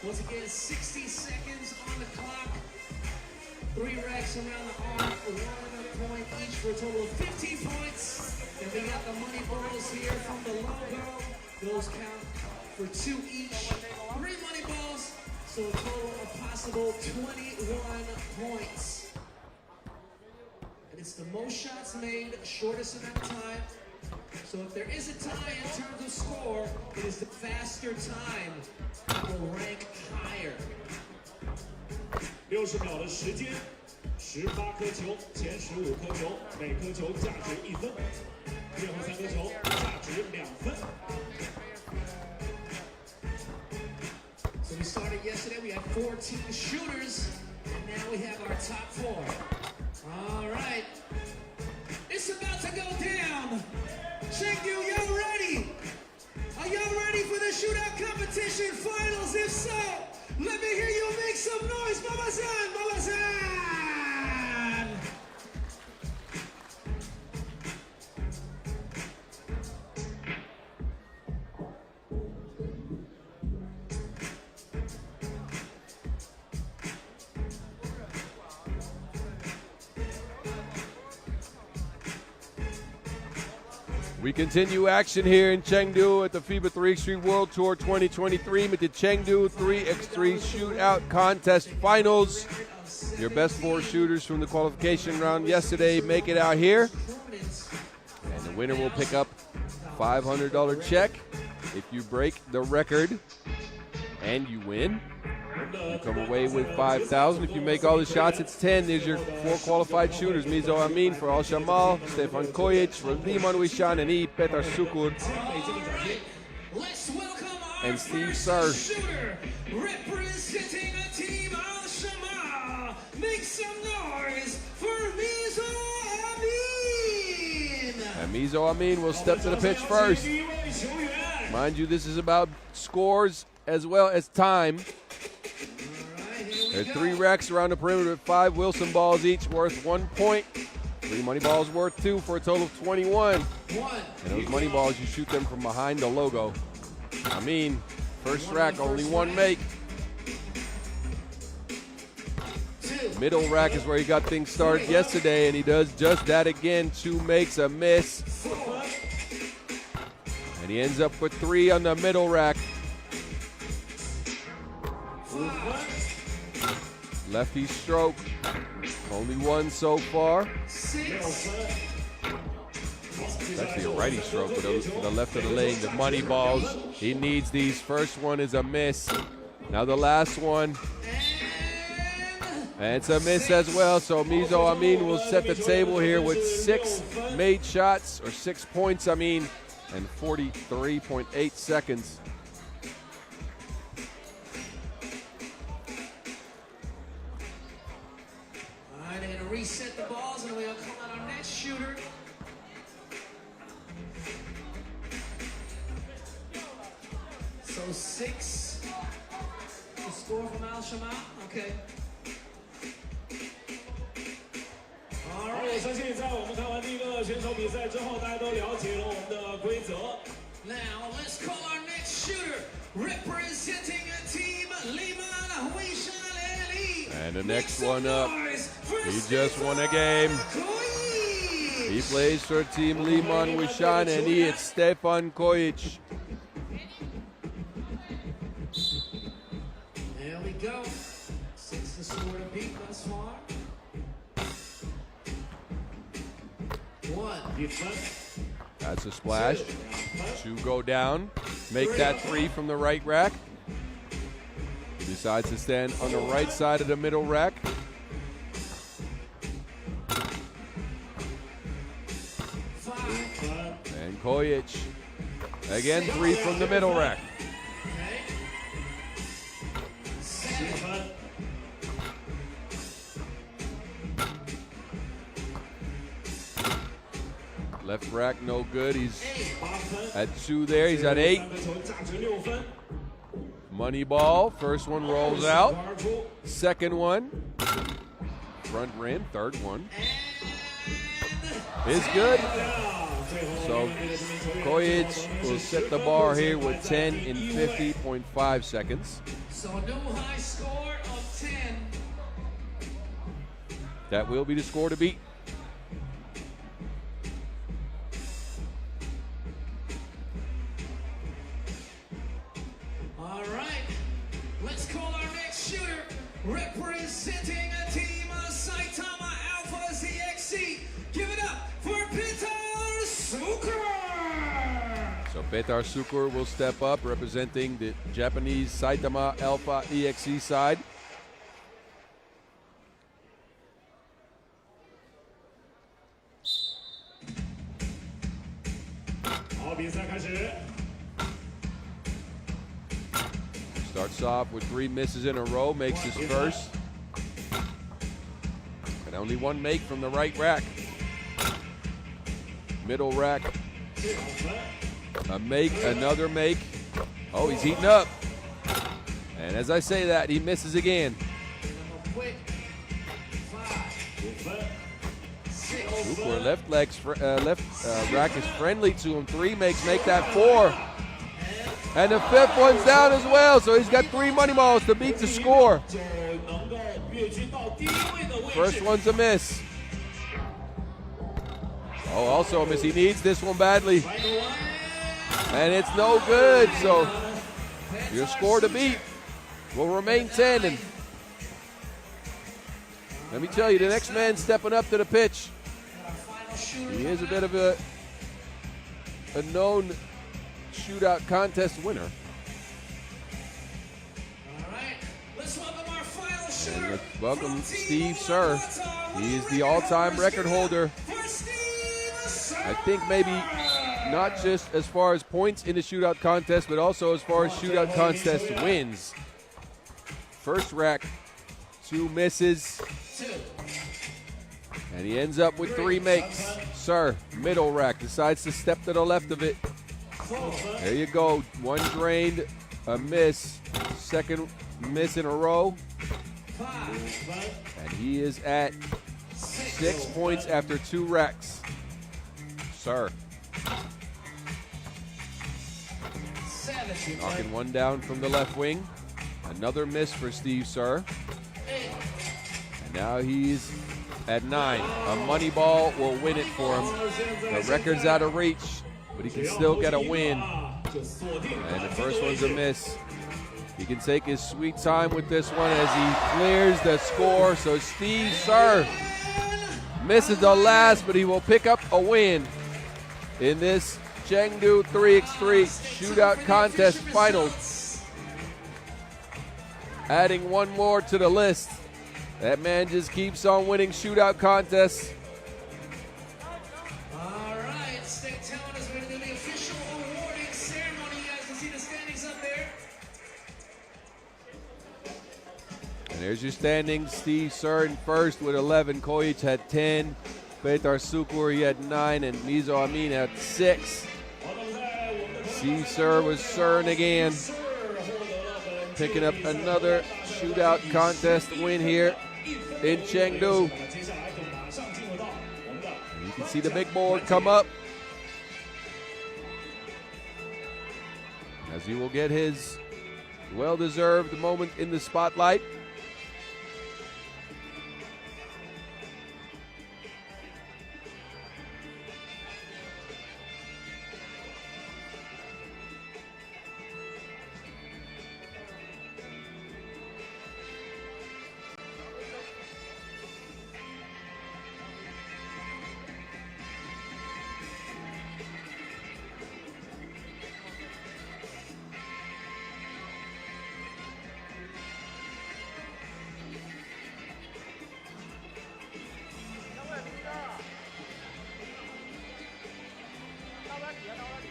Once again, 60 seconds on the clock. 3 racks around the arc, 1 point each for a total of 15 points. And we got the money balls here from the logo. Those count for 2 each. 3 money balls, so a total of possible 21 points. And it's the most shots made, shortest amount of time. So if there is a tie in terms of score, it is the faster time that will rank higher. 60秒的时间，18颗球，前15颗球，每颗球价值1分，最后3颗球价值2分。So we started yesterday, we had 14 shooters, and now we have our top 4. All right, it's about to go down. Chengdu, y'all ready? Are y'all ready for the shootout competition finals? If so, let me hear you make some noise. Babazan, Babazan! We continue action here in Chengdu at the FIBA 3x3 World Tour 2023 with the Chengdu 3x3 Shootout Contest Finals. Your best 4 shooters from the qualification round yesterday make it out here. And the winner will pick up a $500 check. If you break the record and you win, you come away with $5,000. If you make all the shots, it's 10. There's your 4 qualified shooters. Mizo Amin for Al Shamal, Stefan Kojic for Liman, Huishan, and E. Petar Sukur. And Steve Sir. Representing a team Al Shamal. Make some noise for Mizo Amin. And Mizo Amin will step to the pitch first. Mind you, this is about scores as well as time. There are 3 racks around the perimeter with 5 Wilson balls each worth 1 point. 3 money balls worth 2 for a total of 21. And those money balls, you shoot them from behind the logo. I mean, first rack, only 1 make. Middle rack is where he got things started yesterday, and he does just that again. 2 makes, a miss. And he ends up with 3 on the middle rack. Lefty stroke, only 1 so far. It's actually a righty stroke for the left of the lane. The money balls, he needs these. First one is a miss. Now the last one. And it's a miss as well, so Mizo Amin will set the table here with 6 made shots, or 6 points, I mean, and 43.8 seconds. Reset the balls and we'll come out our next shooter. So 6 the score from Al Shamal. Okay. All right. 我相信在我们看完第一个选手比赛之后，大家都了解了我们的规则。 Now let's call our next shooter, representing a team Liman, Huishan, and E. And the next one up, he just won a game. He plays for Team Liman, Huishan, and he is Stefan Kojic. There we go. 6 the score to beat thus far. 1. That's a splash. 2 go down. Make that 3 from the right rack. He decides to stand on the right side of the middle rack. And Kojic. Again, 3 from the middle rack. Left rack, no good. He's at 2 there. He's at 8. Money ball. First one rolls out. Second one. Front rim. Third one is good. So Kojic will set the bar here with 10 in 50.5 seconds. So a new high score of 10. That will be the score to beat. All right, let's call our next shooter, representing a team of Saitama Alpha ZXC. Give it up for Petar Sukur. So Petar Sukur will step up, representing the Japanese Saitama Alpha EXE side. Starts off with 3 misses in a row, makes his first. And only one make from the right rack. Middle rack. A make, another make. Oh, he's heating up. And as I say that, he misses again. Cooper, left rack is friendly to him. 3 makes, make that 4. And the 5th one's down as well, so he's got 3 money balls to beat the score. First one's a miss. Oh, also a miss. He needs this one badly. And it's no good, so your score to beat will remain 10. And let me tell you, the next man stepping up to the pitch, he is a bit of a known shootout contest winner. All right, let's welcome our final shooter. And let's welcome Steve Sir. He is the all-time record holder. I think maybe not just as far as points in the shootout contest, but also as far as shootout contest wins. First rack, 2 misses. And he ends up with 3 makes. Sir, middle rack, decides to step to the left of it. There you go, 1 drained, a miss, 2nd miss in a row. And he is at 6 points after 2 racks. Sir. Knocking 1 down from the left wing. Another miss for Steve Sir. And now he's at 9. A money ball will win it for him. The record's out of reach, but he can still get a win. And the first one's a miss. He can take his sweet time with this one as he clears the score. So Steve Sir misses the last, but he will pick up a win in this Chengdu 3x3 shootout contest finals. Adding 1 more to the list. That man just keeps on winning shootout contests. All right, State Talent is going to do the official awarding ceremony. You guys can see the standings up there. And there's your standings. Steve Sir in first with 11. Kojic had 10. Petar Sukur, he had 9. And Mizo Amin had 6. Steve Sir was Sirring again. Picking up another shootout contest win here in Chengdu. You can see the big board come up as he will get his well-deserved moment in the spotlight.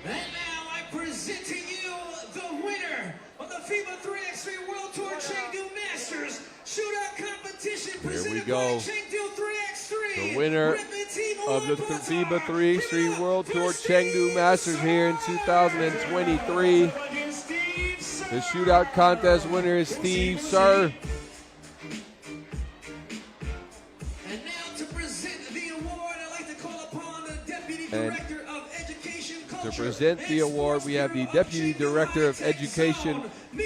And now I present to you the winner of the FIBA 3x3 World Tour Chengdu Masters Shootout Competition presented by Chengdu 3x3. The winner of the FIBA 3x3 World Tour Chengdu Masters here in 2023. The shootout contest winner is Steve Sir. And now to present the award, I'd like to call upon the Deputy Director of To present the award, we have the Deputy Director of Education,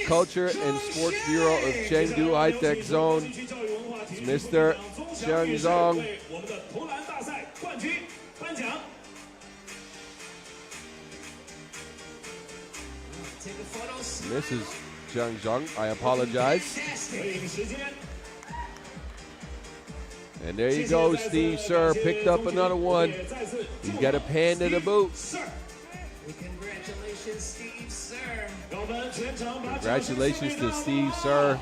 Culture and Sports Bureau of Chengdu High-Tech Zone, Mr. Zhang Zhang. Mrs. Zhang Zhang, I apologize. And there you go, Steve Sir picked up another one. He's got a pan to the boot. Congratulations, Steve Sir. Congratulations to Steve Sir.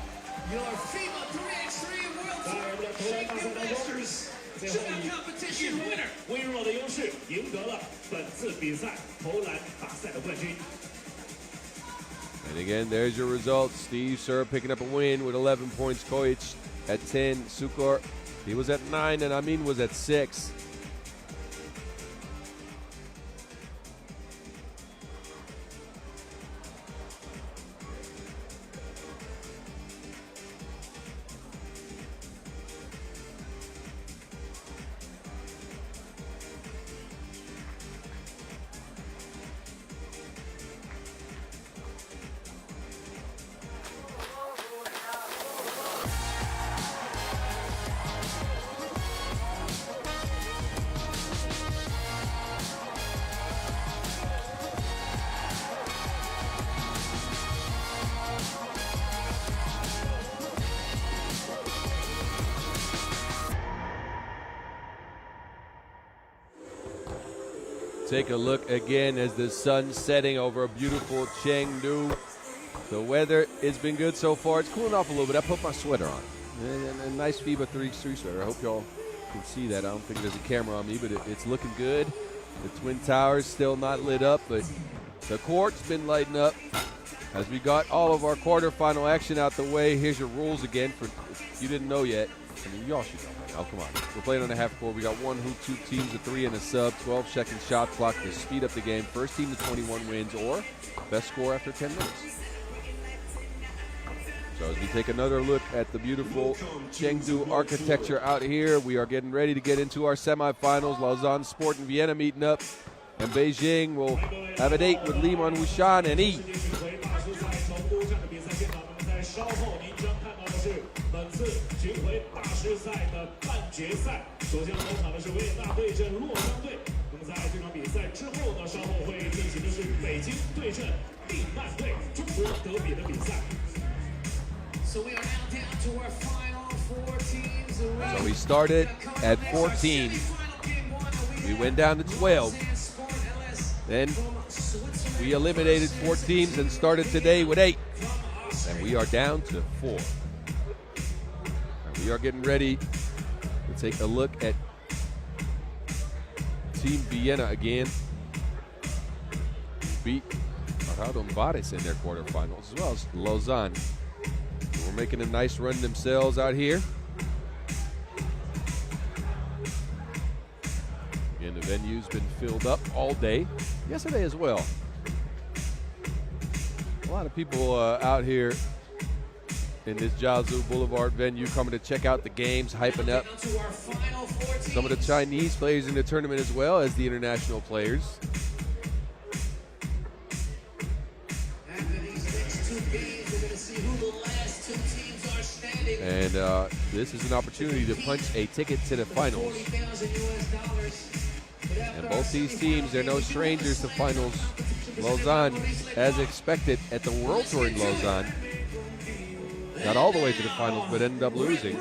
Your FIBA 3x3 World Tour Chengdu Masters Shootout Competition winner. 微弱的优势赢得了本次比赛投篮大赛的冠军。 And again, there's your results. Steve Sir picking up a win with 11 points. Koich at 10. Sukor, he was at 9, and Amin was at 6. Take a look again as the sun's setting over a beautiful Chengdu. The weather has been good so far. It's cooling off a little bit. I put my sweater on. A nice FIBA 3x3 sweater. I hope y'all can see that. I don't think there's a camera on me, but it's looking good. The Twin Towers still not lit up, but the court's been lighting up. As we got all of our quarterfinal action out the way, here's your rules again for if you didn't know yet. I mean, y'all should know. Oh, come on. We're playing on a half court. We got one hoop, 2 teams, a 3 and a sub, 12-second shot clock to speed up the game. First team to 21 wins, or best score after 10 minutes. So as we take another look at the beautiful Chengdu architecture out here, we are getting ready to get into our semifinals. Lausanne Sport and Vienna meeting up, and Beijing will have a date with Liman, Huishan, and E. 稍后您将看到的是本次巡回大师赛的半决赛。首先登场的是维也纳对阵洛桑队。那么在这场比赛之后呢，稍后会进行的是北京对阵利曼队，中国德比的比赛。So we are now down to our final 4 teams. So we started at 14. We went down to 12. Then we eliminated 4 teams and started today with 8. And we are down to 4. And we are getting ready to take a look at Team Vienna again. Beat Raudondvaris in their quarterfinals, as well as Lausanne. So we're making a nice run themselves out here. Again, the venue's been filled up all day. Yesterday as well. A lot of people out here in this Jiaozu Boulevard venue coming to check out the games, hyping up some of the Chinese players in the tournament as well as the international players. And this is an opportunity to punch a ticket to the finals. And both these teams, they're no strangers to finals. Lausanne, as expected, at the World Tour in Lausanne, got all the way to the finals, but ended up losing.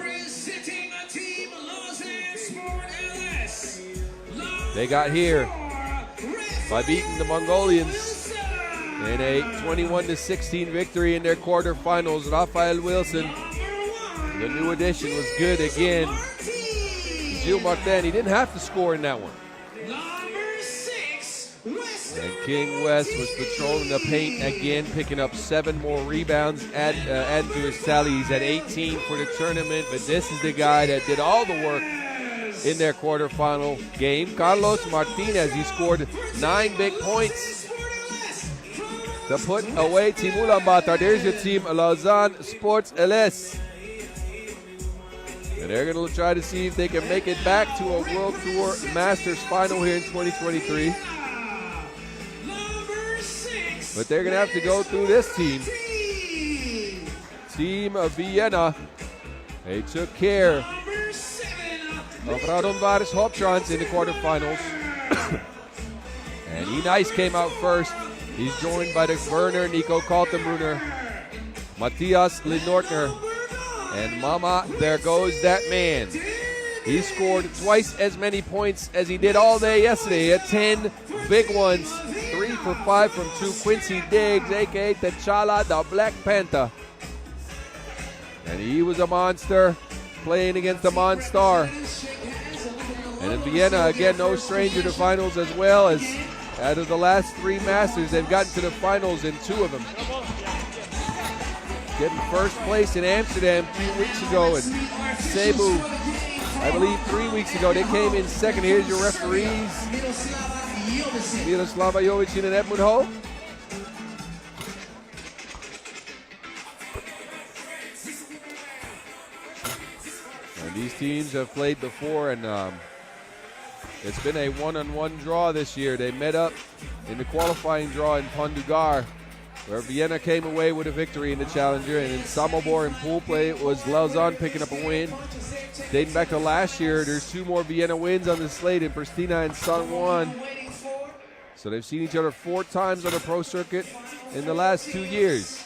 They got here by beating the Mongolians in a 21-16 victory in their quarterfinals. Rafael Wilson, the new addition, was good again. Gilles Martin, he didn't have to score in that one. And King West was patrolling the paint again, picking up 7 more rebounds. Add to his tally, he's at 18 for the tournament. But this is the guy that did all the work in their quarterfinal game. Carlos Martinez, he scored 9 big points to put away Team Ulaanbaatar. There's your team, Lausanne Sports LS. And they're going to try to see if they can make it back to a World Tour Masters final here in 2023. But they're going to have to go through this team. Team of Vienna. They took care of Raudondvaris Hoptrans in the quarterfinals. And E-Nice came out first. He's joined by the Werner, Nico Kaltenbrunner, Matthias Linortner, and Mama, there goes that man. He scored twice as many points as he did all day yesterday at 10 big ones. 3 for 5 from 2. Quincy Diggs, a.k.a. T'Challa, the Black Panther. And he was a monster playing against a Monstar. And in Vienna, again, no stranger to finals, as well as out of the last 3 Masters, they've gotten to the finals in 2 of them. Getting first place in Amsterdam 2 weeks ago, and Cebu, I believe 3 weeks ago, they came in second. Here's your referees. Miroslava Jovic and Edmund Ho. And these teams have played before, and it's been a one-on-one draw this year. They met up in the qualifying draw in Pondugar, where Vienna came away with a victory in the Challenger, and in Samobor in pool play, it was Lausanne picking up a win. Dating back to last year, there's 2 more Vienna wins on the slate in Pristina and San Juan. So they've seen each other 4 times on the pro circuit in the last 2 years.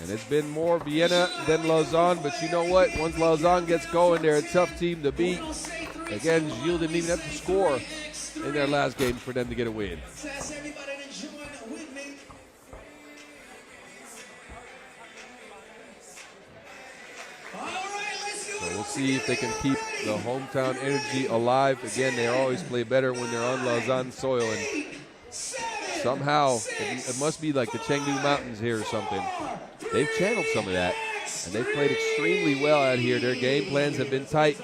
And it's been more Vienna than Lausanne, but you know what? Once Lausanne gets going, they're a tough team to beat. Again, Gilles didn't even have to score in their last game for them to get a win. So we'll see if they can keep the hometown energy alive. Again, they always play better when they're on Lausanne soil, and somehow it must be like the Chengdu Mountains here or something. They've channeled some of that, and they've played extremely well out here. Their game plans have been tight.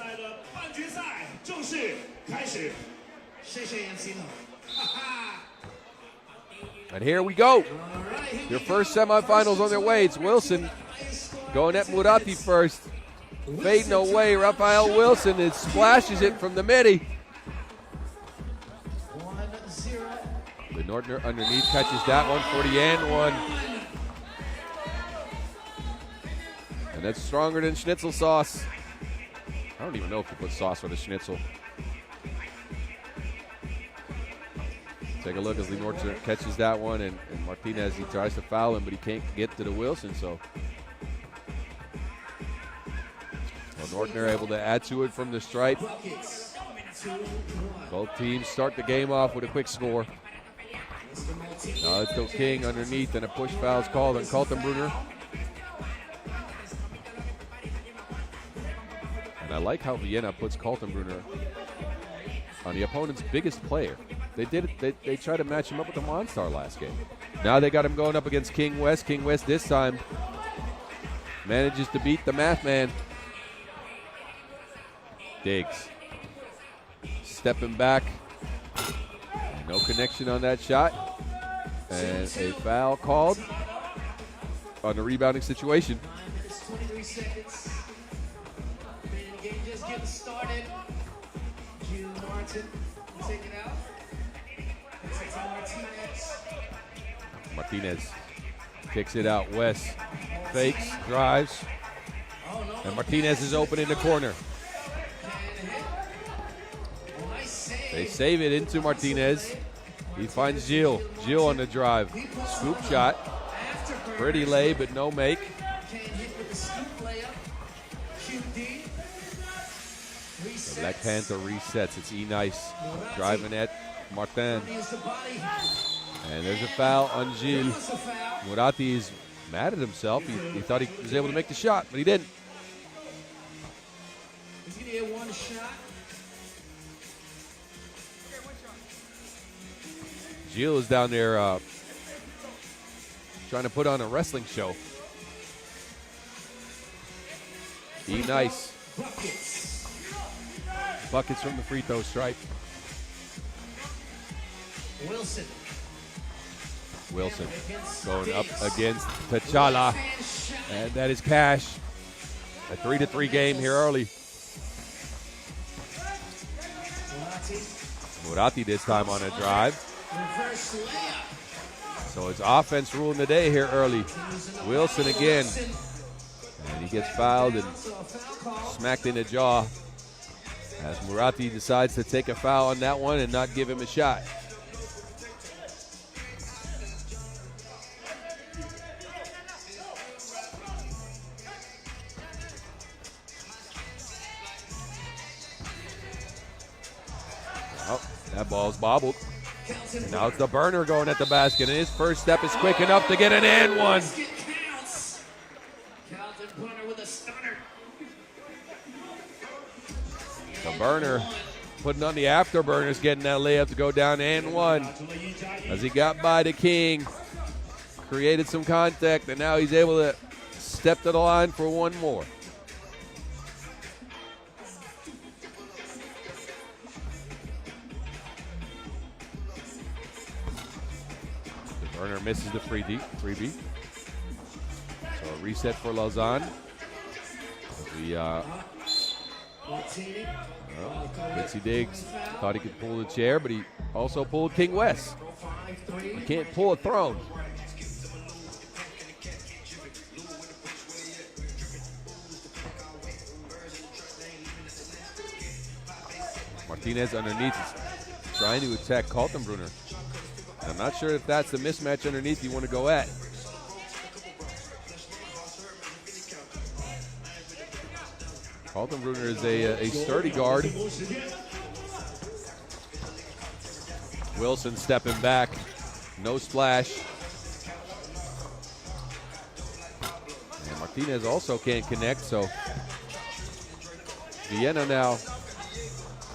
And here we go. Your first semifinals on their way. It's Wilson going at Murati first. Fading away, Raphael Wilson. It splashes it from the midi. The Nordner underneath catches that one for the and one. And that's stronger than schnitzel sauce. I don't even know if you put sauce on a schnitzel. Take a look as Linortner catches that one, and Martinez, he tries to foul him, but he can't get to the Wilson, so. Well, Nordner able to add to it from the stripe. Both teams start the game off with a quick score. Now it's still King underneath, and a push foul's called on Kaltenbrunner. And I like how Vienna puts Kaltenbrunner on the opponent's biggest player. They did it. They tried to match him up with the Monstar last game. Now they got him going up against King West. King West this time manages to beat the math man. Diggs stepping back. No connection on that shot. And a foul called on the rebounding situation. 23 seconds. The game just getting started. Gil Martin will take it out. Martinez kicks it out. West fakes, drives, and Martinez is open in the corner. They save it into Martinez. He finds Gilles. Gilles on the drive. Scoop shot. Pretty lay, but no make. The Black Panther resets. It's E-Nice driving at Martin. And there's a foul on Gilles. Murati is mad at himself. He thought he was able to make the shot, but he didn't. One shot. Gilles is down there trying to put on a wrestling show. E-Nice. Buckets from the free throw stripe. Wilson going up against T'Challa. And that is Cash. A 3-3 game here early. Murati this time on a drive. So it's offense ruling the day here early. Wilson again. And he gets fouled and smacked in the jaw as Murati decides to take a foul on that one and not give him a shot. Oh, that ball's bobbled. And now it's the burner going at the basket, and his first step is quick enough to get an and one. The burner putting on the afterburners, getting that layup to go down and one. As he got by the King, created some contact, and now he's able to step to the line for one more. The burner misses the freebie. So a reset for Lausanne. Quincy Diggs thought he could pull the chair, but he also pulled King West. You can't pull a throne. Martinez underneath is trying to attack Kaltenbrunner. I'm not sure if that's the mismatch underneath you want to go at. Kaltenbrunner is a sturdy guard. Wilson stepping back, no splash. And Martinez also can't connect, so Vienna now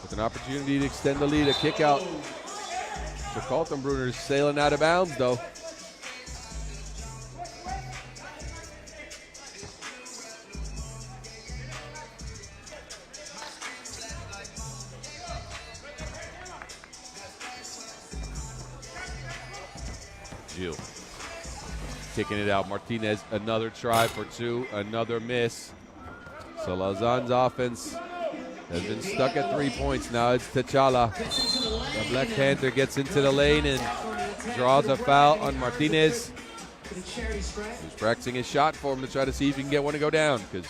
with an opportunity to extend the lead. A kick out to Kaltenbrunner, sailing out of bounds though. Gilles kicking it out. Martinez, another try for two, another miss. So Lausanne's offense has been stuck at 3 points. Now it's T'Challa. The Black Panther gets into the lane and draws a foul on Martinez. He's practicing his shot for him to try to see if he can get one to go down, because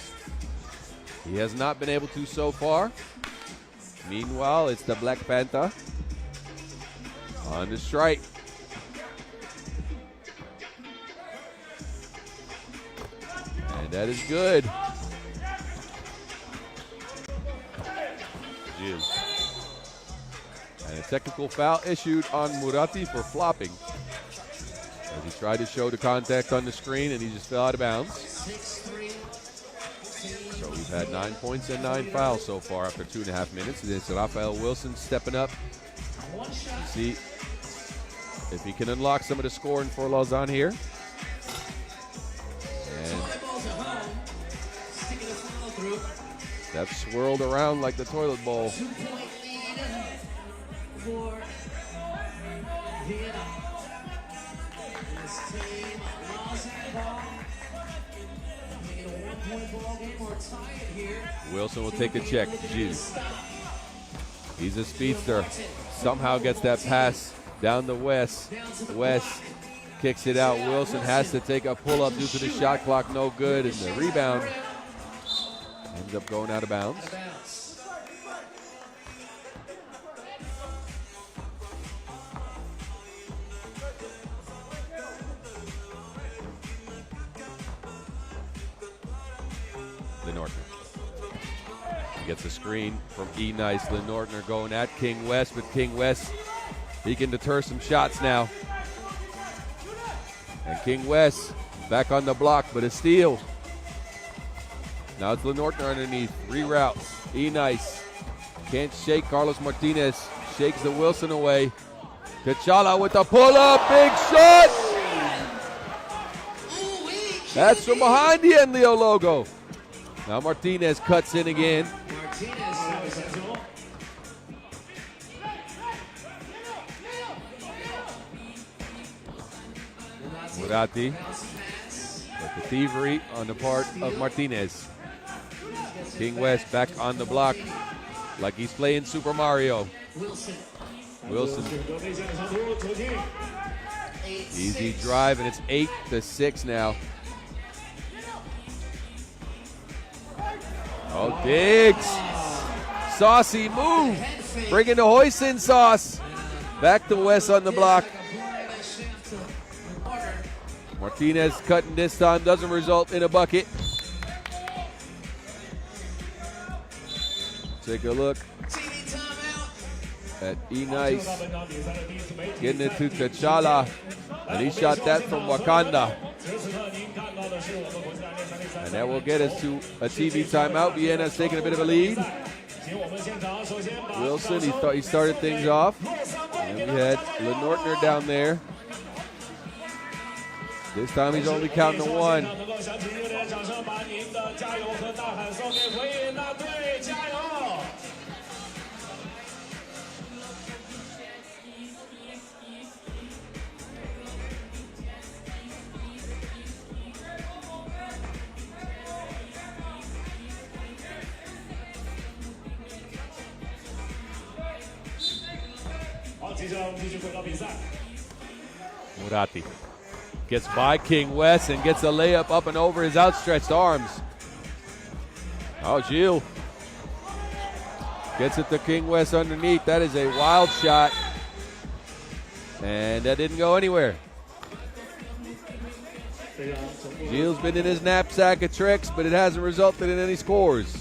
he has not been able to so far. Meanwhile, it's the Black Panther on the strike. And that is good. And a technical foul issued on Murati for flopping, as he tried to show the contact on the screen and he just fell out of bounds. So we've had 9 points and 9 fouls so far after 2.5 minutes. And it's Raphael Wilson stepping up to see if he can unlock some of the scoring for Lausanne here. And that swirled around like the toilet bowl. For Vienna. This team lost that ball. Making a 1-point ball game or tie it here. Wilson will take a check. Gilles. He's a speedster. Somehow gets that pass down the West. West kicks it out. Wilson has to take a pull-up due to the shot clock. No good. And the rebound ends up going out of bounds. Gets a screen from E-Nice. Lenortner going at King West, but King West, he can deter some shots now. And King West back on the block, but a steal. Now it's Lenortner underneath. Reroute. E-Nice can't shake Carlos Martinez. Shakes the Wilson away. T'Challa with the pull-up. Big shot. That's from behind the Enleo logo. Now Martinez cuts in again. Murati, but the thievery on the part of Martinez. King West back on the block like he's playing Super Mario. Wilson Easy drive, and it's 8-6 now. Oh, Diggs. Saucy move. Bringing the Huishan sauce. Back to West on the block. Martinez cutting this time, doesn't result in a bucket. Take a look at E-Nice getting it to T'Challa, and he shot that from Wakanda. And that will get us to a TV timeout. Vienna's taking a bit of a lead. Wilson, he thought he started things off. And we had Lenortner down there. This time he's only counting to one. Murati gets by King West and gets a layup up and over his outstretched arms. Oh, Gilles gets it to King West underneath. That is a wild shot, and that didn't go anywhere. Gilles been in his knapsack of tricks, but it hasn't resulted in any scores.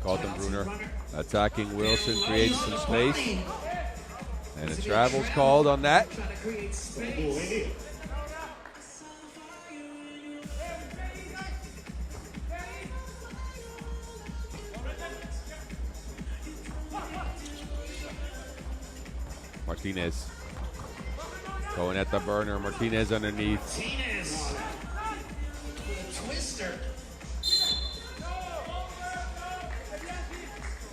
Kaltenbrunner attacking Wilson, creates some space. And a travel's called on that. Martinez going at the burner. Martinez underneath.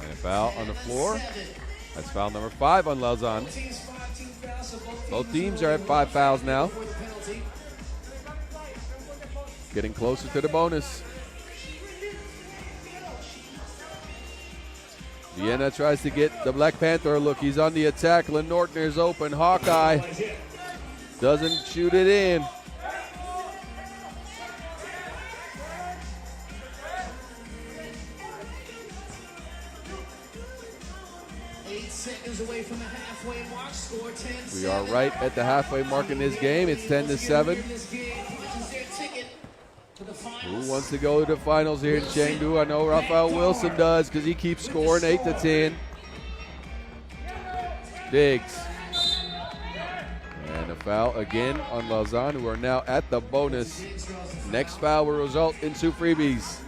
And a foul on the floor. That's foul number 5 on Lausanne. Both teams are at 5 fouls now. Getting closer to the bonus. Vienna tries to get the Black Panther a look. He's on the attack. Lenortner's open. Hawkeye doesn't shoot it in. We are right at the halfway mark in this game. It's 10-7. Who wants to go to the finals here in Chengdu? I know Raphael Wilson does because he keeps scoring 8-10. Diggs. And a foul again on Lausanne, who are now at the bonus. Next foul will result in 2 freebies.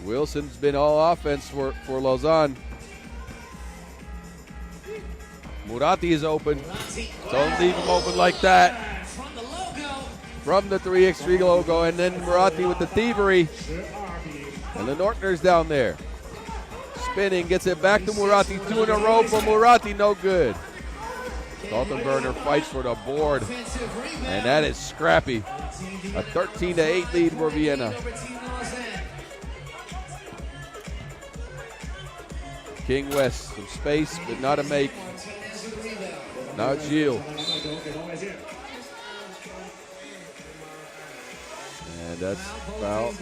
Wilson's been all offense for Lausanne. Murati is open. Don't leave him open like that. From the 3x3 logo, and then Murati with the thievery. And Lenortner's down there. Spinning, gets it back to Murati. 2 in a row for Murati, no good. Kaltenbrunner fights for the board. And that is scrappy. A 13-8 lead for Vienna. King West, some space, but not a make. Now it's Gilles. And that's foul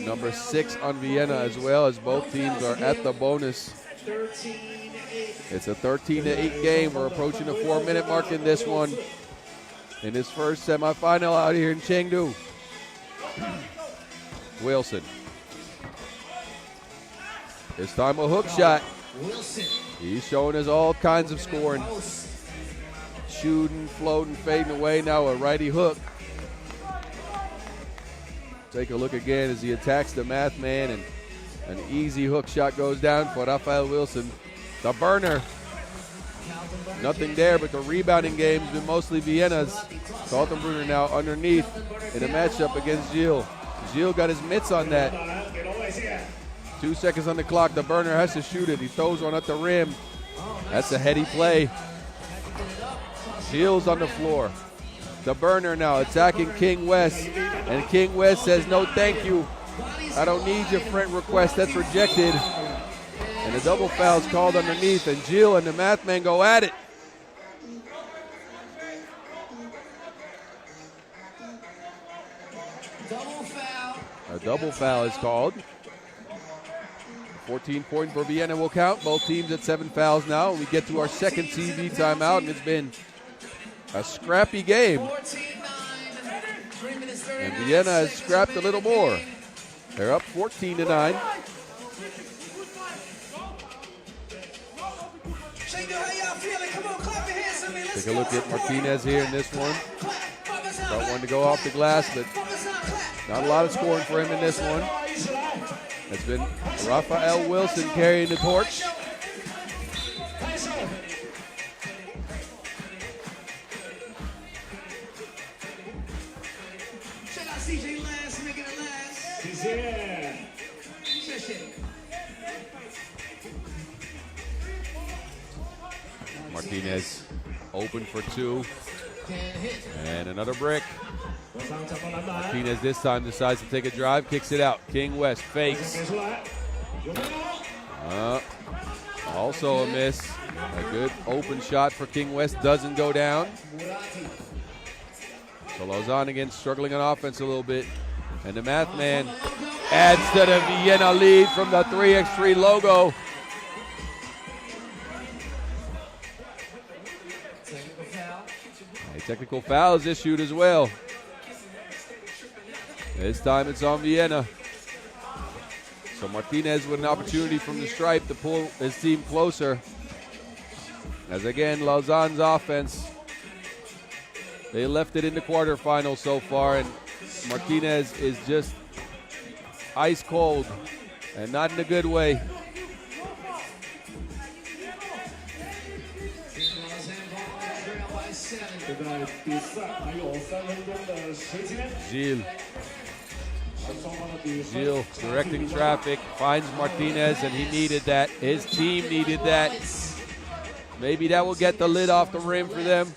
number 6 on Vienna as well, as both teams are at the bonus. It's a 13-8 game. We're approaching the 4-minute mark in this one. In this first semifinal out here in Chengdu. Wilson. This time a hook shot. He's showing us all kinds of scoring. Shooting, floating, fading away. Now a righty hook. Take a look again as he attacks the math man, and an easy hook shot goes down for Raphael Wilson. The burner. Nothing there, but the rebounding game's been mostly Vienna's. Kaltenbrunner now underneath in a matchup against Gilles. Gilles got his mitts on that. 2 seconds on the clock. The burner has to shoot it. He throws one at the rim. That's a heady play. Gilles on the floor. the burner now, attacking King West. And King West says, no thank you. I don't need your friend request, that's rejected. And a double foul is called underneath, and Jill and the math man go at it. A double foul is called. 14-point for Vienna will count. Both teams at 7 fouls now. We get to our second TV timeout, and it's been a scrappy game. And Vienna has scrapped a little more. They're up 14-9. Take a look at Martinez here in this one. Got one to go off the glass, but not a lot of scoring for him in this one. It's been Raphael Wilson carrying the torch. Martinez open for 2. And another brick. Martinez this time decides to take a drive, kicks it out. King West fakes. Also a miss. A good open shot for King West doesn't go down. So Lausanne again struggling on offense a little bit. And the math man adds to the Vienna lead from the 3x3 logo. A technical foul is issued as well. This time it's on Vienna. So Martinez with an opportunity from the stripe to pull his team closer. As again, Lausanne's offense, they left it in the quarterfinals so far, and Martinez is just ice cold, and not in a good way. Gilles directing traffic, finds Martinez, and he needed that. His team needed that. Maybe that will get the lid off the rim for them.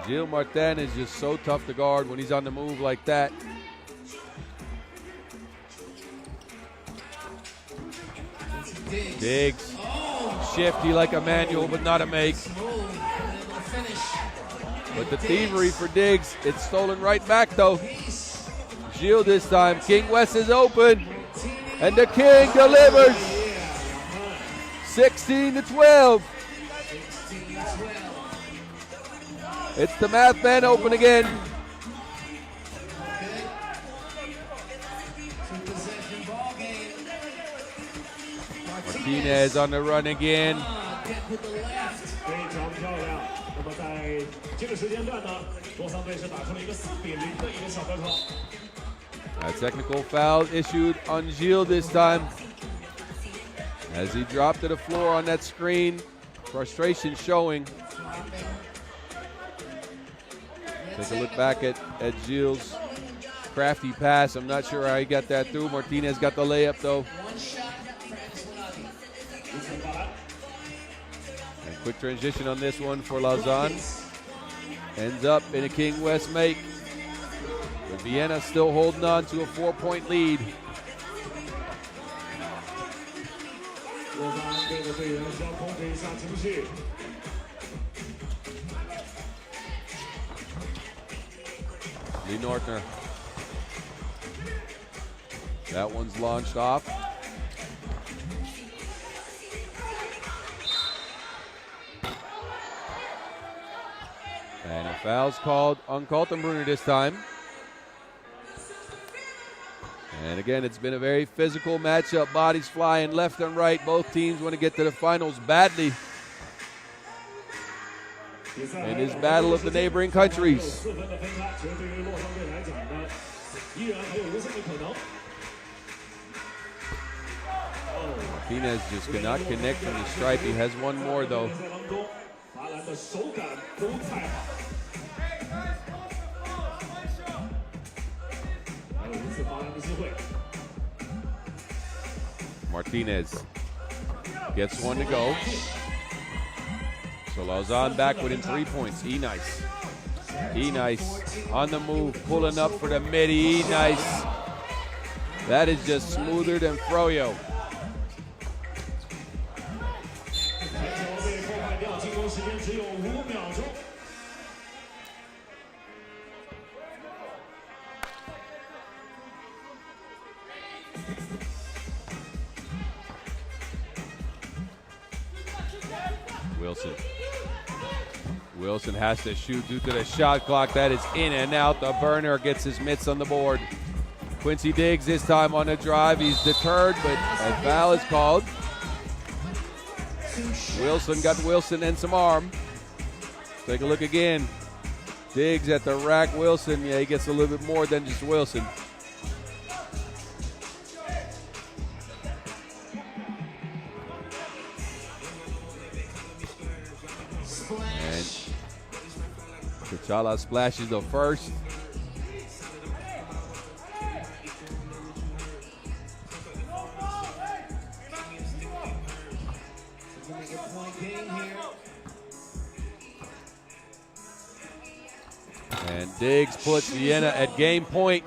Gilles Martin is just so tough to guard when he's on the move like that. Diggs, shifty like a manual, but not a make. But the thievery for Diggs, it's stolen right back though. Gilles this time, King West is open, and the King delivers. 16-12. It's the math man open again. Martinez on the run again. A technical foul issued on Gilles this time as he dropped to the floor on that screen. Frustration showing. Take a look back at Gilles' crafty pass. I'm not sure how he got that through. Martinez got the layup though. And quick transition on this one for Lausanne. Ends up in a King West make. With Vienna still holding on to a 4-point lead. Lee Nortner. That one's launched off. And a foul's called on Kaltenbrunner this time. And again, it's been a very physical matchup. Bodies flying left and right. Both teams want to get to the finals badly. In this battle of the neighboring countries. Martinez just cannot connect from the stripe. He has one more though. Martinez gets one to go. So Lausanne back within 3 points. E-Nice. E-Nice on the move, pulling up for the mid. E-Nice. That is just smoother than Froyo. Wilson has to shoot due to the shot clock. That is in and out. The burner gets his mitts on the board. Quincy Diggs this time on the drive. He's deterred, but a foul is called. Wilson got Wilson and some arm. Take a look again. Diggs at the rack. Wilson, yeah, he gets a little bit more than just Wilson. And T'Challa splashes the first. And Diggs puts Vienna at game point.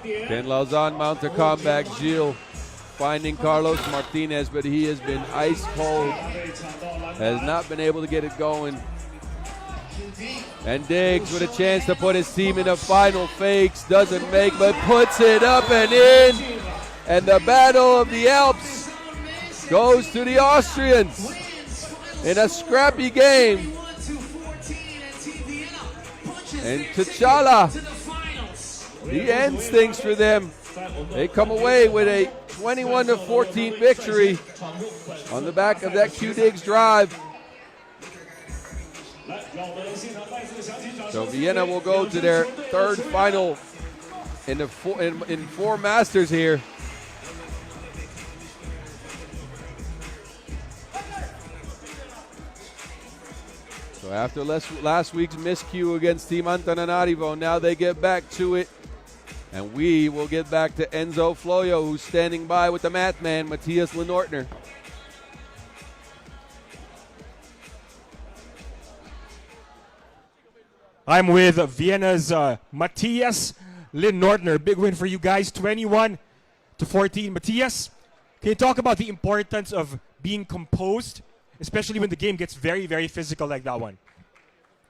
Can Lausanne mount a comeback? Gilles finding Carlos Martinez, but he has been ice cold. Has not been able to get it going. And Diggs with a chance to put his team in the final. Fakes, doesn't make, but puts it up and in. And the Battle of the Alps goes to the Austrians in a scrappy game. And T'Challa, the end stinks for them. They come away with a 21-14 victory on the back of that Q Diggs drive. So Vienna will go to their third final in four Masters here. So after last week's miscue against Team Antananarivo, now they get back to it. And we will get back to Enzo Floyo, who's standing by with the mat man, Matthias Lenortner. I'm with Vienna's Matthias Lenortner. Big win for you guys, 21-14. Matthias, can you talk about the importance of being composed, especially when the game gets very, very physical like that one?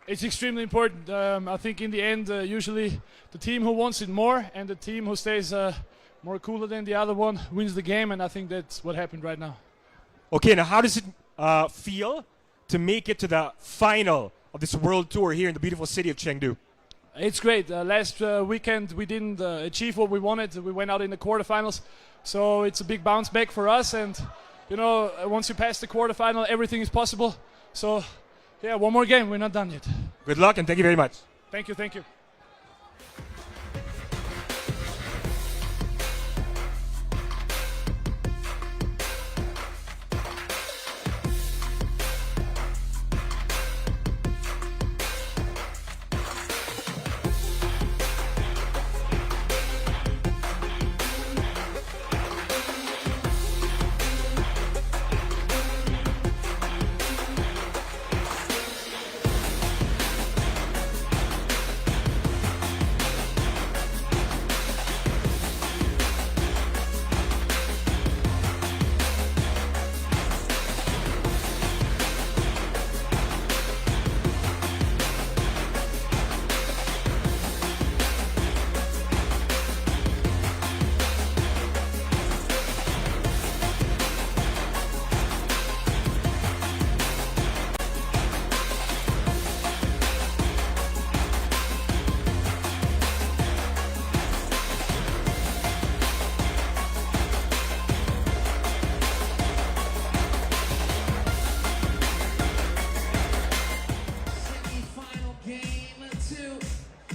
It's extremely important. I think in the end, usually the team who wants it more and the team who stays more cooler than the other one wins the game, and I think that's what happened right now. Okay, now how does it feel to make it to the final of this World Tour here in the beautiful city of Chengdu? It's great. Last weekend we didn't achieve what we wanted. We went out in the quarterfinals, so it's a big bounce back for us. And you know, once you pass the quarterfinal, everything is possible. So yeah, one more game. We're not done yet. Good luck and thank you very much. Thank you. Thank you.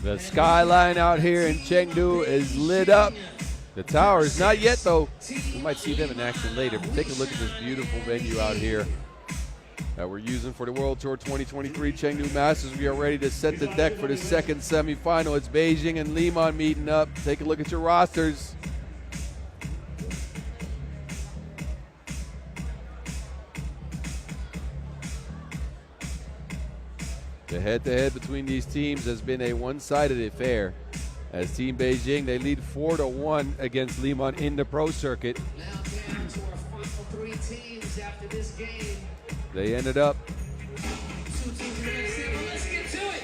The skyline out here in Chengdu is lit up. The towers, not yet though. We might see them in action later, but take a look at this beautiful venue out here that we're using for the World Tour 2023 Chengdu Masters. We are ready to set the deck for the second semifinal. It's Beijing and Liman meeting up. Take a look at your rosters. The head-to-head between these teams has been a one-sided affair. As Team Beijing, they lead 4-1 against Liman in the pro circuit. Now down to our final 3 teams after this game. They ended up 2 teams in the next table. Let's get to it.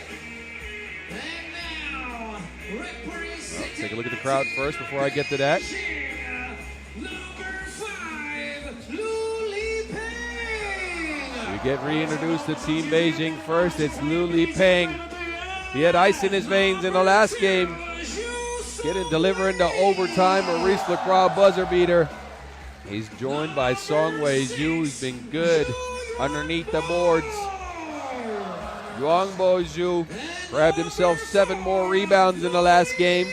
And now, representing take a look at the crowd first before I get to that. number 5, Lu Peng. We get reintroduced to Team Beijing first. It's Lu Peng. He had ice in his veins in the last game. Delivering to overtime, a Maurice Lacroix buzzer beater. He's joined by Songwei Zhu, who's been good underneath the boards. Yuangbo Zhu grabbed himself 7 more rebounds in the last game.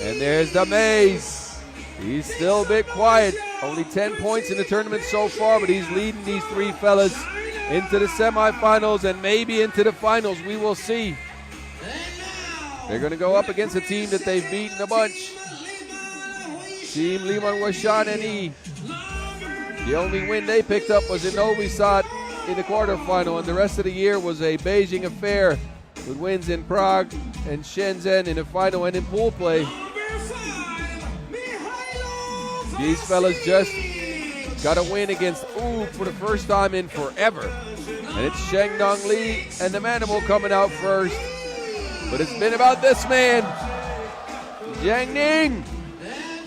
And there's the Maze. He's still a bit quiet. Only 10 points in the tournament so far, but he's leading these 3 fellas into the semifinals and maybe into the finals. We will see. They're going to go up against a team that they've beaten a bunch. Team Liman, Huishan, and E. The only win they picked up was in Novi Sad in the quarterfinal, and the rest of the year was a Beijing affair with wins in Prague and Shenzhen in the final and in pool play. These fellas just got a win against U for the first time in forever. And it's Shengdong Li and the Manimal coming out first. But it's been about this man, Jiang Ning.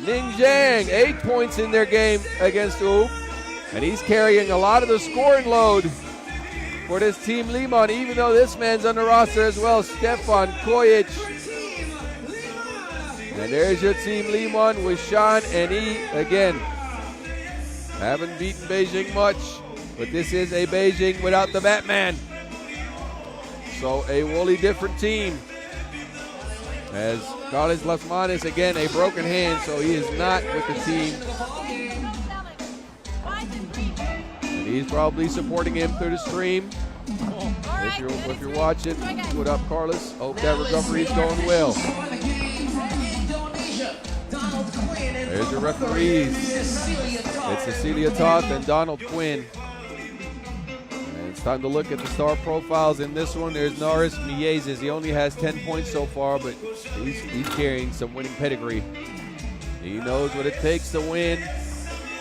Ning Jiang, 8 points in their game against U. And he's carrying a lot of the scoring load for this Team Liman, even though this man's on the roster as well, Stefan Kojic. And there's your Team Liman, Huishan and E again. Haven't beaten Beijing much, but this is a Beijing without the Batman. So a wholly different team. As Carlos Las Manos, again, a broken hand, so he is not with the team. And he's probably supporting him through the stream. If you're watching, what up, Carlos? Hope that recovery is going well. There's your referees. It's Cecilia Toth and Donald Quinn. And it's time to look at the star profiles in this one. There's Norris Miezes. He only has 10 points so far, but he's carrying some winning pedigree. He knows what it takes to win.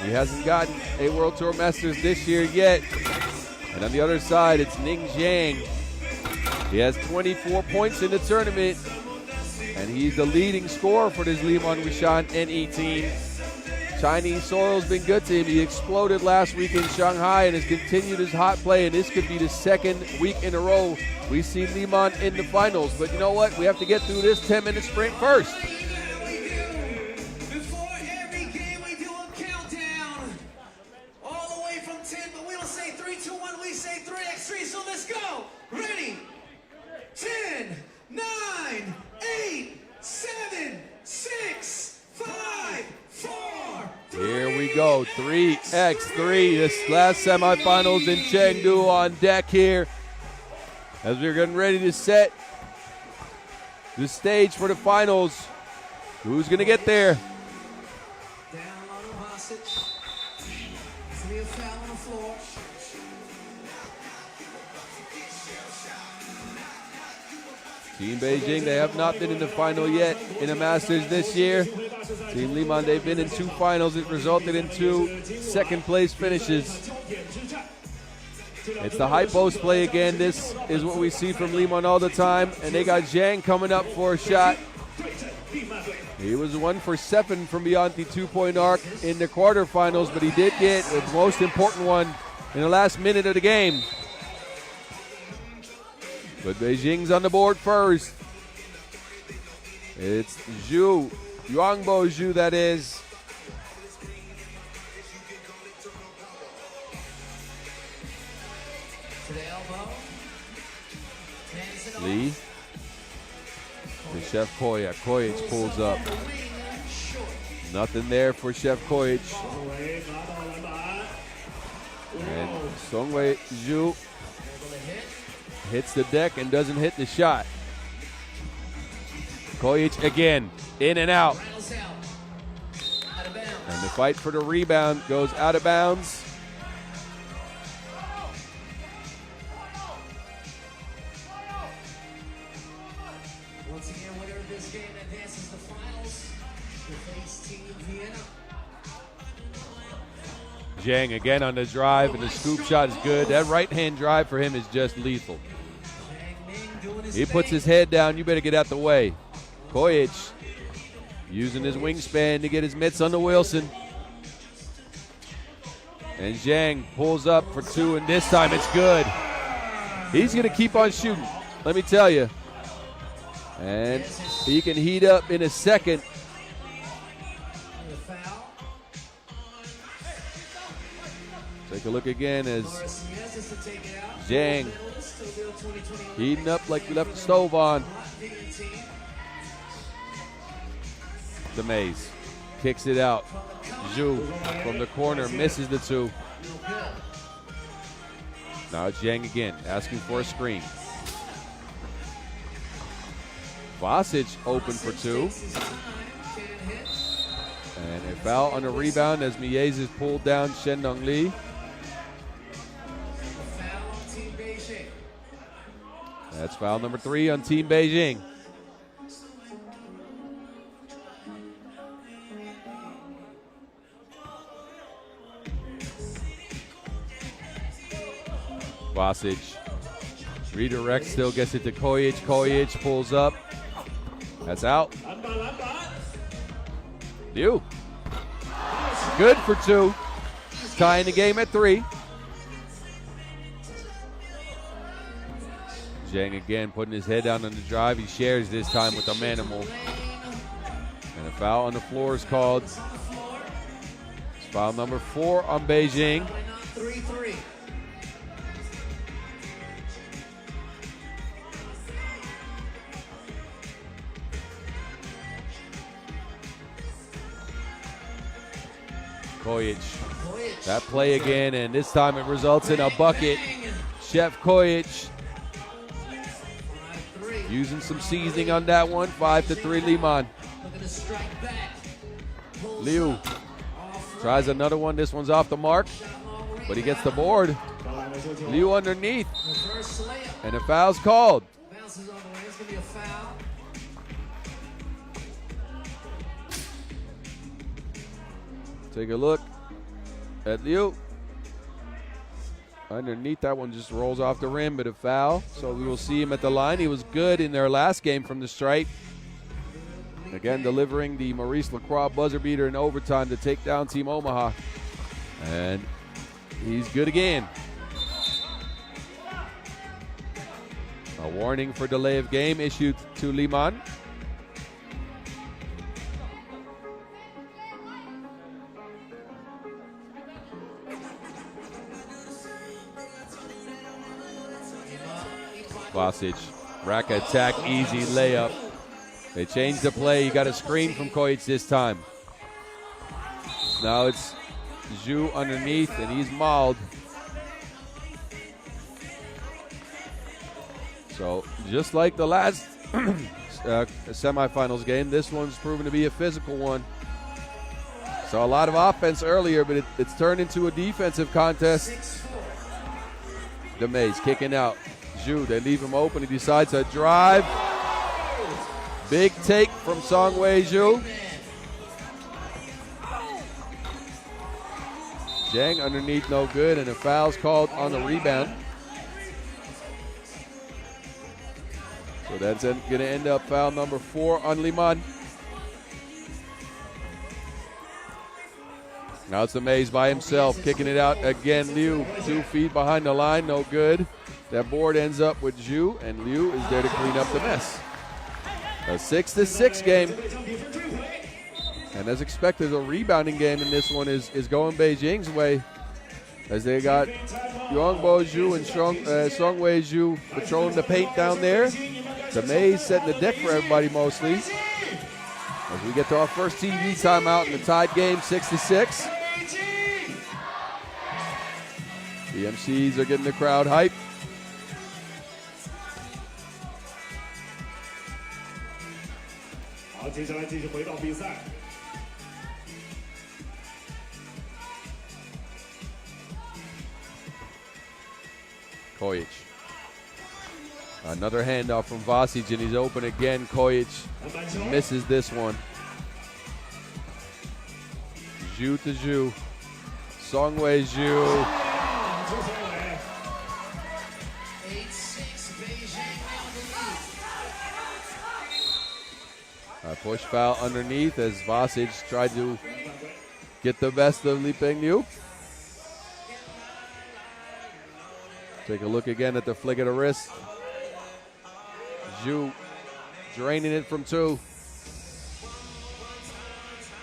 He hasn't gotten a World Tour Masters this year yet. And on the other side, it's Ning Jiang. He has 24 points in the tournament, and he's the leading scorer for this Liman, Huishan, NE team. Chinese soil's been good to him. He exploded last week in Shanghai and has continued his hot play, and this could be the second week in a row we see Liman in the finals. But you know what? We have to get through this 10-minute sprint first. Before every game, we do a countdown. All the way from 10, but we don't say 3, 2, 1. We say 3x3. So let's go. Ready? 10, 9, 8, 7, 6, 5, 4. Here we go, 3x3. This last semifinals in Chengdu on deck here as we're getting ready to set the stage for the finals. Who's going to get there? Down Ulaanbaatar. Free of foul on the floor. Team Beijing, they have not been in the final yet in the Masters this year. Team Liman, they've been in 2 finals. It resulted in 2 second-place finishes. It's the high post play again. This is what we see from Liman all the time. And they got Jiang coming up for a shot. He was 1 for 7 from beyond the 2-point arc in the quarterfinals, but he did get the most important one in the last minute of the game. But Beijing's on the board first. It's Zhu, Yuangbo Zhu, that is. Lee. The Chef Kojic. Kojic pulls up. Nothing there for Chef Kojic. And Songwei Zhu hits the deck and doesn't hit the shot. Kojic again, in and out. And the fight for the rebound goes out of bounds. this game advances to finals to face Team Vienna. Zhang again on the drive, and the scoop shot is good. That right-hand drive for him is just lethal. He puts his head down. You better get out the way. Kojic using his wingspan to get his mitts on the Wilson. And Zhang pulls up for two, and this time it's good. He's going to keep on shooting, let me tell you. And he can heat up in a second. Take a look again as Zhang heating up like we left the stove on. The Maze kicks it out. Zhu from the corner misses the two. Now it's Zhang again, asking for a screen. Vasic open for two. And a foul on a rebound as Mies is pulled down Shendong Li. That's foul number 3 on Team Beijing. Vasic redirects, still gets it to Kojic. Kojic pulls up. That's out. Liu. Good for 2. Tying the game at 3. Zhang again putting his head down on the drive. He shares this time with the Manimal. And a foul on the floor is called. It's foul number 4 on Beijing. 3-3. Kojic. That play again, and this time it results in a bucket. Chef Kojic using some seasoning on that one. 5-3 Liman. Liu tries another one. This one's off the mark, but he gets the board. Liu underneath, and a foul's called. Take a look at Liu. Underneath, that one just rolls off the rim, but a foul. So we will see him at the line. He was good in their last game from the stripe. Again, delivering the Maurice Lacroix buzzer beater in overtime to take down Team Omaha. And he's good again. A warning for delay of game issued to Liman. Vasic, rack attack, easy layup. They changed the play. You got a screen from Kojic this time. Now it's Zhu underneath, and he's mauled. So just like the last semifinals game, this one's proven to be a physical one. Saw a lot of offense earlier, but it's turned into a defensive contest. The Maze kicking out. Zhu, they leave him open. He decides to drive. Big take from Song Wei-Zhu. Zhang underneath, no good, and a foul's called on the rebound. So that's going to end up foul number 4 on Liman. Now it's the Maze by himself, kicking it out again. Liu, 2 feet behind the line, no good. That board ends up with Zhu, and Liu is there to clean up the mess. A 6-6 game. And as expected, the rebounding game in this one is going Beijing's way, as they got Yuangbo Zhu and Song Wei-Zhu patrolling the paint down there. The Maze setting the deck for everybody mostly. As we get to our first TV timeout in the tied game, 6-6. The MCs are getting the crowd hyped. Kojic. Another handoff from Vasic, and he's open again. Kojic misses this one. Zhu to Zhu. Songwei Zhu. 8-6 Beijing now the lead. A push foul underneath as Vasic tried to get the best of Li Pengyu. Take a look again at the flick of the wrist. Zhu draining it from 2.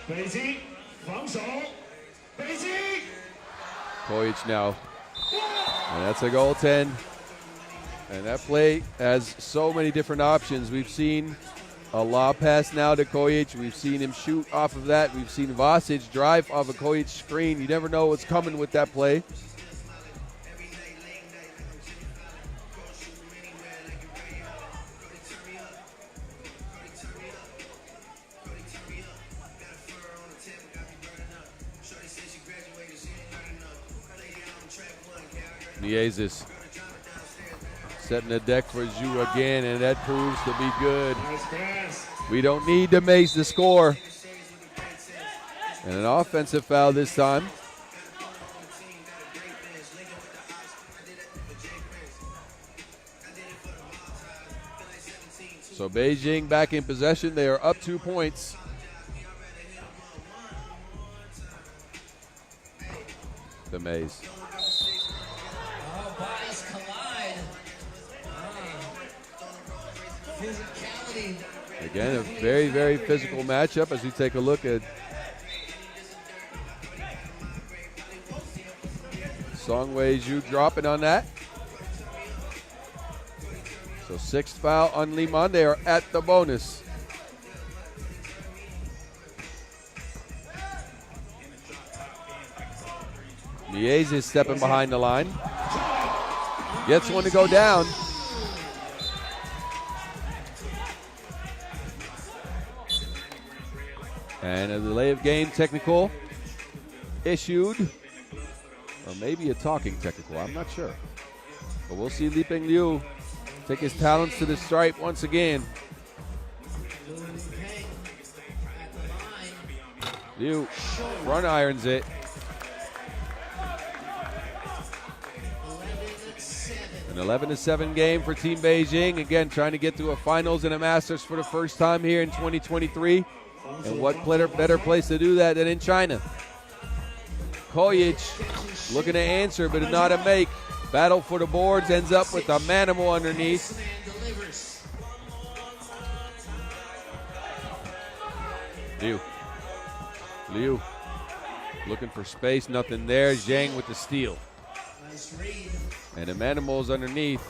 Beijing 防守 Beijing Kojic now. And that's a goaltend. And that play has so many different options. We've seen a lob pass now to Kojic. We've seen him shoot off of that. We've seen Vasic drive off a Kojic screen. You never know what's coming with that play. Niezis setting the deck for Zhu again, and that proves to be good. We don't need to maze the score. And an offensive foul this time. So Beijing back in possession. They are up 2 points. The maze. Bodies collide. Physicality. Again, a very, very physical matchup as we take a look at Songwei Zhu dropping on that. So 6th foul on Liman. They are at the bonus. Niezis stepping behind the line. Gets one to go down. And a delay of game technical issued. Or maybe a talking technical, I'm not sure. But we'll see Li Pengyu take his talents to the stripe once again. Liu front irons it. An 11-7 game for Team Beijing. Again, trying to get to a finals and a Masters for the first time here in 2023. And what better place to do that than in China? Kojic looking to answer, but not a make. Battle for the boards, ends up with a manimal underneath. Liu looking for space, nothing there. Zhang with the steal. And the manimal's underneath,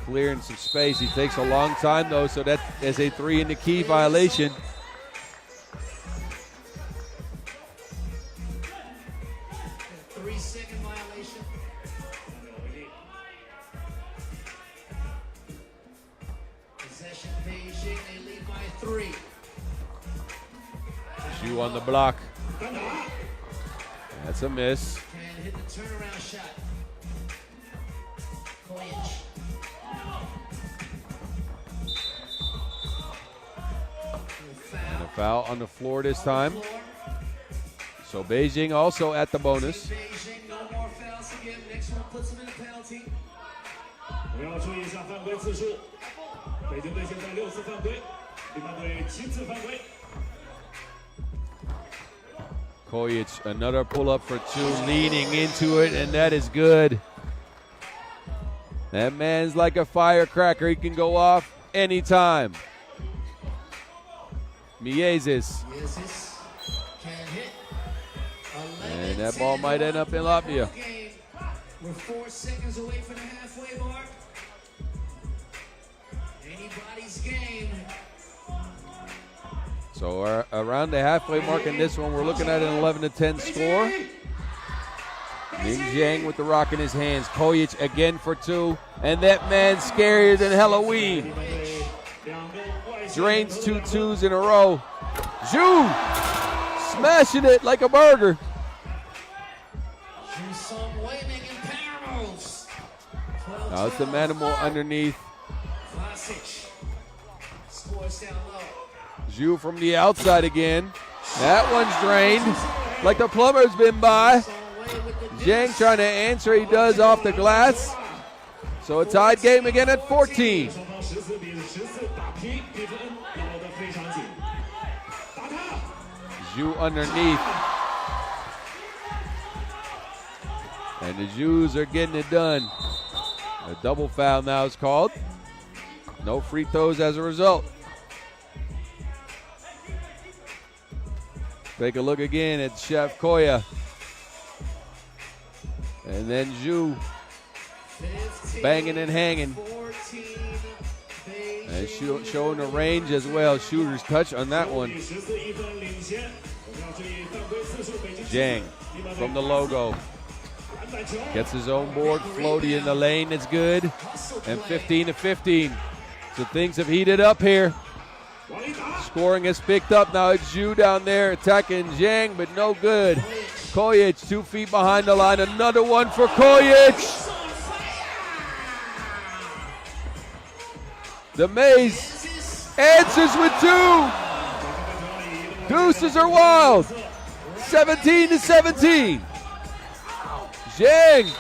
clearing some space. He takes a long time though, so that is a 3 in the key violation. Zhu on the block. That's a miss. And hit the turnaround shot. And a foul on the floor this time. So Beijing also at the bonus. Beijing, no more fouls again. Next one puts them in a penalty. 我们要注意一下犯规次数。北京队现在6次犯规，另外队7次犯规。 Kojic, another pull-up for 2, leaning into it, and that is good. That man's like a firecracker. He can go off anytime. Niezis. And that ball might end up in Latvia. We're 4 seconds away from the halfway mark. Anybody's game. So around the halfway mark in this one, we're looking at an 11-10 score. Ning Zhang with the rock in his hands. Kojic again for 2. And that man's scarier than Halloween. Drains 2 twos in a row. Zhu smashing it like a burger. Now it's the Manimal underneath. Zhu from the outside again. That one's drained. Like the plumber's been by. Zhang trying to answer. He does off the glass. So a tied game again at 14. Zhu underneath. And the Zhus are getting it done. A double foul now is called. No free throws as a result. Take a look again at Chef Koya. And then Zhu banging and hanging. And showing the range as well. Shooter's touch on that one. Zhang from the logo. Gets his own board. Floaty in the lane. It's good. And 15-15. So things have heated up here. Scoring has picked up. Now it's Zhu down there attacking Zhang, but no good. Kojic 2 feet behind the line. Another one for Kojic. The Maze answers with 2. Deuces are wild. 17-17. Zhang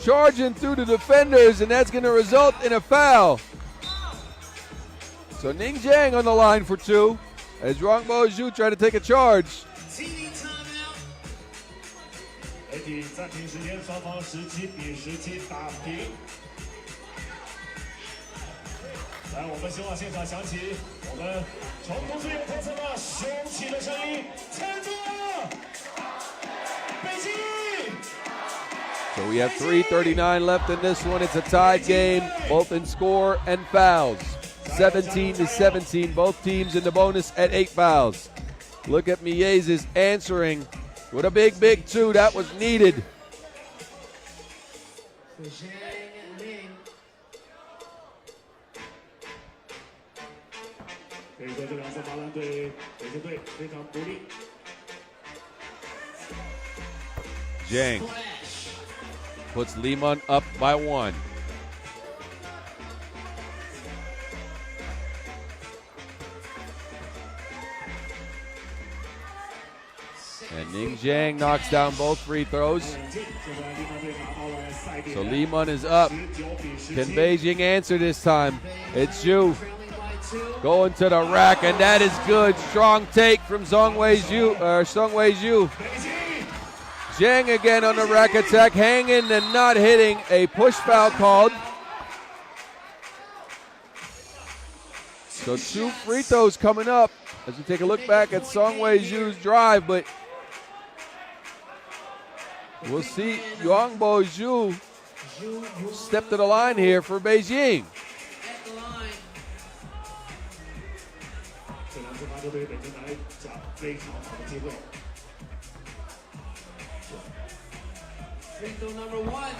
charging through the defenders, and that's going to result in a foul. So Ning Zhang on the line for 2 as Rongbo Zhu try to take a charge. So we have 3:39 left in this one. It's a tied game, both in score and fouls. 17-17, both teams in the bonus at 8 fouls. Look at Miezes answering with a big 2. That was needed. Zhang puts Liman up by 1. And Ning Zhang knocks down both free throws. So Liman is up. Can Beijing answer this time? It's Zhu going to the rack, and that is good. Strong take from Songwei Zhu. Zhang again on the rack attack, hanging and not hitting. A push foul called. So 2 free throws coming up as we take a look back at Songwei Zhu's drive, but we'll see Yongbo Zhu step to the line here for Beijing.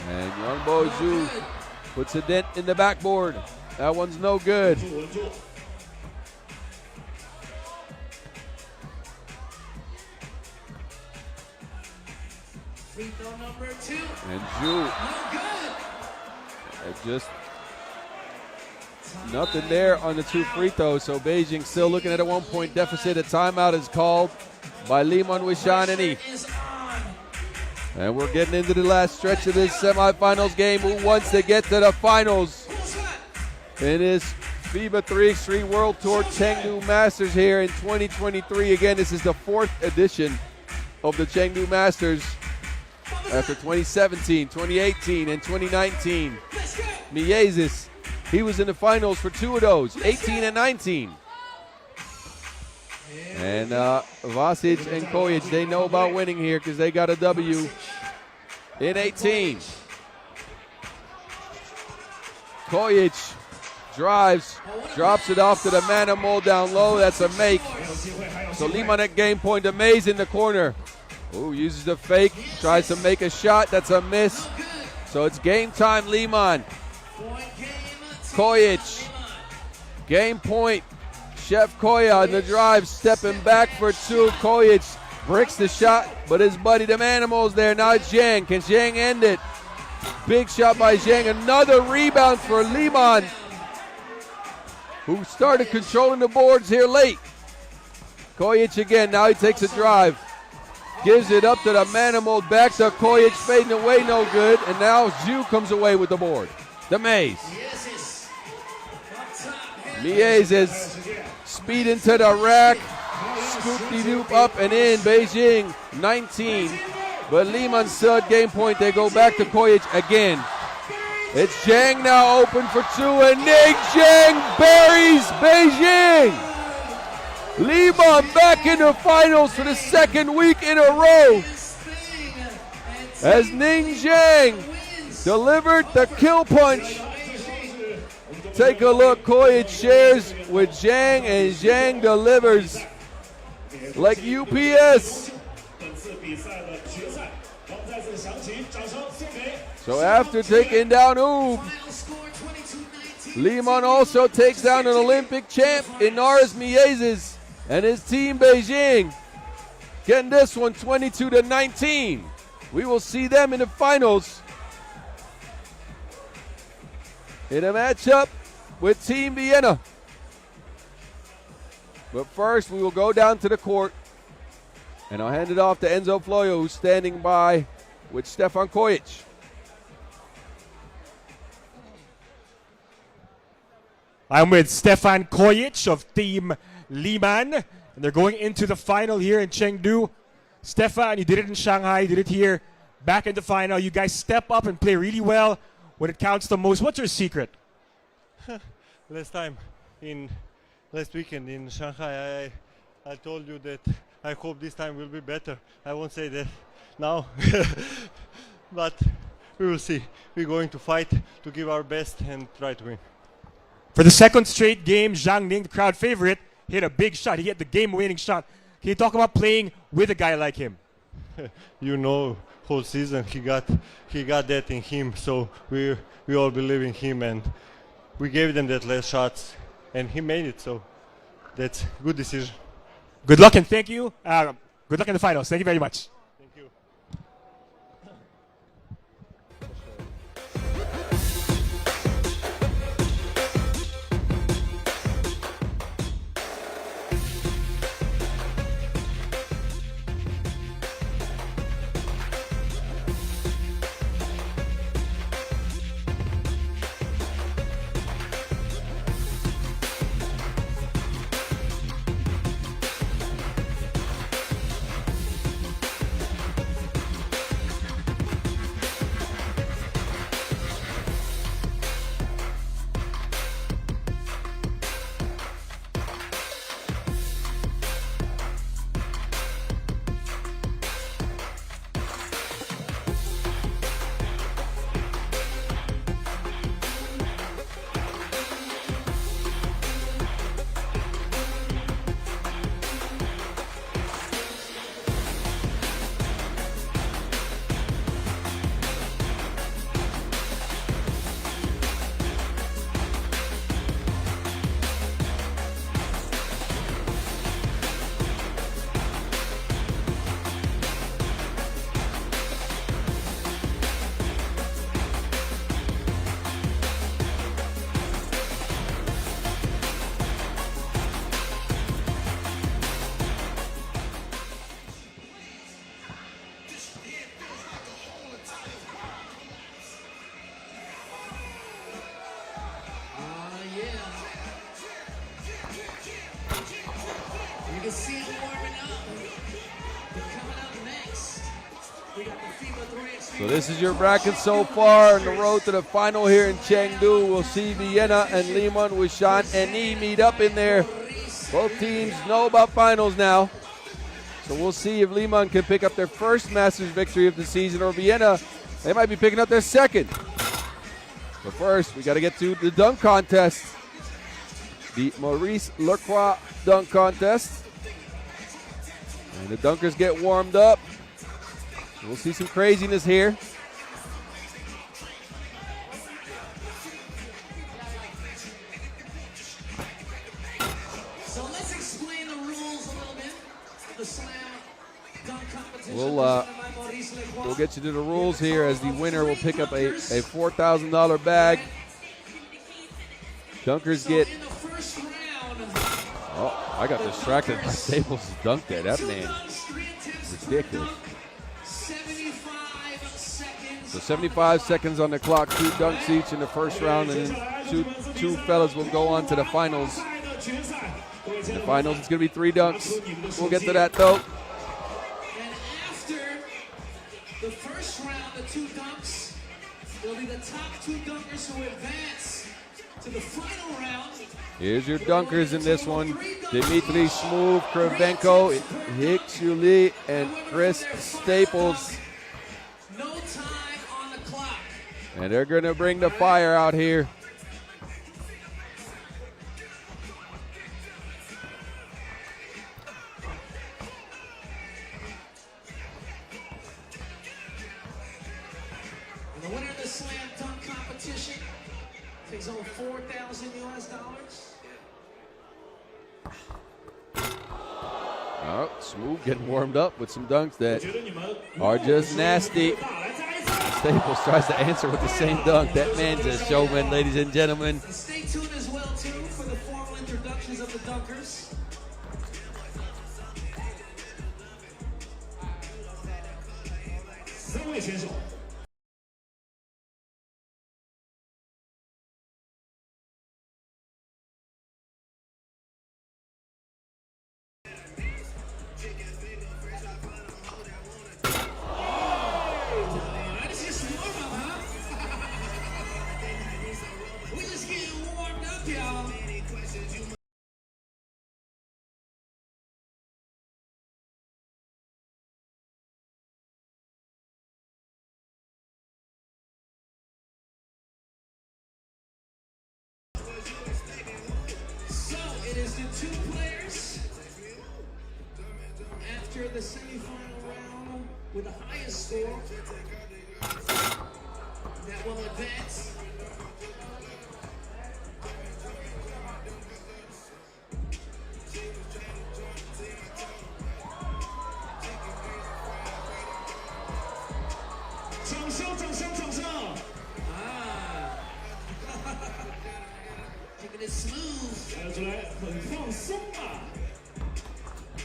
And Yongbo Zhu puts a dent in the backboard. That one's no good. And Zhu, just nothing there on the 2 free throws. So Beijing still looking at a 1-point deficit. A timeout is called by Liman, Huishan, and Yi. And we're getting into the last stretch of this semifinals game. Who wants to get to the finals in this FIBA 3x3 World Tour Chengdu Masters here in 2023. Again, this is the 4th edition of the Chengdu Masters after 2017, 2018, and 2019. Miezes, he was in the finals for 2 of those, 18 and 19. And Vasic and Kojic, they know about winning here because they got a W in 18. Kojic drives, drops it off to the Manimal down low. That's a make. So Liman at game point, the Maze in the corner. Ooh, uses the fake, tries to make a shot. That's a miss. So it's game time, Liman. Kojic, game point. Chef Koya on the drive, stepping back for 2. Kojic bricks the shot, but his buddy the Manimal's there. Now it's Zhang. Can Zhang end it? Big shot by Zhang. Another rebound for Liman, who started controlling the boards here late. Kojic again. Now he takes a drive. Gives it up to the Manimal. Back to Kojic. Fading away. No good. And now Zhu comes away with the board. The Maze. Miezes speeding to the rack. Scoop-de-doop up and in. Beijing 19. But Liman still at game point. They go back to Kojic again. It's Zhang now open for two, and Ning Zhang buries Beijing. Liman back in the finals for the second week in a row, as Ning Zhang delivered the kill punch. Take a look. Kojic shares with Zhang, and Zhang delivers like UPS. So after taking down Oob, Liman also takes down an Olympic champ in Naris Miezes and his team Beijing, getting this one 22-19. We will see them in the finals in a matchup with Team Vienna. But first, we will go down to the court, and I'll hand it off to Enzo Floyo, who's standing by with Stefan Kojic. I'm with Stefan Kojic of Team Liman, and they're going into the final here in Chengdu. Stefan, you did it in Shanghai, you did it here, back in the final. You guys step up and play really well when it counts the most. What's your secret? Last weekend in Shanghai, I told you that I hope this time will be better. I won't say that now, but we will see. We're going to fight to give our best and try to win. For the second straight game, Zhang Ning, the crowd favorite, hit a big shot. He hit the game-winning shot. Can you talk about playing with a guy like him? You know, whole season he got that in him. So we all believe in him, and we gave them that last shots, and he made it. So that's a good decision. Good luck and thank you. Good luck in the finals. Thank you very much. Thank you. can see them warming up. They're coming up next. We got the FIBA 3x3. So this is your bracket so far on the road to the final here in Chengdu. We'll see Vienna and Liman, Huishan and Yi meet up in there. Both teams know about finals now. So we'll see if Liman can pick up their first Masters victory of the season, or Vienna, they might be picking up their second. But first, we got to get to the dunk contest. The Maurice Lacroix dunk contest. And the dunkers get warmed up. We'll see some craziness here. So let's explain the rules a little bit. The slam We'll get you to the rules here, as the winner will pick up a $4,000 bag. Dunkers get. Oh, I got distracted by Staples' dunk there. That man, ridiculous. So 75 seconds on the clock, 2 dunks each in the first round, and then two fellas will go on to the finals. In the finals, it's going to be 3 dunks. We'll get to that, though. And after the first round, the 2 dunks, it'll be the top 2 dunkers who advance to the final round. Here's your dunkers in this one. Dimitri Smooth, Kravenko, Hicks Yuli, and Chris Staples. No time on the clock. And they're going to bring the fire out here. And the winner of the slam dunk competition takes home $4,000 US. Oh, Smooth getting warmed up with some dunks that are just nasty. Staples tries to answer with the same dunk. That man's a showman, ladies and gentlemen. And stay tuned as well, too, for the formal introductions of the dunkers. So it is the 2 players after the semifinal round with the highest score that will advance. Taking it smooth.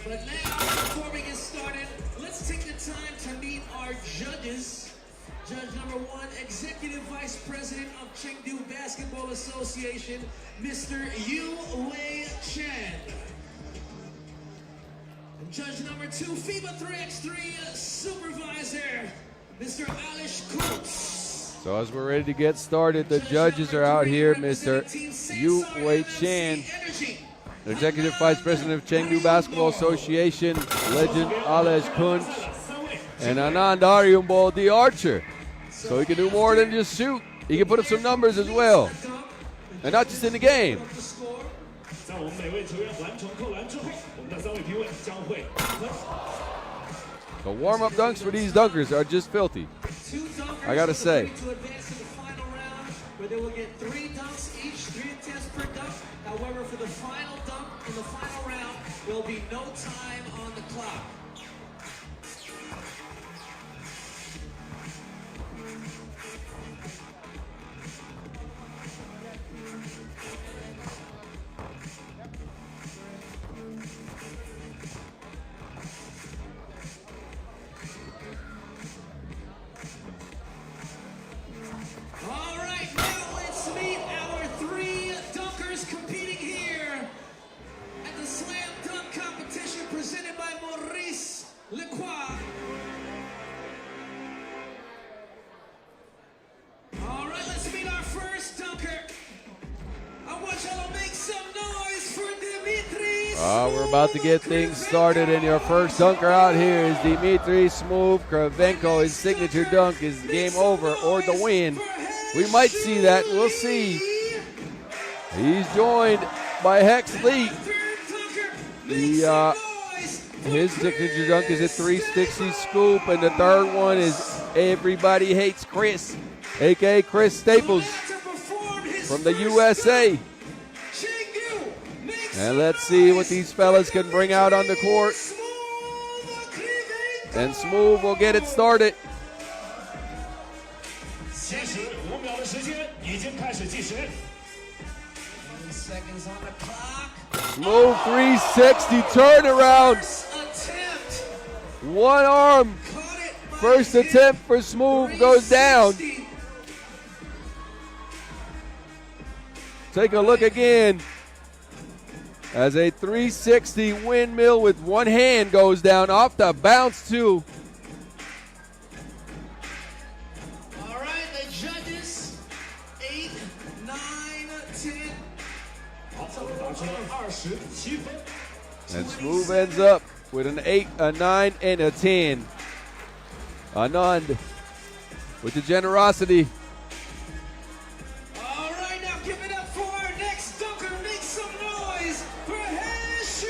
But now, before we get started, let's take the time to meet our judges. Judge number 1, Executive Vice President of Chengdu Basketball Association, Mr. Ulaanbaatar. And judge number 2, FIBA 3x3 Supervisor, Mr. Alish Kuntz. So as we're ready to get started, the judges are out here. Mr. Yu Wei Chan, Executive Vice President of Chengdu Basketball Association, legend Alish Kuntz, and Anand Aryumbol, the archer. So he can do more than just shoot. He can put up some numbers as well, and not just in the game. The warm-up dunks for these dunkers are just filthy, I gotta say. To advance to the final round, where they will get 3 dunks each, 3 attempts per dunk. However, for the final dunk in the final round, there will be no time on the clock. All right, now let's meet our 3 dunkers competing here at the slam dunk competition presented by Maurice Lacroix. All right, let's meet our first dunker. I want y'all to make some noise for Dimitri. We're about to get things started, and your first dunker out here is Dimitri Smooth Kravenko. His signature dunk is game over or the win. We might see that. We'll see. He's joined by Hex Lee. His signature dunk is a 360 scoop, and the third one is Everybody Hates Chris, a.k.a. Chris Staples from the USA. And let's see what these fellas can bring out on the court. And Smooth will get it started. 75秒的时间已经开始计时。 Seconds on the clock. Smooth 360 turnaround. One arm. First attempt for Smooth goes down. Take a look again as a 360 windmill with one hand goes down off the bounce too. All right, the judges, 8, 9, 10. 好，打出了27分。 And Smooth ends up with an 8, a 9, and a 10. Anand with the generosity. All right, now give it up for our next dunker. Make some noise for Huishan.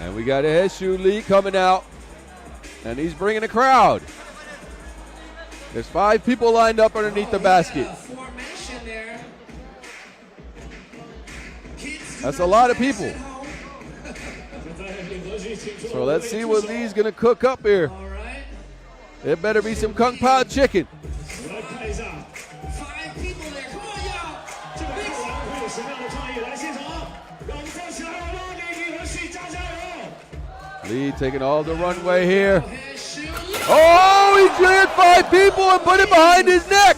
And we got Huishan Lee coming out, and he's bringing a crowd. There's 5 people lined up underneath the basket. Formation there. That's a lot of people. So let's see what Lee's gonna cook up here. It better be some Kung Pao chicken. 来看一下 5 people there. Come on, y'all. 这个看完会有什么样的创意？来现场，让我们再起来，让给李和旭加油！ Lee taking all the runway here. Oh, he cleared 5 people and put it behind his neck.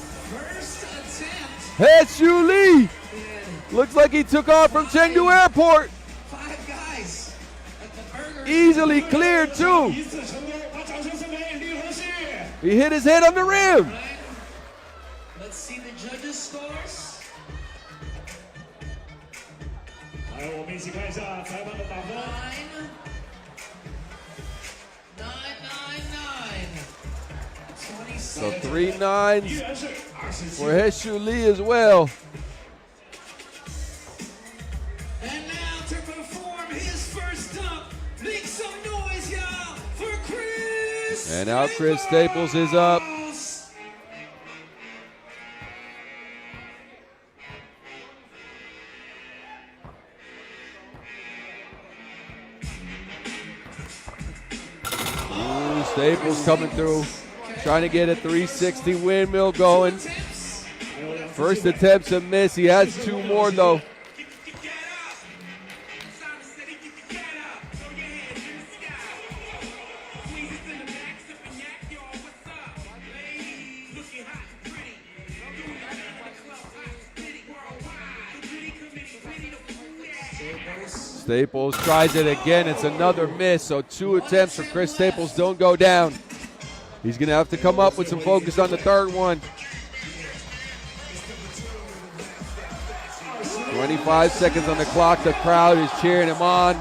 Huishan Lee. Looks like he took off from Chengdu Airport. 5 guys at the burger. Easily cleared too. 一次成功，把掌声送给李和旭。 He hit his head on the rim. Let's see the judges' scores. 来，我们一起看一下裁判的打分。 9, 9, 9. So 27. 3 9s 依然是27 for Huishan Lee as well. And now to perform his first dunk, make some noise, y'all, for Chris. And now Chris Staples is up. Ooh, Staples coming through, trying to get a 360 windmill going. First attempt's a miss. He has 2 more though. Staples tries it again. It's another miss. So 2 attempts for Chris Staples don't go down. He's going to have to come up with some focus on the third one. 25 seconds on the clock. The crowd is cheering him on.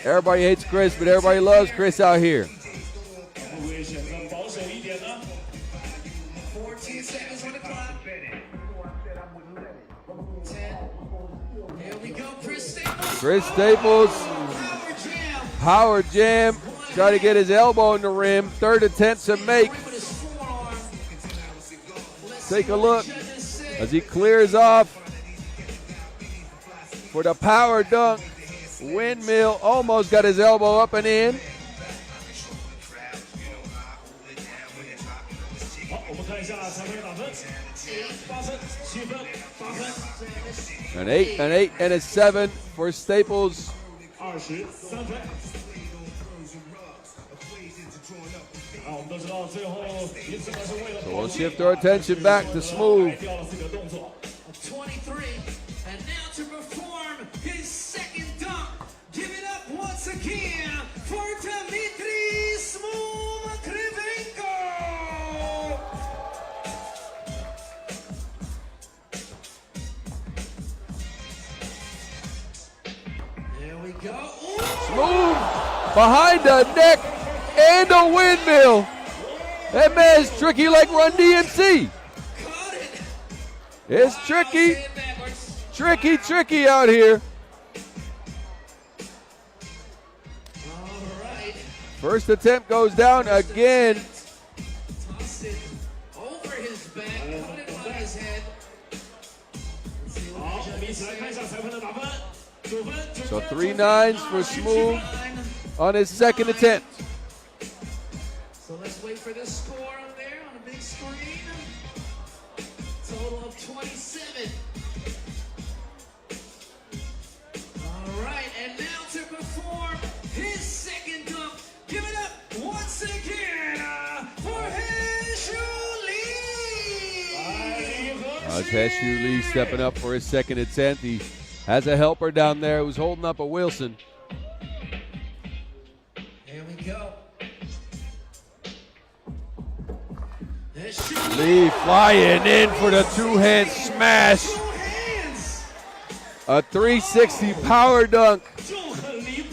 Everybody hates Chris, but everybody loves Chris out here. 会选择保守一点呢？ 14 seconds on the clock. 10. Here we go, Chris Staples. Chris Staples, power jam, try to get his elbow in the rim. Third attempt to make. Take a look as he clears off for the power dunk. Windmill almost got his elbow up and in. 好，我们看一下裁判的打分：8分、7分、8分。 An 8, an 8, and a 7 for Staples. 23分。啊，我们都知道最后一次呢是为了 So we'll shift our attention back to Smooth. 掉了自己的动作。 23. And now to perform his second dunk. Give it up once again for Dmitry Smooth Krivenko. There we go. Ooh. Smooth behind the neck and a windmill. That man's tricky like Run DMC. It's tricky, tricky out here. First attempt goes down again. Tossed it over his back, put it on his head. 好，我们一起来看一下裁判的打分。So 3 nines for Smooth on his second attempt. So let's wait for the score up there on the big screen. Total of 27. All right, and now to perform his second dunk. Give it up once again for Huishan. That's Huishan Lee stepping up for his second attempt. He has a helper down there who's holding up a Wilson. Here we go. Lee flying in for the two-hand smash. A 360 power dunk.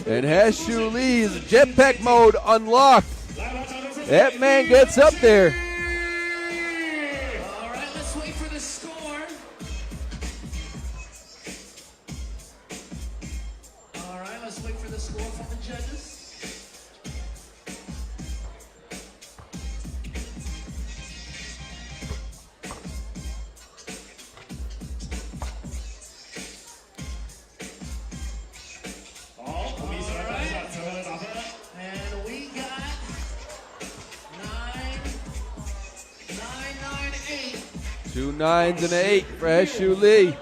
And Huishan Lee's jetpack mode unlocked. That man gets up there. All right, let's wait for the score. All right, let's wait for the score from the judges. And we got 9-9-9-8. 2 9s and an 8 for Huishan Lee.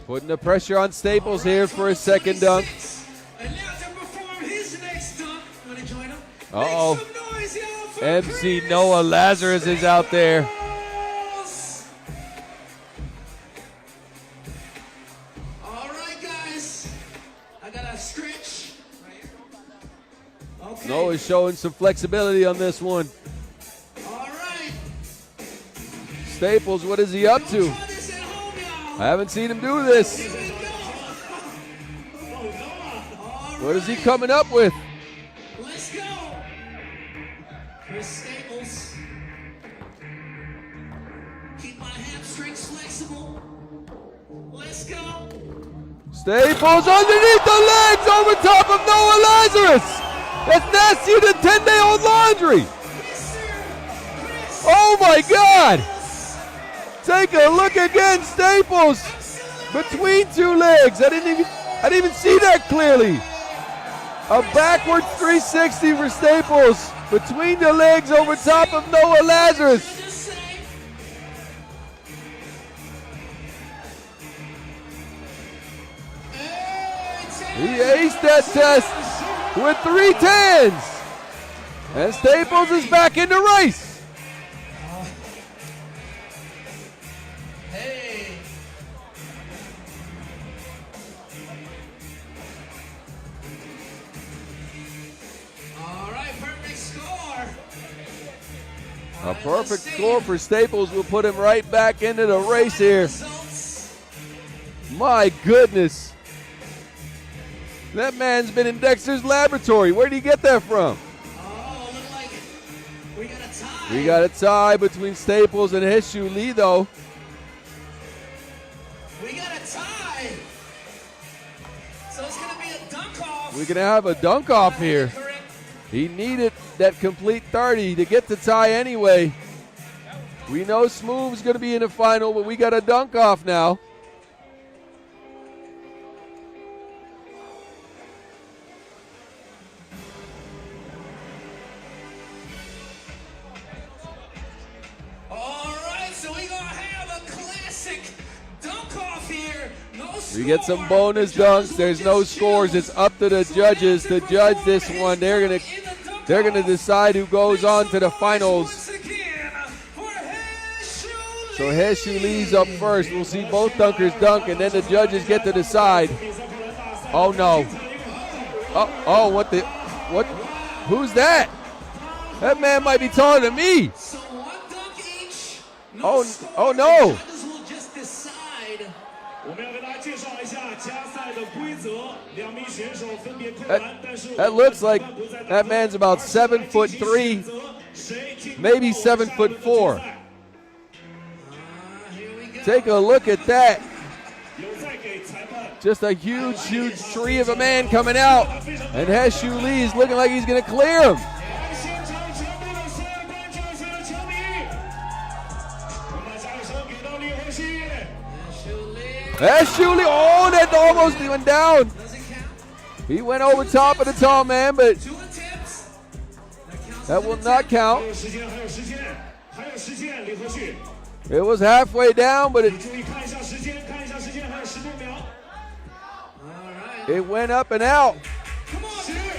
Putting the pressure on Staples here for his second dunk. And now to perform his next dunk. You want to join him? Uh-oh. Make some noise, y'all, for MC Noah Lazarus is out there. All right, guys. I got a stretch. Okay. Noah's showing some flexibility on this one. All right. Staples, what is he up to? I haven't seen him do this. What is he coming up with? Let's go. Chris Staples. Keep my hamstrings flexible. Let's go. Staples underneath the legs over top of Noah Lazarus. That's nastier than 10-day-old laundry. Oh my God. Take a look again, Staples. Between two legs. I didn't even see that clearly. A backwards 360 for Staples. Between the legs over top of Noah Lazarus. He aced that test with 3 10s. And Staples is back in the race. Hey. All right, perfect score. A perfect score for Staples will put him right back into the race here. My goodness. That man's been in Dexter's laboratory. Where did he get that from? Oh, look like we got a tie. We got a tie between Staples and Huishan Lee, though. We got a tie. So it's going to be a dunk off. We're going to have a dunk off here. He needed that complete 30 to get the tie anyway. We know Smooth's going to be in the final, but we got a dunk off now. All right, so we're going to have a classic dunk off here. No We get some bonus dunks. There's no scores. It's up to the judges to judge this one. They're gonna decide who goes on to the finals. So Huishan Lee's up first. We'll see both dunkers dunk, and then the judges get to decide. Oh no! Oh, what? Who's that? That man might be taller than me. Oh no! That looks like that man's about 7'3", maybe 7'4". Take a look at that. Just a huge tree of a man coming out. And Huishan Lee is looking like he's going to clear him. Heshuli, oh, that almost went down. He went over top of the tall man, but that will not count. It was halfway down, but it went up and out.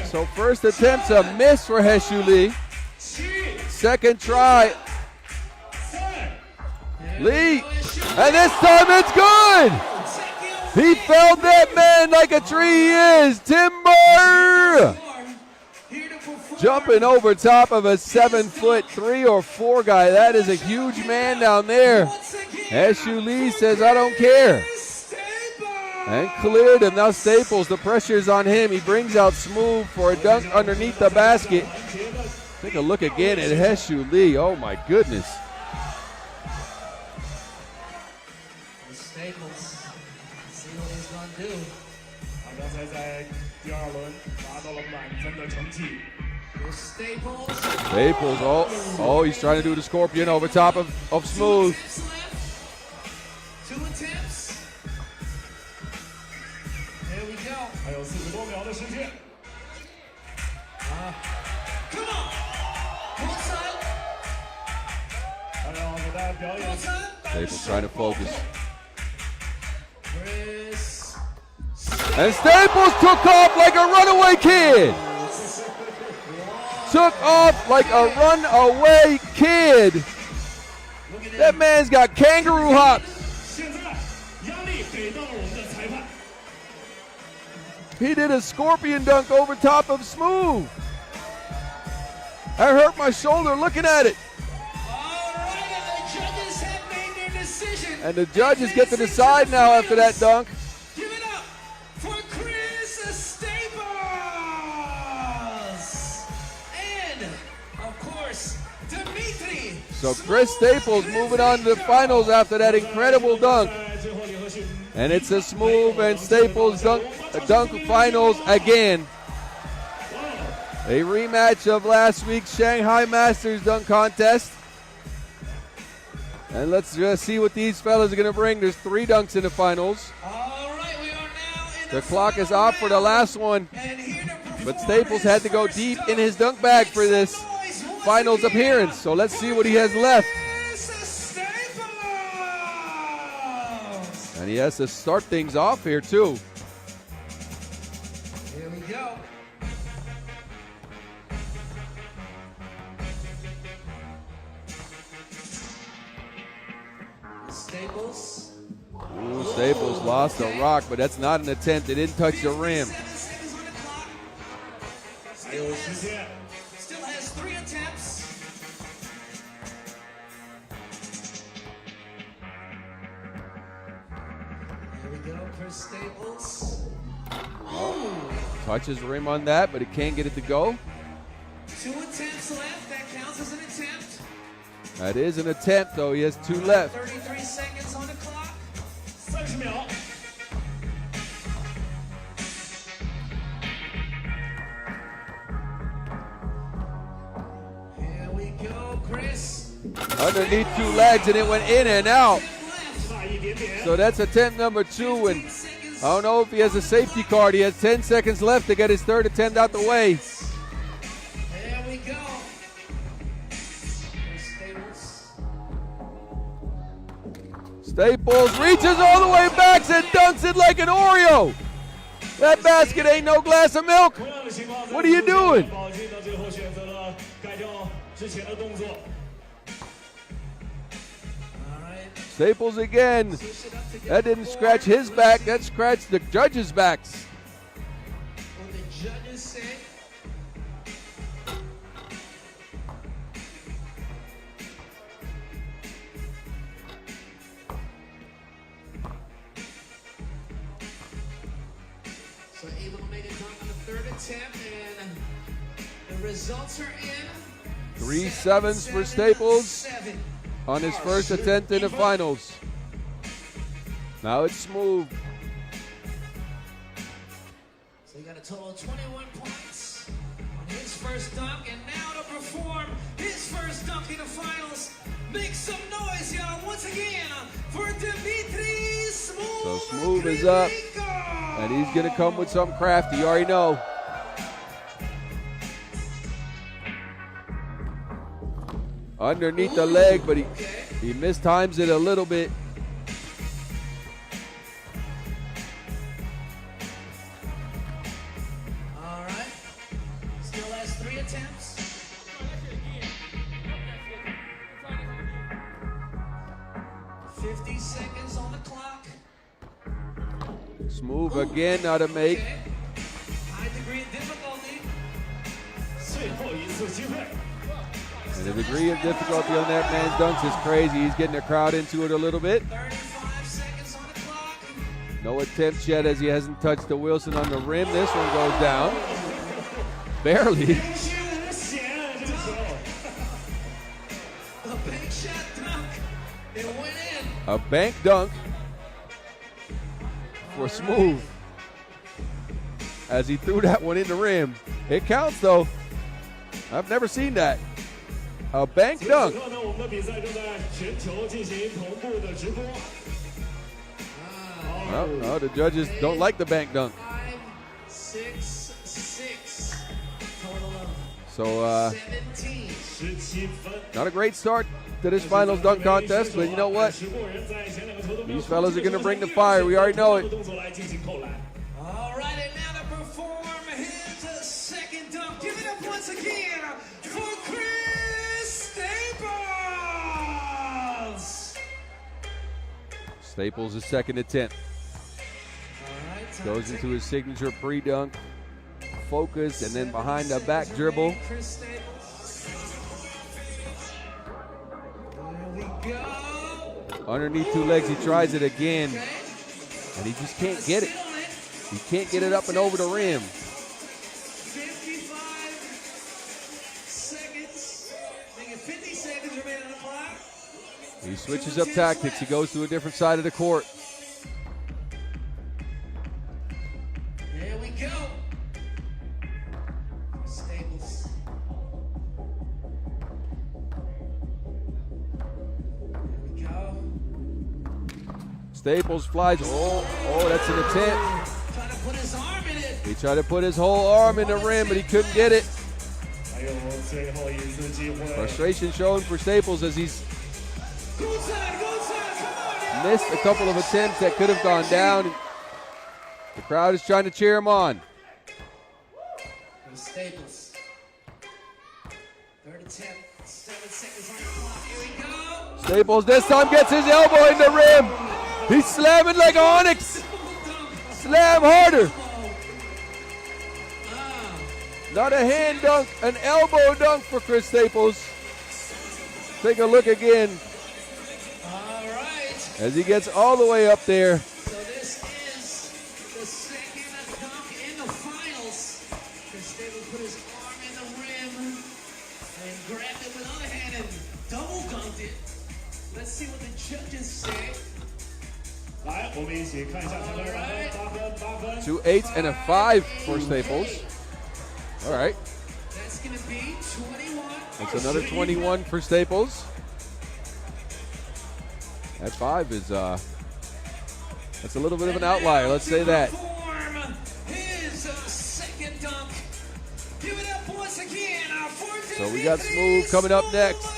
So first attempt's a miss for Heshuli. Second try, Lee, and this time it's good. He felled that man like a tree he is. Timber! Jumping over top of a 7'3" or 4" guy. That is a huge man down there. Heshuli says, I don't care. And cleared him. Now Staples, the pressure's on him. He brings out Smooth for a dunk underneath the basket. Take a look again at Heshuli. Oh my goodness. Staples, see what he's gonna do. Staples, oh, he's trying to do the scorpion over top of Smooth. 2 attempts. There we go. Come on. Staples trying to focus. And Staples took off like a runaway kid. Took off like a runaway kid. That man's got kangaroo hops. He did a scorpion dunk over top of Smooth. I hurt my shoulder looking at it. And the judges get to decide now after that dunk. Give it up for Chris Staples. And, of course, Dimitri. So Chris Staples moving on to the finals after that incredible dunk. And it's a Smooth and Staples dunk finals again. A rematch of last week's Shanghai Masters dunk contest. And let's just see what these fellas are going to bring. There's 3 dunks in the finals. All right, we are now in the clock is off for the last one. But Staples had to go deep in his dunk bag for this finals appearance. So let's see what he has left. And he has to start things off here too. Here we go. Staples. Ooh, Staples lost a rock, but that's not an attempt. It didn't touch the rim. Still has 3 attempts. Here we go, Chris Staples. Oh, touches rim on that, but it can't get it to go. 2 attempts left. That counts as an attempt. That is an attempt, though. He has 2 left. 33 seconds on the clock. 30秒。 Here we go, Chris. Underneath 2 legs, and it went in and out. So that's attempt number 2, and I don't know if he has a safety card. He has 10 seconds left to get his 3rd attempt out the way. There we go. Staples reaches all the way back and dunks it like an Oreo. That basket ain't no glass of milk. What are you doing? Staples again. That didn't scratch his back. That scratched the judges' backs. What the judges say. So able to make a dunk on the 3rd attempt, and the results are in. 3 sevens for Staples on his first attempt in the finals. Now it's Smooth. So he got a total of 21 points on his first dunk, and now to perform his first dunk in the finals. Make some noise, y'all, once again, for Dimitri Smooth is up, and he's going to come with something crafty. You already know. Underneath the leg, but he mistimes it a little bit. All right. Still has 3 attempts. $50 on the clock. Smooth again, now to make. High degree of difficulty. And the degree of difficulty on that man's dunks is crazy. He's getting the crowd into it a little bit. 35 seconds on the clock. No attempts yet as he hasn't touched the Wilson on the rim. This one goes down. Barely. A big shot dunk. It went in. A bank dunk for Smooth as he threw that one in the rim. It counts though. I've never seen that. A bank dunk. No, the judges don't like the bank dunk. 5-6-6. So, not a great start to this finals dunk contest, but you know what? These fellas are going to bring the fire. We already know it. All right, and now to perform his second dunk. Give it up once again for Chris Staples. Staples' second attempt. Goes into his signature pre-dunk, focus, and then behind the back dribble. Chris Staples. There we go. Underneath 2 legs, he tries it again, and he just can't get it. He can't get it up and over the rim. 55 seconds. I think 50 seconds remaining on the clock. He switches up tactics. He goes to a different side of the court. There we go. Staples. There we go. Staples flies. Oh, that's an attempt. Trying to put his arm in it. He tried to put his whole arm in the rim, but he couldn't get it. Frustration showing for Staples as he's missed a couple of attempts that could have gone down. The crowd is trying to cheer him on. Staples. Third attempt. 7 seconds on the clock. Here we go. Staples this time gets his elbow in the rim. He's slamming like Onyx. Slam harder. Not a hand dunk, an elbow dunk for Chris Staples. Take a look again. All right. As he gets all the way up there. So this is the second dunk in the finals. Chris Staples put his arm in the rim and grabbed it with other hand and double dunked it. Let's see what the judges say. 2 8s and a 5 for Staples. All right. That's going to be 21. That's another 21 for Staples. That 5 is that's a little bit of an outlier. Let's say that. His second dunk. Give it up once again. So we got Smooth coming up next.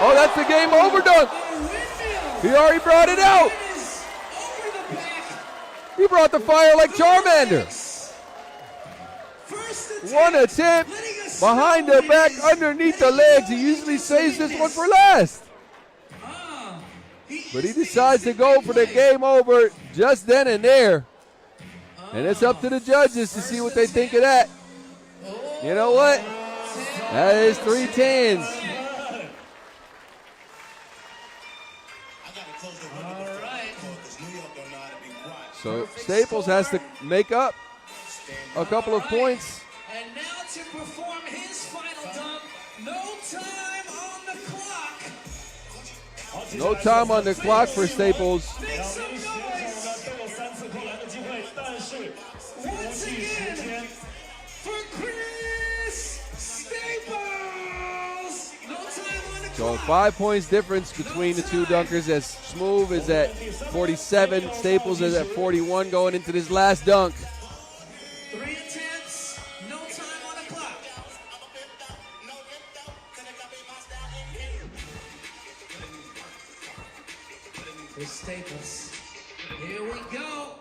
Oh, that's the game over dunk. He already brought it out. He brought the fire like Charmander. One attempt, behind the back, underneath the legs. He usually saves this one for last. But he decides to go for the game over just then and there. And it's up to the judges to see what they think of that. You know what? That is 3 10s. So Staples has to make up a couple of points. And now to perform his final dunk. No time on the clock. No time on the clock for Staples. Once again, for Chris Staples. No time on the So clock. 5 points difference between the two dunkers as Smooth is at 47, Staples is at 41 going into this last dunk. 3 attempts, no time on the clock. Chris Staples. Here we go.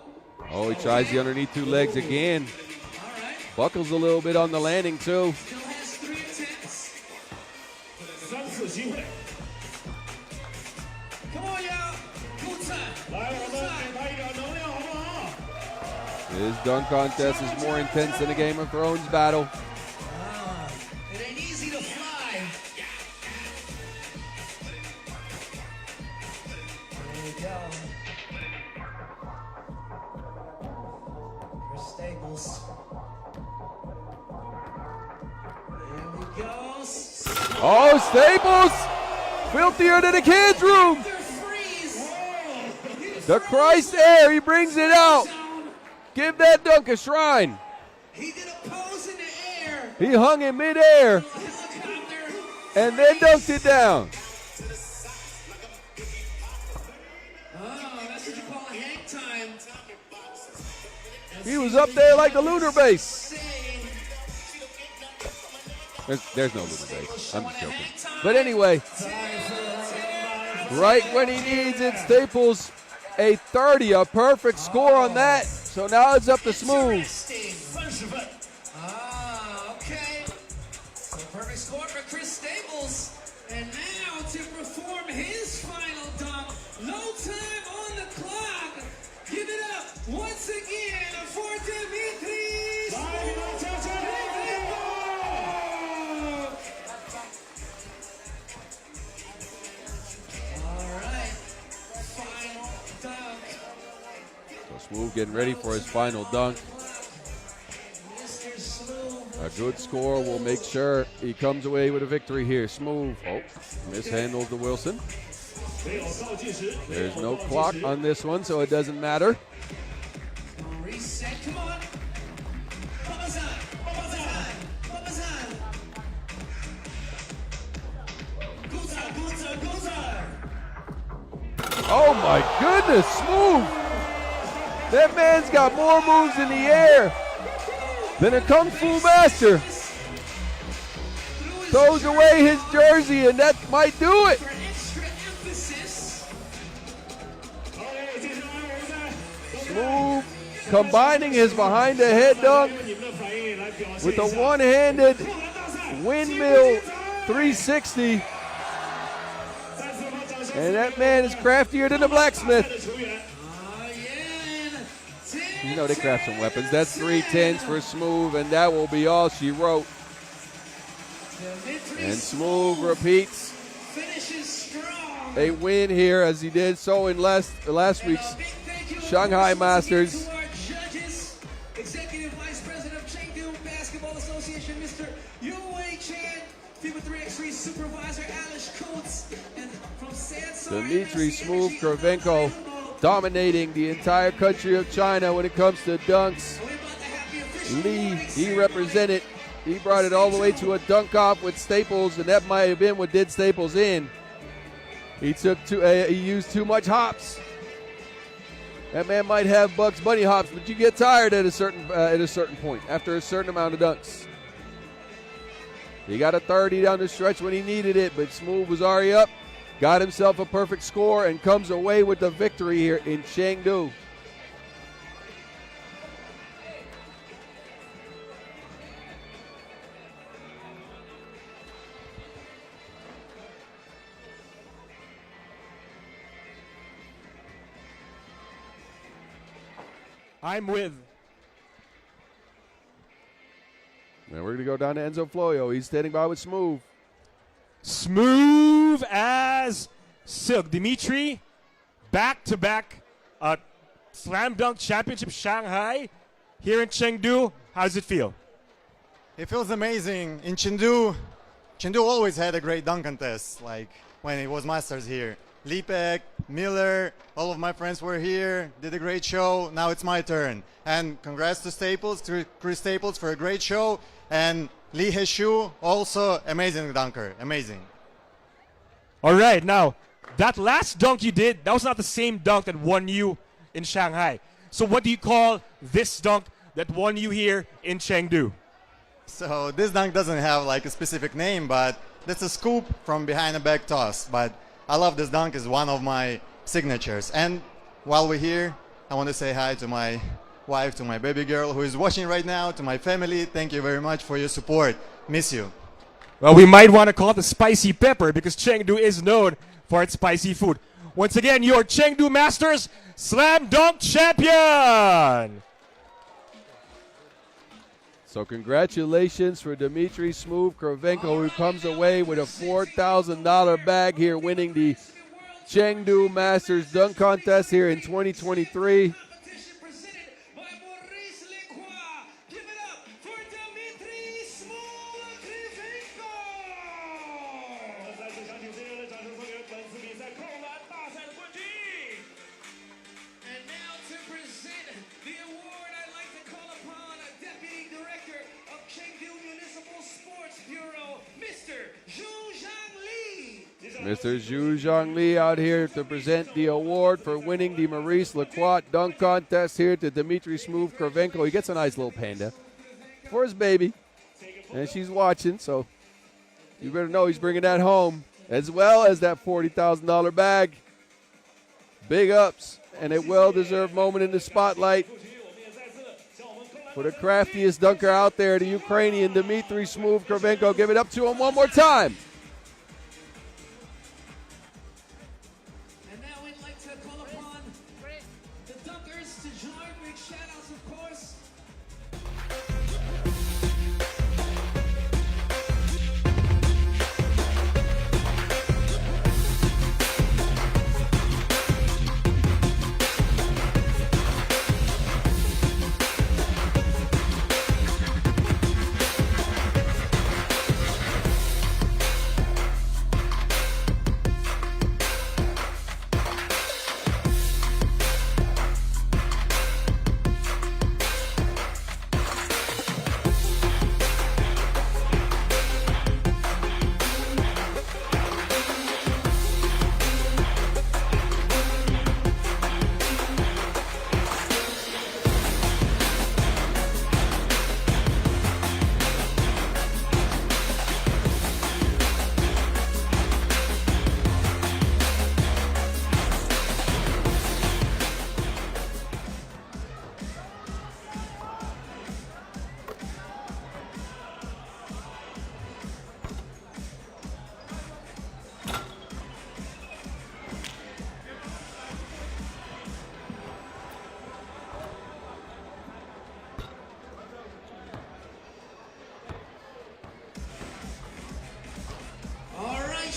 Oh, he tries the underneath two legs again. All right. Buckles a little bit on the landing too. Still has 3 attempts. 3次机会， Come on, y'all. Good time. 来，我们给他一点能量，好不好？ This dunk contest is more intense than a Game of Thrones battle. It ain't easy to fly. There we go. Chris Staples. There we go. Oh, Staples! Filthier than a kid's room! Freeze. The Christ air, he brings it out. Give that dunk a shrine. He did a pose in the air. He hung in midair Helicopter. and then dunked it down. Oh, that's what you call a hang time. He was up there like the lunar base. Say, There's no lunar base. I'm just joking. But anyway, right when he needs it, Staples a 30, a perfect score on that. So now it's up to Smooth. interesting. 30分。 Ah, okay. So perfect score for Chris Staples. And now to perform his final dunk. No time on the clock. Give it up once again for Dimitri. 来，给他掌声！ All right. Final dunk. So Smooth getting ready for his final dunk. Mr. Smooth. A good score will make sure he comes away with a victory here. Smooth. Oh, mishandles the Wilson. 没有倒计时。 There's no clock on this one, so it doesn't matter. Reset. Come on. Babazan. Babazan. Babazan. Guza, Guza, Guza. Oh my goodness, Smooth! That man's got more moves in the air than a Kung Fu master. Throws away his jersey and that might do it. For extra emphasis. Smooth combining his behind the head dunk with a one-handed windmill 360. And that man is craftier than a blacksmith. You know they craft some weapons. That's 3 10s for Smooth, and that will be all she wrote. And Smooth repeats Finishes strong. a win here as he did so in last week's Shanghai Masters. To our judges, Executive Vice President of Chengdu Basketball Association, Mr. Yue Chan, FIBA 3x3 Supervisor Alish Coates, and from Sansar, Dmitry Smooth Kravchenko dominating the entire country of China when it comes to dunks. Lee, he represented. He brought it all the way to a dunk off with Staples, and that might have been what did Staples in. He used too much hops. That man might have Bugs Bunny hops, but you get tired at a certain point after a certain amount of dunks. He got a 30 down the stretch when he needed it, but Smooth was already up, got himself a perfect score, and comes away with the victory here in Chengdu. I'm with. And we're going to go down to Enzo Florio. He's standing by with Smooth. Smooth as silk. Dimitri, back-to-back Slam Dunk Championship Shanghai here in Chengdu. How does it feel? It feels amazing. In Chengdu always had a great dunk contest, like when it was Masters here. Lipek, Miller, all of my friends were here, did a great show. Now it's my turn. And congrats to Staples, to Chris Staples for a great show. And Lee Heshu, also amazing dunker, amazing. All right, now, that last dunk you did, that was not the same dunk that won you in Shanghai. So what do you call this dunk that won you here in Chengdu? So this dunk doesn't have like a specific name, but that's a scoop from behind a back toss. But I love this dunk, it's one of my signatures. And while we're here, I want to say hi to my wife, to my baby girl who is watching right now, to my family. Thank you very much for your support. Miss you. Well, we might want to call it the spicy pepper because Chengdu is known for its spicy food. Once again, your Chengdu Masters Slam Dunk Champion! So congratulations for Dmitry Smooth Kravchenko, who comes away with a $4,000 bag here, winning the Chengdu Masters Dunk Contest here in 2023. Mr. Zhu Zhangli out here to present the award for winning the Maurice Lacroix Dunk Contest here to Dmitry Smooth Kravchenko. He gets a nice little panda for his baby, and she's watching, so you better know he's bringing that home, as well as that $40,000 bag. Big ups, and a well-deserved moment in the spotlight for the craftiest dunker out there, the Ukrainian Dmitry Smooth Kravchenko. Give it up to him one more time.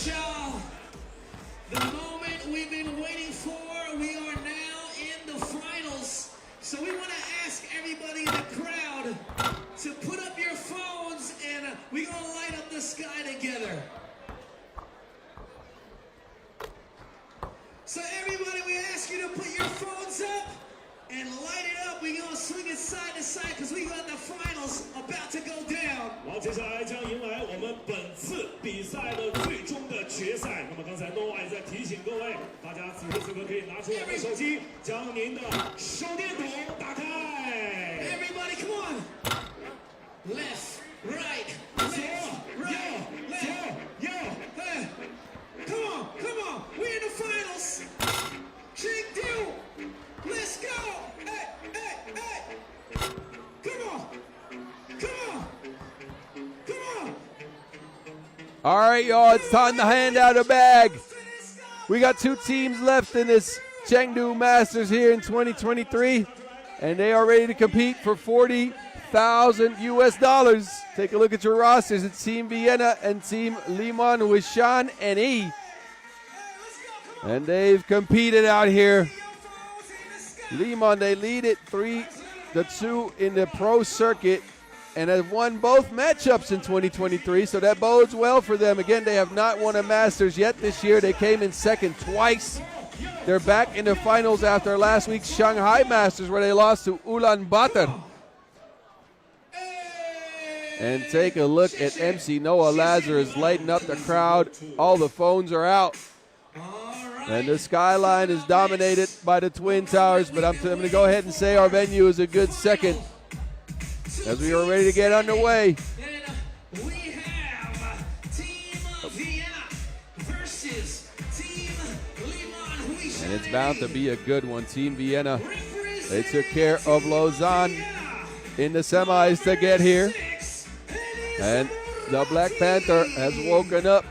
Y'all, the moment we've been waiting for, we are now in the finals. So we want to ask everybody in the crowd to put up your phones, and we're going to light up the sky together. So everybody, we ask you to put your phones up and light it up. We're going to swing it side to side because we got the finals about to go down. 然后接下来将迎来我们本次比赛的最终的决赛。那么刚才 No I 在提醒各位，大家此时此刻可以拿出我们的手机，将您的手电筒打开。Everybody, come on. Left, right, left, right, left, left. Come on, come on. We're in the finals. Chengdu, let's go. Hey, hey, hey. Come on. Come on. Come on. All right, y'all, it's time to hand out a bag. We got 2 teams left in this Chengdu Masters here in 2023, and they are ready to compete for $40,000 US. Take a look at your rosters. It's Team Vienna and Team Liman, Huishan, and E. And they've competed out here. Liman, they lead it 3-2 in the pro circuit. and have won both matchups in 2023, so that bodes well for them. Again, they have not won a Masters yet this year. They came in second twice. They're back in the finals after last week's Shanghai Masters, where they lost to Ulaanbaatar. And take a look at MC Noah Lazarus lighting up the crowd. All the phones are out. And the skyline is dominated by the Twin Towers, but I'm going to go ahead and say our venue is a good second as we are ready to get underway. We have Team Vienna versus Team Liman Huishan. And it's bound to be a good one. Team Vienna, they took care of Lausanne in the semis to get here. And the Black Panther has woken up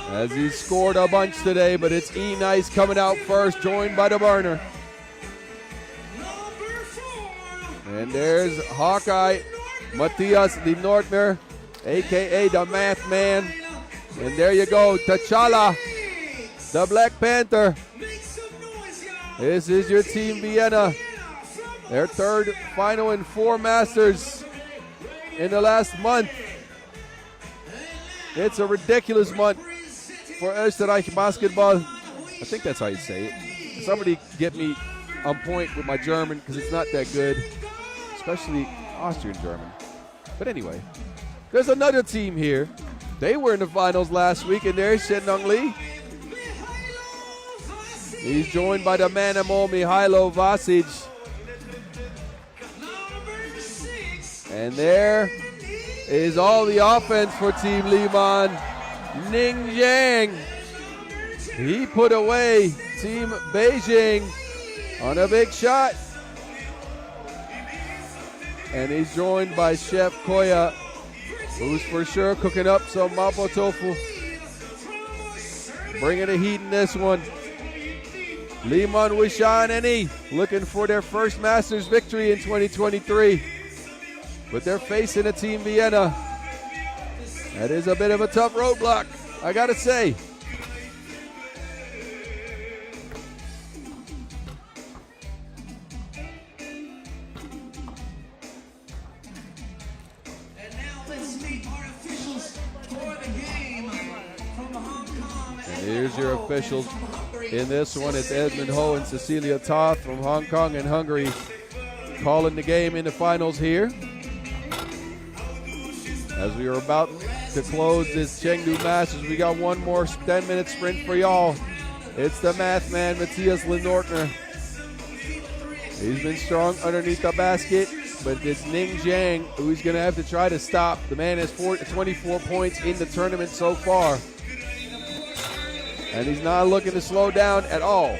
as he scored a bunch today, but it's E-Nice coming out first, joined by the burner. And there's Hawkeye, Matthias de Nordner, a.k.a. the Math Man. And there you go, T'Challa, the Black Panther. This is your Team Vienna. Their third final in 4 Masters in the last month. It's a ridiculous month for Österreich basketball. I think that's how you say it. Somebody get me on point with my German, because it's not that good, especially Austrian German. But anyway, there's another team here. They were in the finals last week, and there's Shenong Lee. He's joined by the Manimal Mihailo Vasic. And there is all the offense for Team Liman. Ning Jiang. He put away Team Beijing on a big shot. And he's joined by Chef Koya, who's for sure cooking up some mapo tofu. Bringing the heat in this one. Liman Huishan and looking for their first Masters victory in 2023. But they're facing a Team Vienna. That is a bit of a tough roadblock, I gotta say. And now let's meet our officials for the game from Hong Kong. And here's your officials in this one. It's Edmund Ho and Cecilia Toth from Hong Kong and Hungary calling the game in the finals here. As we are about to close this Chengdu Masters, we got one more 10-minute sprint for y'all. It's the Math Man, Matthias Lenortner. He's been strong underneath the basket, but it's Ning Jiang who he's going to have to try to stop. The man has 24 points in the tournament so far. And he's not looking to slow down at all.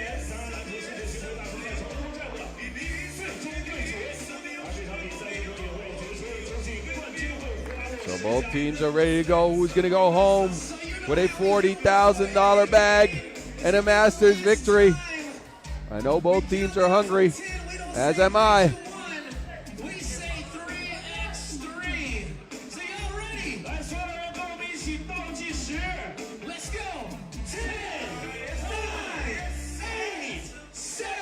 So both teams are ready to go. Who's going to go home with a $40,000 bag and a Masters victory? I know both teams are hungry, as am I. We say 3x3. So y'all ready? Let's go. 10, 9, 8, 7,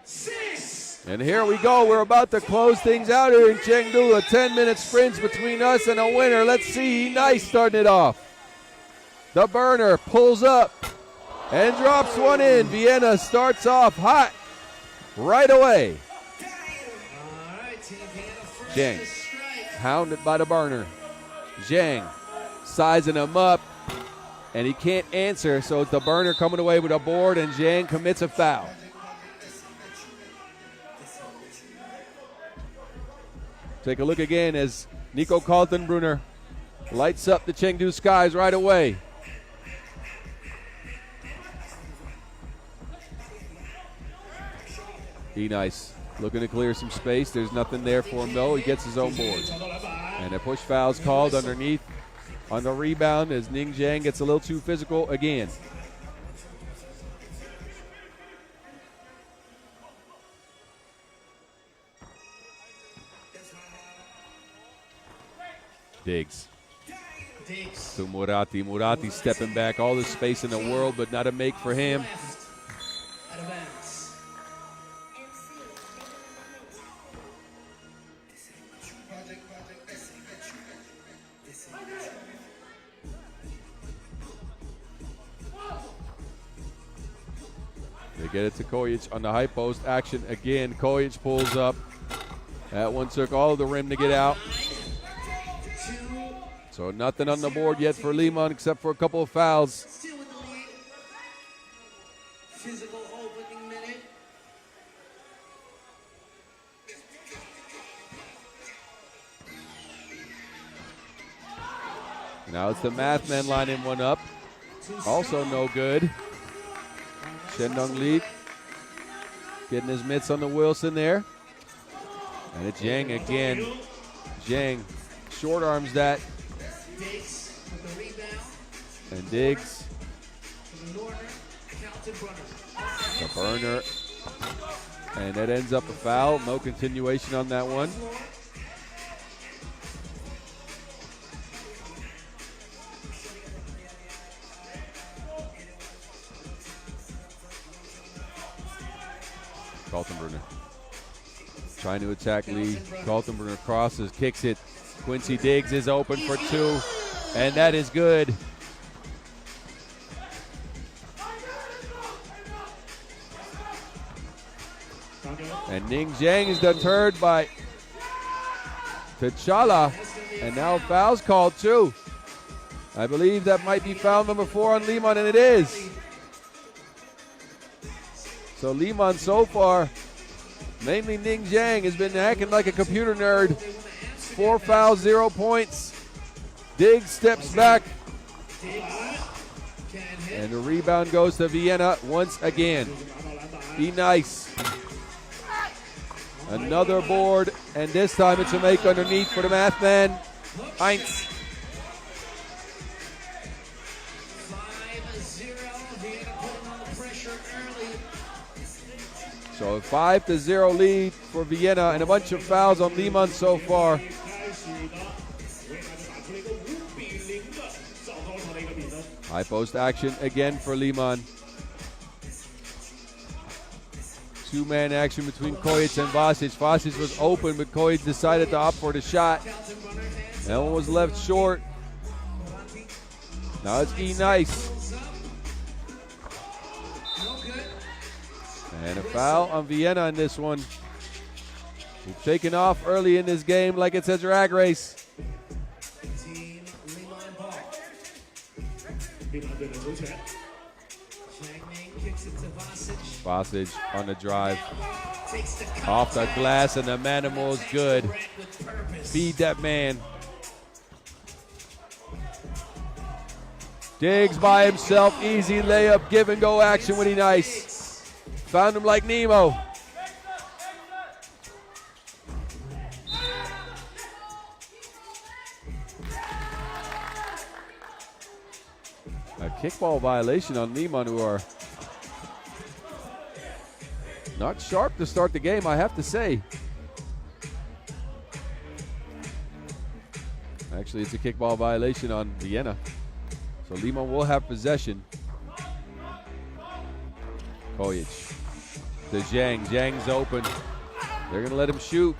6. And here we go. We're about to close things out here in Chengdu. A 10-minute sprint between us and a winner. Let's see. Nice starting it off. The burner pulls up and drops one in. Vienna starts off hot right away. Jiang hounded by the burner. Jiang sizing him up, and he can't answer, so it's the burner coming away with a board, and Jiang commits a foul. Take a look again as Nico Kaltenbrunner lights up the Chengdu skies right away. E-Nice looking to clear some space. There's nothing there for him, though. He gets his own board. And a push foul's called underneath on the rebound as Ning Jiang gets a little too physical again. Diggs to Murati. Murati stepping back, all the space in the world, but not a make for him. get it to Kojic on the high post. Action again. Kojic pulls up. That one took all of the rim to get out. So nothing on the board yet for Liman except for a couple of fouls. Still in the lead. Physical opening minute. Now it's the math man lining one up. Also no good. Shendong Lee getting his mitts on the Wilson there. And it's Zhang again. Zhang short arms that. And Diggs. The burner. And that ends up a foul. No continuation on that one. Kaltenbrunner trying to attack Lee. Kaltenbrunner crosses, kicks it. Quincy Diggs is open for two, and that is good. And Ning Zhang is deterred by T'Challa, and now foul's called too. I believe that might be foul number 4 on Liman, and it is. So Liman so far, mainly Ning Zhang, has been acting like a computer nerd. 4 fouls, 0 points. Diggs steps back. And the rebound goes to Vienna once again. Be nice. Another board, and this time it's a make underneath for the math man. Heinz. 5-0. Vienna putting on the pressure early. So a 5-0 lead for Vienna, and a bunch of fouls on Liman so far. High post action again for Liman. Two-man action between Kojic and Vasic. Vasic was open, but Kojic decided to opt for the shot. That one was left short. Now it's E Nice. And a foul on Vienna in this one. We've taken off early in this game like it's a drag race. Vasic on the drive. Off the glass, and the manimal is good. Feed that man. Diggs by himself. Easy layup. Give and go action with E Nice. Found him like Nemo. A kickball violation on Liman, who are not sharp to start the game, I have to say. Actually, it's a kickball violation on Vienna. So Liman will have possession. Kojic to Zhang. Zhang's open. They're going to let him shoot.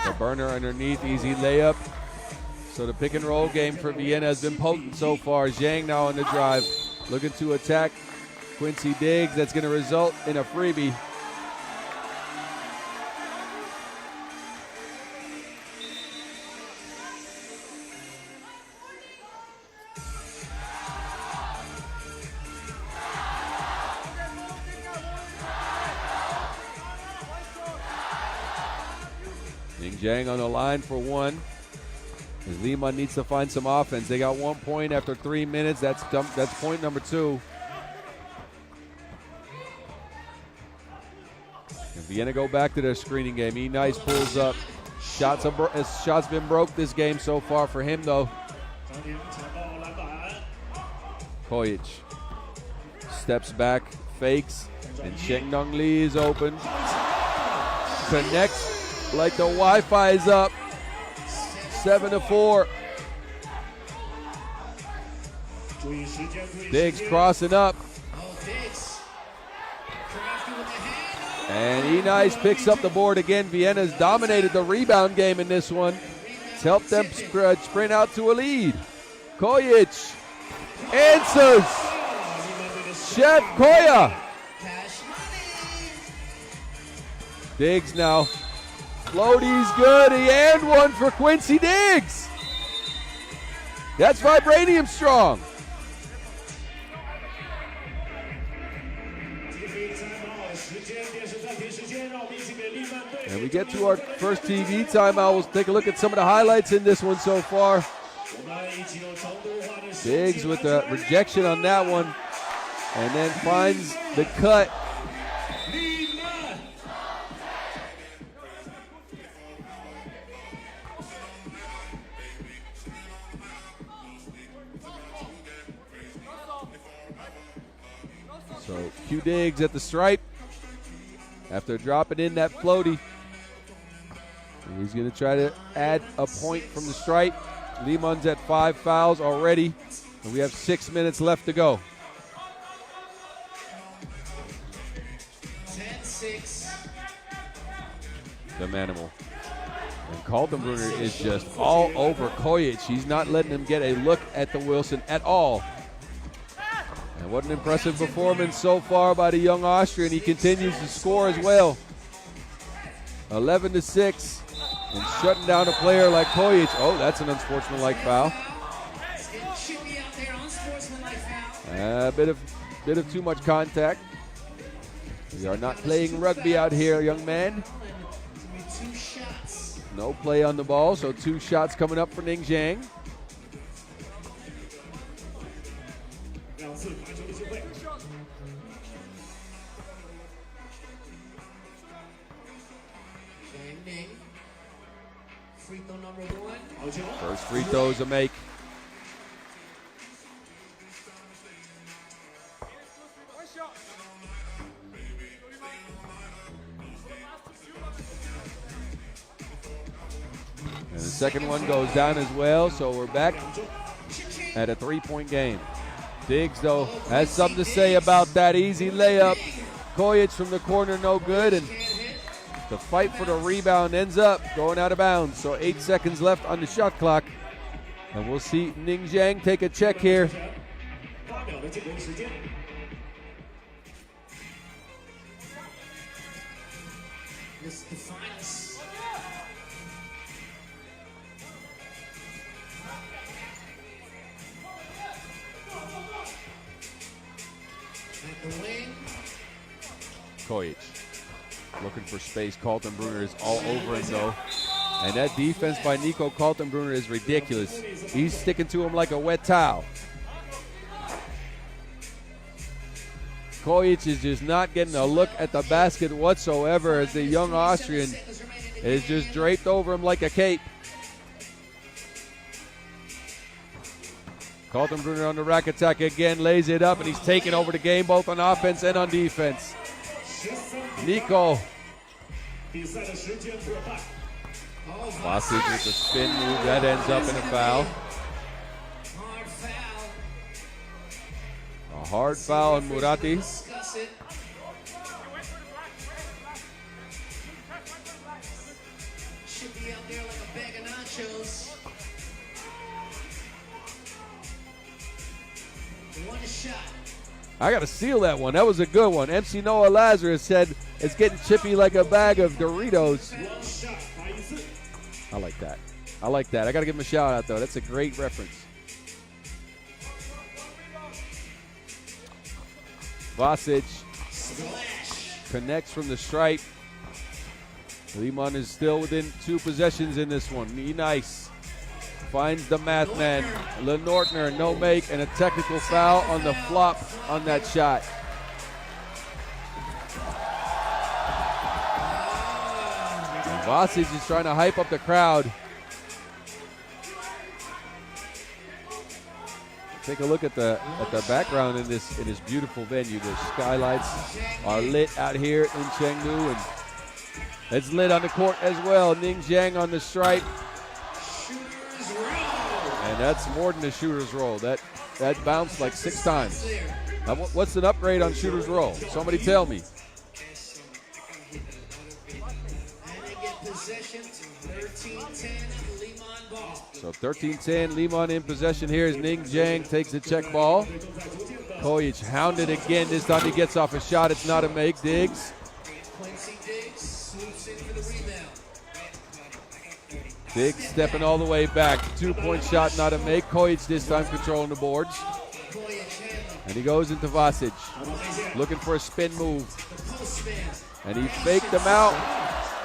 The burner underneath, easy layup. So the pick and roll game for Vienna has been potent so far. Zhang now on the drive, looking to attack Quincy Diggs. That's going to result in a freebie. Ning Zhang on the line for one. As Liman needs to find some offense. They got 1 point after 3 minutes. That's point number 2. And Vienna go back to their screening game. E Nice pulls up. Shots been broke this game so far for him though. Kojic steps back, fakes, and Chengdu Shi is open. Connects like the Wi-Fi is up. 7-4. Diggs crossing up. And E Nice picks up the board again. Vienna's dominated the rebound game in this one. It's helped them sprint out to a lead. Kojic answers. Chef Koya. Diggs now. Floaty's good, and one for Quincy Diggs. That's Vibranium strong. And we get to our first TV timeout. We'll take a look at some of the highlights in this one so far. Diggs with the rejection on that one, and then finds the cut. So Q Diggs at the stripe after dropping in that floaty. He's going to try to add a point from the stripe. Liman's at 5 fouls already, and we have 6 minutes left to go. 10-6. The Manimal. And Kaltenbrunner is just all over Kojic. He's not letting him get a look at the Wilson at all. And what an impressive performance so far by the young Austrian. He continues to score as well. 11-6. And shutting down a player like Kojic. Oh, that's an unsportsmanlike foul. A bit of too much contact. We are not playing rugby out here, young man. No play on the ball, so 2 shots coming up for Ning Zhang. First free throw is a make. And the second one goes down as well, so we're back at a 3-point game. Diggs, though, has something to say about that easy layup. Kojic from the corner, no good, and the fight for the rebound ends up going out of bounds. So 8 seconds left on the shot clock. And we'll see Ning Zhang take a check here. Kojic looking for space. Kaltenbrunner is all over him though. And that defense by Nico Kaltenbrunner is ridiculous. He's sticking to him like a wet towel. Kojic is just not getting a look at the basket whatsoever as the young Austrian is just draped over him like a cape. Kaltenbrunner on the rack attack again, lays it up, and he's taking over the game both on offense and on defense. Nico. Vasic with the spin move, that ends up in a foul. A hard foul on Murati. Should be out there like a bag of nachos. One shot. I got to seal that one. That was a good one. MC Noah Lazarus said it's getting chippy like a bag of Doritos. I like that. I like that. I got to give him a shout out, though. That's a great reference. Vasic connects from the stripe. Liman is still within 2 possessions in this one. Nice. Finds the math man. Lenortner, no make, and a technical foul on the flop on that shot. And Vasic is trying to hype up the crowd. Take a look at the background in this beautiful venue. The skylights are lit out here in Chengdu, and it's lit on the court as well. Ning Zhang on the stripe. And that's more than a shooter's roll. That bounced like 6 times. Now, what's an upgrade on shooter's roll? Somebody tell me. possession, 13-10, Liman ball. So 13-10, Liman in possession here as Ning Jiang takes the check ball. Kojic hounded again. This time he gets off a shot. It's not a make. Diggs. Quincy Diggs swoops in for the rebound. Diggs stepping all the way back. 2-point shot, not a make. Kojic this time controlling the boards. And he goes into Vasic, looking for a spin move. And he faked him out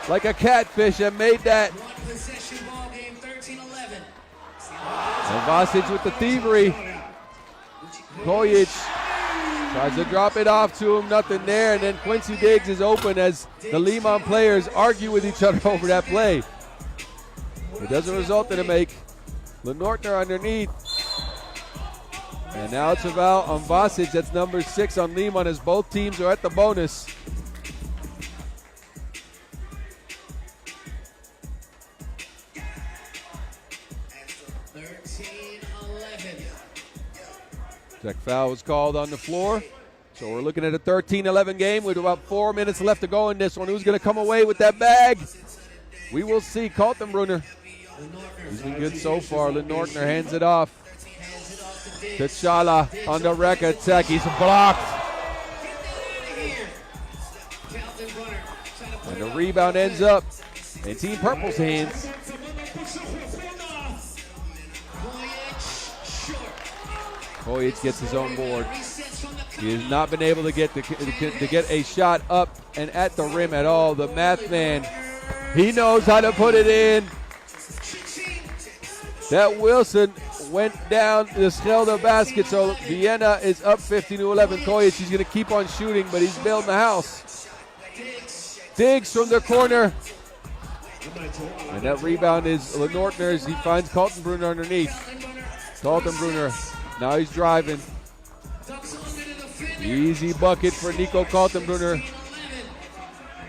like a catfish and made that. One possession ball game, 13-11. And Vasic with the thievery. Kojic tries to drop it off to him, nothing there. And then Quincy Diggs is open as the Liman players argue with each other over that play. It doesn't result in a make. Lenortner underneath. And now it's a foul on Vasic. That's number 6 on Liman as both teams are at the bonus. Tech foul was called on the floor. So we're looking at a 13-11 game with about 4 minutes left to go in this one. Who's going to come away with that bag? We will see. Kaltenbrunner. He's been good so far. Lenortner hands it off. T'Challa on the rack attack. He's blocked. And the rebound ends up in Team Purple's hands. Kojic gets his own board. He has not been able to get a shot up and at the rim at all. The math man, he knows how to put it in. That Wilson went down the Schelde basket, so Vienna is up 15-11. Kojic, he's going to keep on shooting, but he's building the house. Diggs from the corner. And that rebound is Lenortner's. He finds Kaltenbrunner underneath. Kaltenbrunner, now he's driving. Easy bucket for Nico Kaltenbrunner.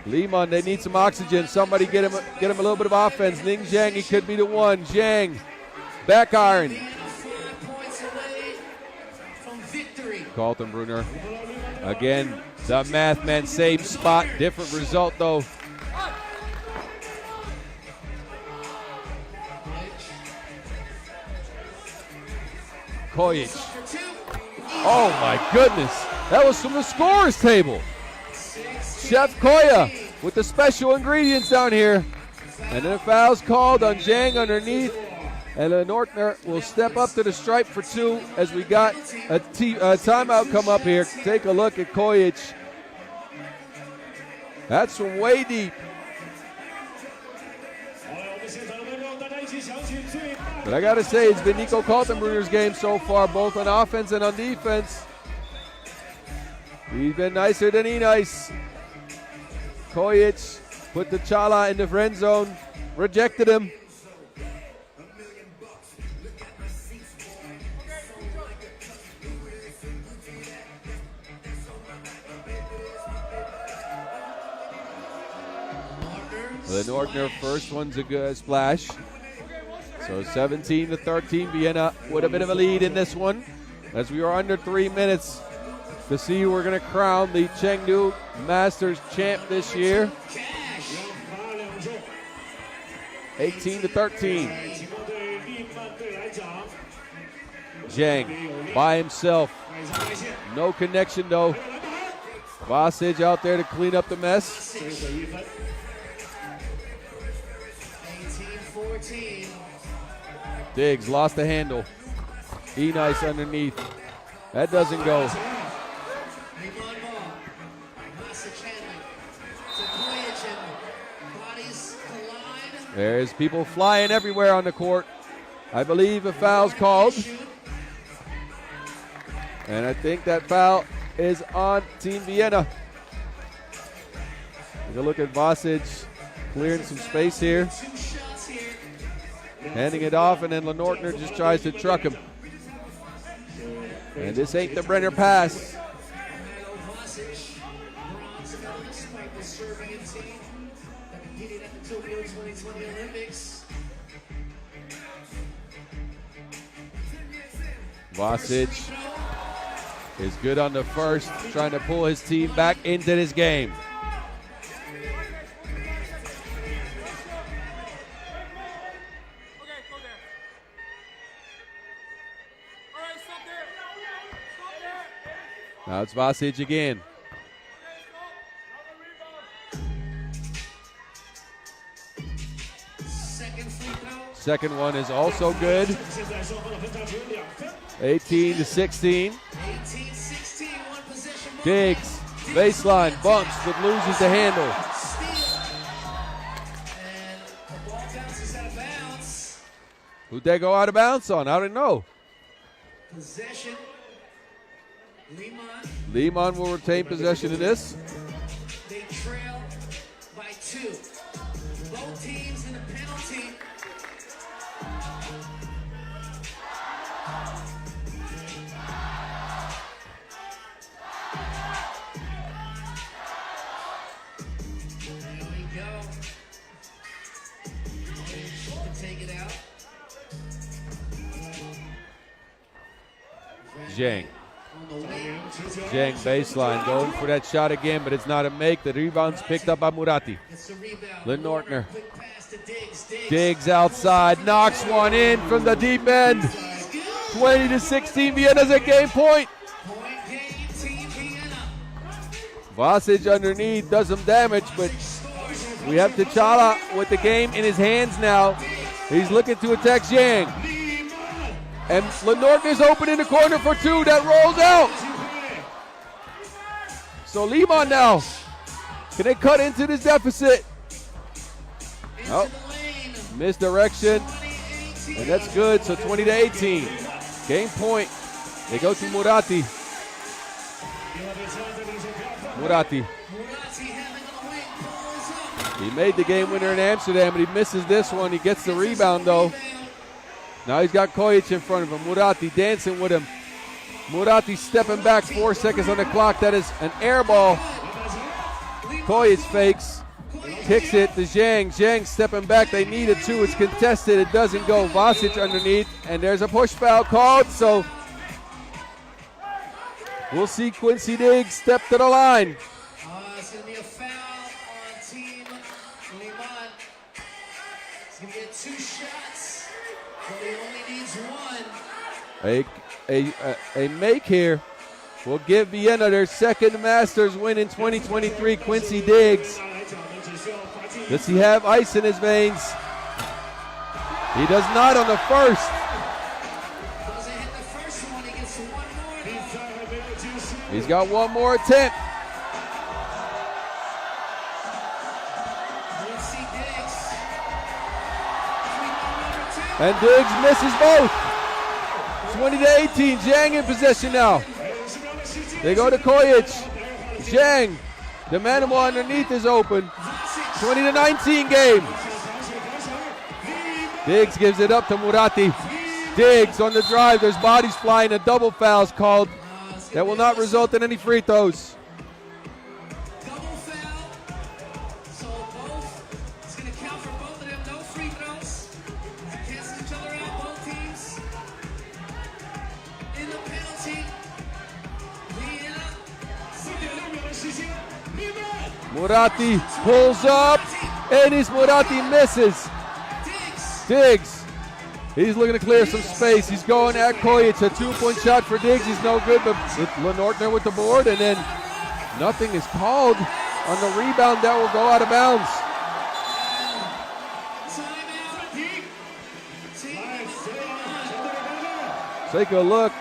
Liman, they need some oxygen. Somebody get him a little bit of offense. Ning Jiang, he could be the one. Jiang, back iron. Kaltenbrunner. Again, the math man, same spot, different result though. Kojic. Oh my goodness. That was from the scorer's table. Chef Koya with the special ingredients down here. And then a foul's called on Jiang underneath. And Lenortner will step up to the stripe for 2 as we got a timeout come up here. Take a look at Kojic. That's from way deep. But I got to say, it's been Nico Kaltenbrunner's game so far, both on offense and on defense. He's been nicer than he nice. Kojic put the T'Challa in the friend zone, rejected him. Lenortner, first one's a good splash. So 17-13, Vienna with a bit of a lead in this one as we are under 3 minutes to see who we're going to crown the Chengdu Masters champ this year. 18-13. Jiang by himself. No connection though. Vasic out there to clean up the mess. 18-14. Diggs lost the handle. Nice underneath. That doesn't go. There's people flying everywhere on the court. I believe a foul's called. And I think that foul is on Team Vienna. Take a look at Vasic clearing some space here. Handing it off, and then Lenortner just tries to truck him. And this ain't the Brenner pass. Vasic is good on the first, trying to pull his team back into this game. Now it's Vasic again. Second one is also good. 18-16. Diggs, baseline, bumps, but loses the handle. Who'd they go out of bounds on? I don't know. Possession. Liman will retain possession in this. They trail by 2. Both teams in the penalty. There we go. Take it out. Zhang. Zhang baseline, going for that shot again, but it's not a make. The rebound's picked up by Murati. Lenortner. Diggs outside, knocks one in from the deep end. 20-16, Vienna's a game point. Vasic underneath does some damage, but we have T'Challa with the game in his hands now. He's looking to attack Zhang. And Lenortner's open in the corner for 2. That rolls out. So Liman now. Can they cut into this deficit? Nope. Misdirection. And that's good. So 20-18. Game point. They go to Murati. Murati. He made the game winner in Amsterdam, but he misses this one. He gets the rebound, though. Now he's got Kojic in front of him. Murati dancing with him. Murati stepping back, 4 seconds on the clock. That is an air ball. Kojic fakes, kicks it to Zhang. Zhang stepping back. They need it too. It's contested. It doesn't go. Vasic underneath, and there's a push foul called. So we'll see Quincy Diggs step to the line. It's going to be a foul on Team Liman. It's going to get 2 shots, but he only needs 1. A make here will give Vienna their second Masters win in 2023. Quincy Diggs. Does he have ice in his veins? He does not on the first. Doesn't hit the first one, he gets 1 more. He's got 1 more attempt. And Diggs misses both. 20-18, Zhang in possession now. They go to Kojic. Zhang, the manimal underneath is open. 20-19 game. Diggs gives it up to Murati. Diggs on the drive, there's bodies flying, a double foul's called. That will not result in any free throws. Murati pulls up, and his Murati misses. Diggs, he's looking to clear some space. He's going at Kojic. A 2-point shot for Diggs. He's no good, but Lenortner with the board, and then nothing is called on the rebound. That will go out of bounds. Take a look.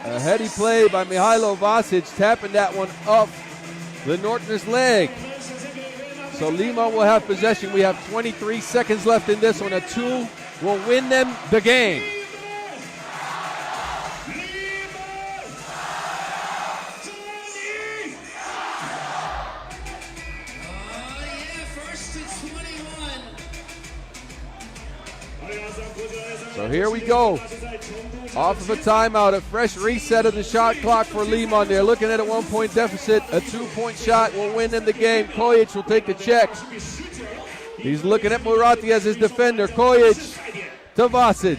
A heady play by Mihailo Vasic, tapping that one up Lenortner's leg. So Liman will have possession. We have 23 seconds left in this one. A 2 will win them the game. So here we go. Off of a timeout, a fresh reset of the shot clock for Liman. They're looking at a 1-point deficit. A 2-point shot will win them the game. Kojic will take the check. He's looking at Murati as his defender. Kojic to Vasic.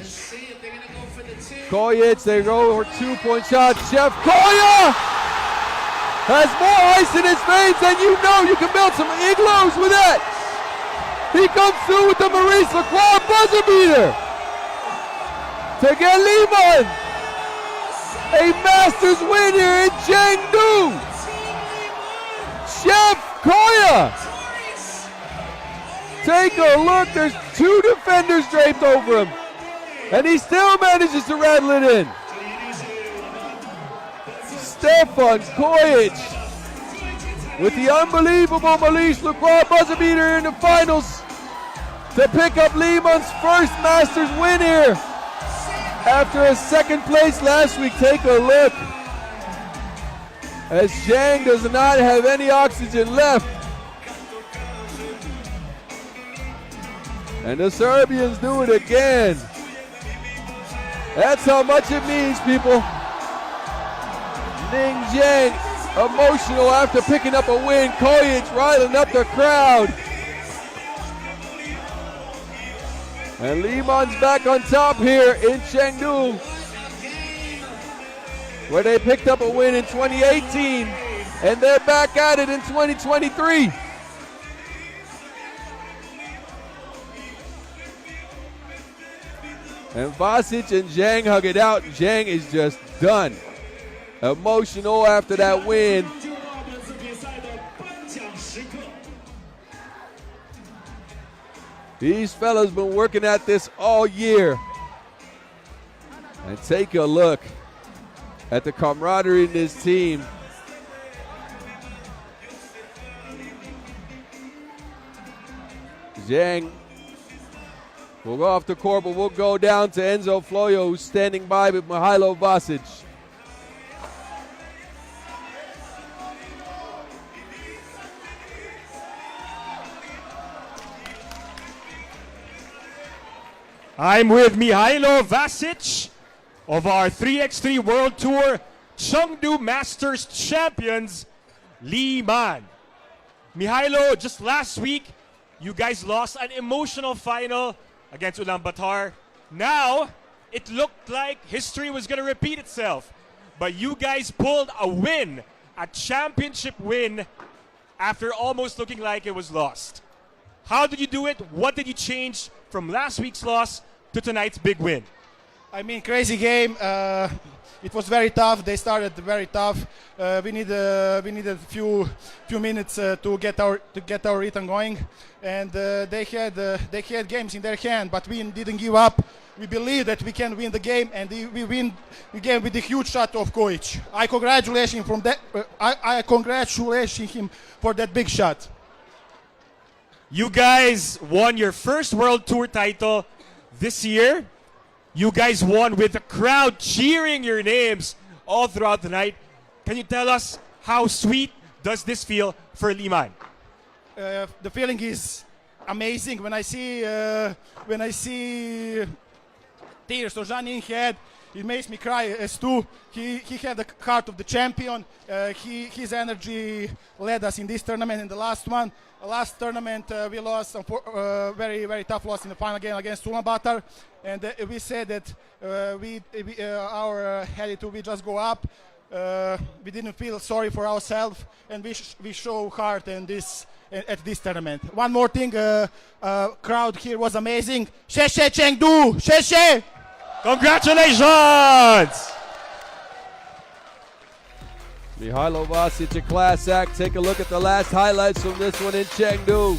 Kojic, they go for 2-point shot. Chef Koya has more ice in his veins than you know. You can build some igloos with that. He comes through with the Maurice Lacroix buzzer beater to get Liman. A Masters win here in Chengdu. Chef Koya. Take a look, there's two defenders draped over him. And he still manages to rattle it in. Stefan Kojic with the unbelievable Malise Lacroix buzzer beater in the finals to pick up Liman's first Masters win here after a second place last week. Take a look as Zhang does not have any oxygen left. And the Serbians do it again. That's how much it means, people. Ning Zhang emotional after picking up a win. Kojic riling up the crowd. And Liman's back on top here in Chengdu, where they picked up a win in 2018, and they're back at it in 2023. And Vasic and Zhang hug it out. Zhang is just done. Emotional after that win. These fellas been working at this all year. And take a look at the camaraderie in this team. Zhang will go off the court, but we'll go down to Enzo Floyo, who's standing by with Mihailo Vasic. I'm with Mihailo Vasic of our 3x3 World Tour Chengdu Masters champions, Liman. Mihailo, just last week, you guys lost an emotional final against Ulaanbaatar. Now, it looked like history was going to repeat itself. But you guys pulled a win, a championship win, after almost looking like it was lost. How did you do it? What did you change from last week's loss to tonight's big win? I mean, crazy game. It was very tough. They started very tough. We needed a few minutes to get our rhythm going, and they had games in their hand, but we didn't give up. We believe that we can win the game, and we win the game with the huge shot of Kojic. I congratulate him from that. I congratulate him for that big shot. You guys won your first World Tour title this year. You guys won with the crowd cheering your names all throughout the night. Can you tell us how sweet does this feel for Liman? The feeling is amazing. When I see tears of Jean in head, it makes me cry as too. He had the heart of the champion. His energy led us in this tournament. In the last tournament, we lost a very, very tough loss in the final game against Ulaanbaatar. And we said that our attitude, we just go up. We didn't feel sorry for ourselves, and we show heart at this tournament. One more thing, crowd here was amazing. Sheshe Chengdu, Sheshe! Congratulations! Mihailo Vasic, a class act. Take a look at the last highlights from this one in Chengdu.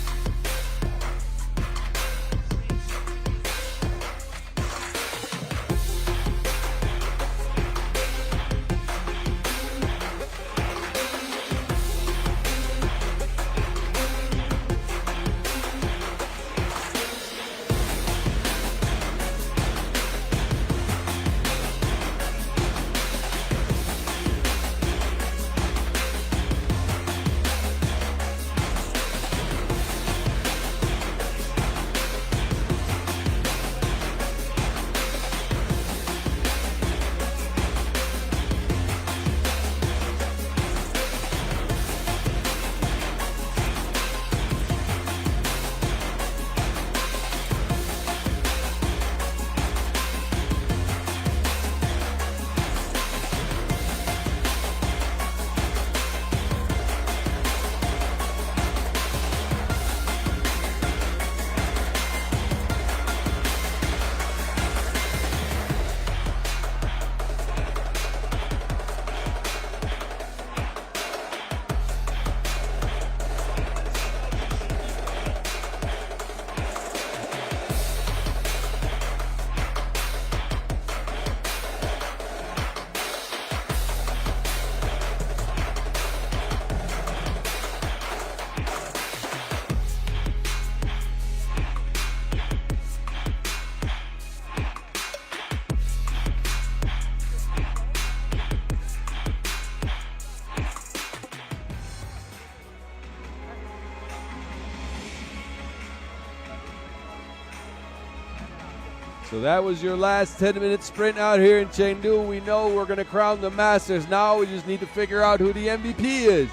So that was your last 10-minute sprint out here in Chengdu. We know we're going to crown the Masters. Now we just need to figure out who the MVP is.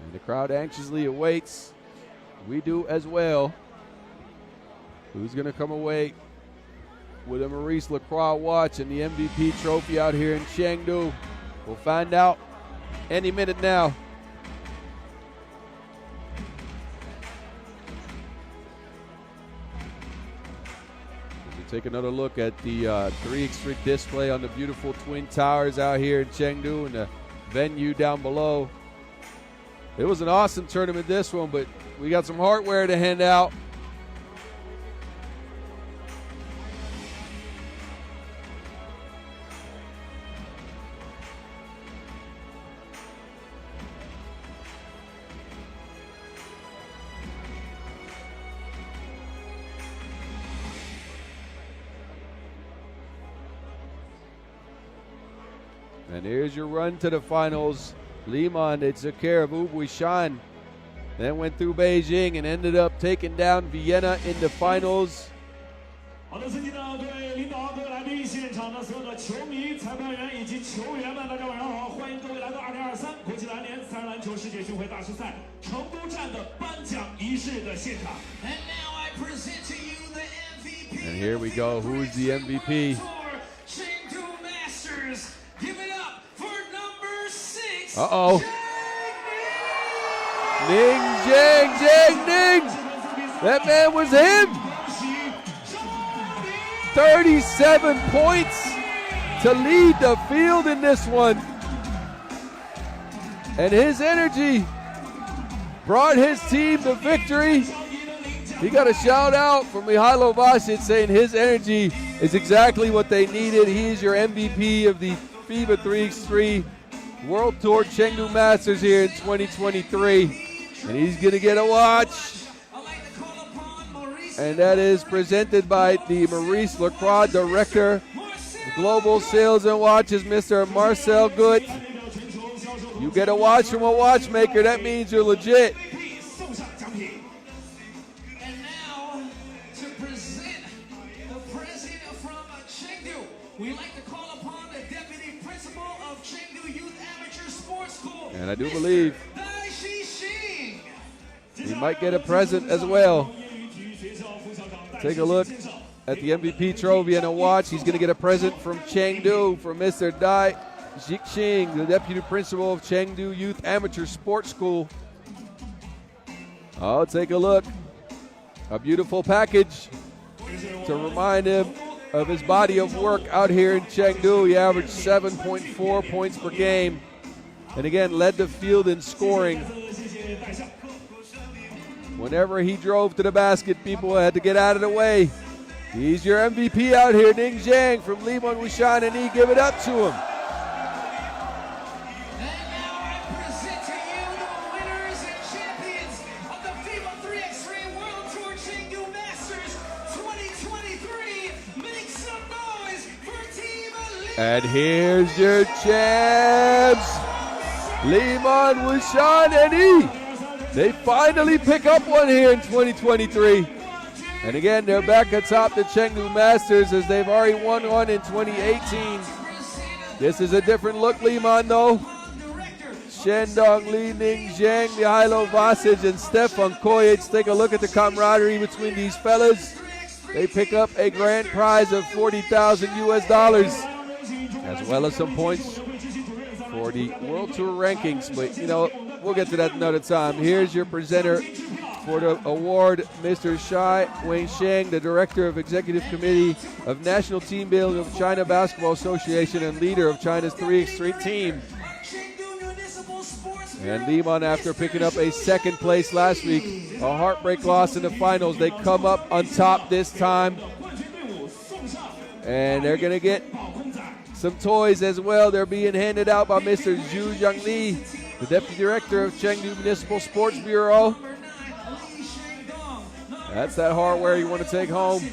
And the crowd anxiously awaits. We do as well. Who's going to come away with a Maurice Lacroix watch and the MVP trophy out here in Chengdu? We'll find out any minute now. We'll take another look at the 3x3 display on the beautiful Twin Towers out here in Chengdu and the venue down below. It was an awesome tournament, this one, but we got some hardware to hand out. And here's your run to the finals. Liman, they took care of Huishan, then went through Beijing and ended up taking down Vienna in the finals. 好的，尊敬的各位领导、各位来宾、现场的所有的球迷、裁判员以及球员们，大家晚上好！欢迎各位来到2023国际篮联三人篮球世界巡回大师赛成都站的颁奖仪式的现场。And now I present to you the MVP. And here we go. Who's the MVP? Chengdu Masters. Give it up for number 6. Uh-oh. Ning, Jang, Jang, Ning. That man was him. 37 points to lead the field in this one. And his energy brought his team the victory. He got a shout out from Ulaanbaatar saying his energy is exactly what they needed. He is your MVP of the FIBA 3x3 World Tour Chengdu Masters here in 2023. And he's going to get a watch. And that is presented by the Maurice Lacroix Director of Global Sales and Watches, Mr. Marcel Gut. You get a watch from a watchmaker, that means you're legit. And now, to present the president from Chengdu, we like to call upon the deputy principal of Chengdu Youth Amateur Sports School. And I do believe he might get a present as well. Take a look at the MVP trophy and a watch. He's going to get a present from Chengdu from Mr. Dai Jixing, the deputy principal of Chengdu Youth Amateur Sports School. Oh, take a look. A beautiful package to remind him of his body of work out here in Chengdu. He averaged 7.4 points per game. And again, led the field in scoring. Whenever he drove to the basket, people had to get out of the way. He's your MVP out here, Ning Zhang from Liman, Huishan, and he give it up to him. And now I present to you the winners and champions of the FIBA 3x3 World Tour Chengdu Masters 2023. Make some noise for Team Liman. And here's your champs, Liman, Huishan, and he. They finally pick up one here in 2023. And again, they're back atop the Chengdu Masters as they've already won one in 2018. This is a different look, Liman, though. Shendong Li, Ning Zhang, Mihailo Vasic, and Stefan Kojic. Take a look at the camaraderie between these fellas. They pick up a grand prize of $40,000 US, as well as some points for the World Tour rankings. But, you know, we'll get to that another time. Here's your presenter for the award, Mr. Shai Wensheng, the Director of Executive Committee of National Team Building of China Basketball Association and leader of China's 3x3 team. And Liman, after picking up a second place last week, a heartbreak loss in the finals, they come up on top this time. And they're going to get some toys as well. They're being handed out by Mr. Zhu Jiangli, the Deputy Director of Chengdu Municipal Sports Bureau. That's that hardware you want to take home.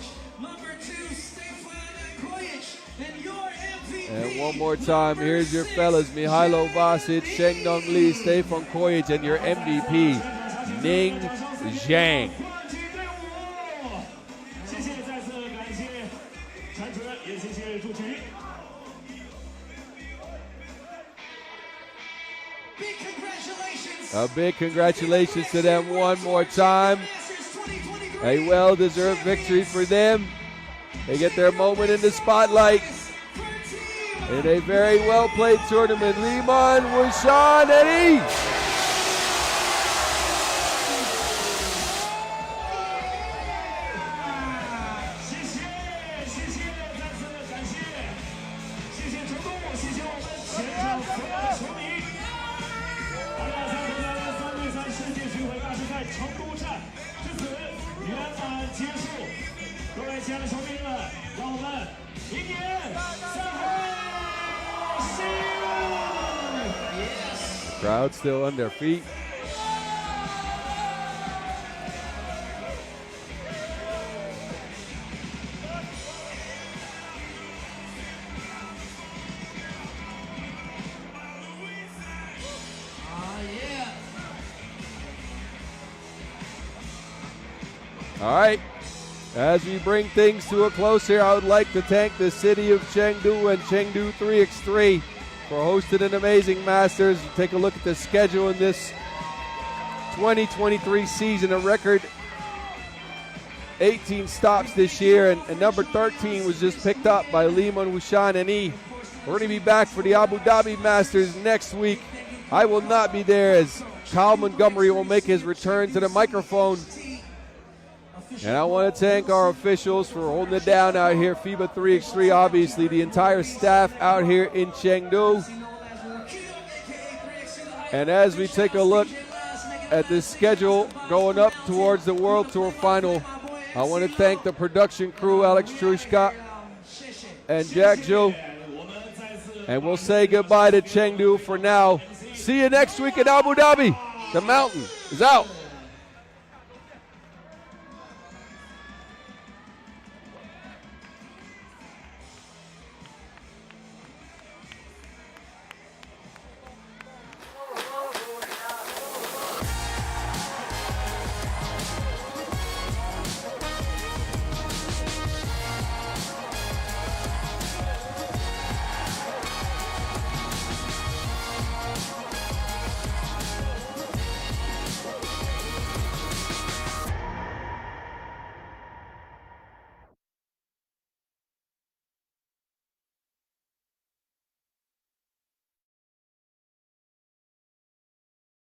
And one more time, here's your fellas, Mihailo Vasic, Shengdong Li, Stefan Kojic, and your MVP, Ning Zhang. A big congratulations to them one more time. A well-deserved victory for them. They get their moment in the spotlight in a very well-played tournament. Liman, Huishan, and Yi. Crowd still on their feet. All right, as we bring things to a close here, I would like to thank the city of Chengdu and Chengdu 3x3 for hosting an amazing Masters. Take a look at the schedule in this 2023 season, a record 18 stops this year, and number 13 was just picked up by Liman, Huishan, and Yi. We're going to be back for the Abu Dhabi Masters next week. I will not be there, as Kyle Montgomery will make his return to the microphone. And I want to thank our officials for holding it down out here. FIBA 3x3, obviously, the entire staff out here in Chengdu. And as we take a look at this schedule going up towards the World Tour final, I want to thank the production crew, Alex Trushka and Jack Joe. And we'll say goodbye to Chengdu for now. See you next week in Abu Dhabi. The Mountain is out.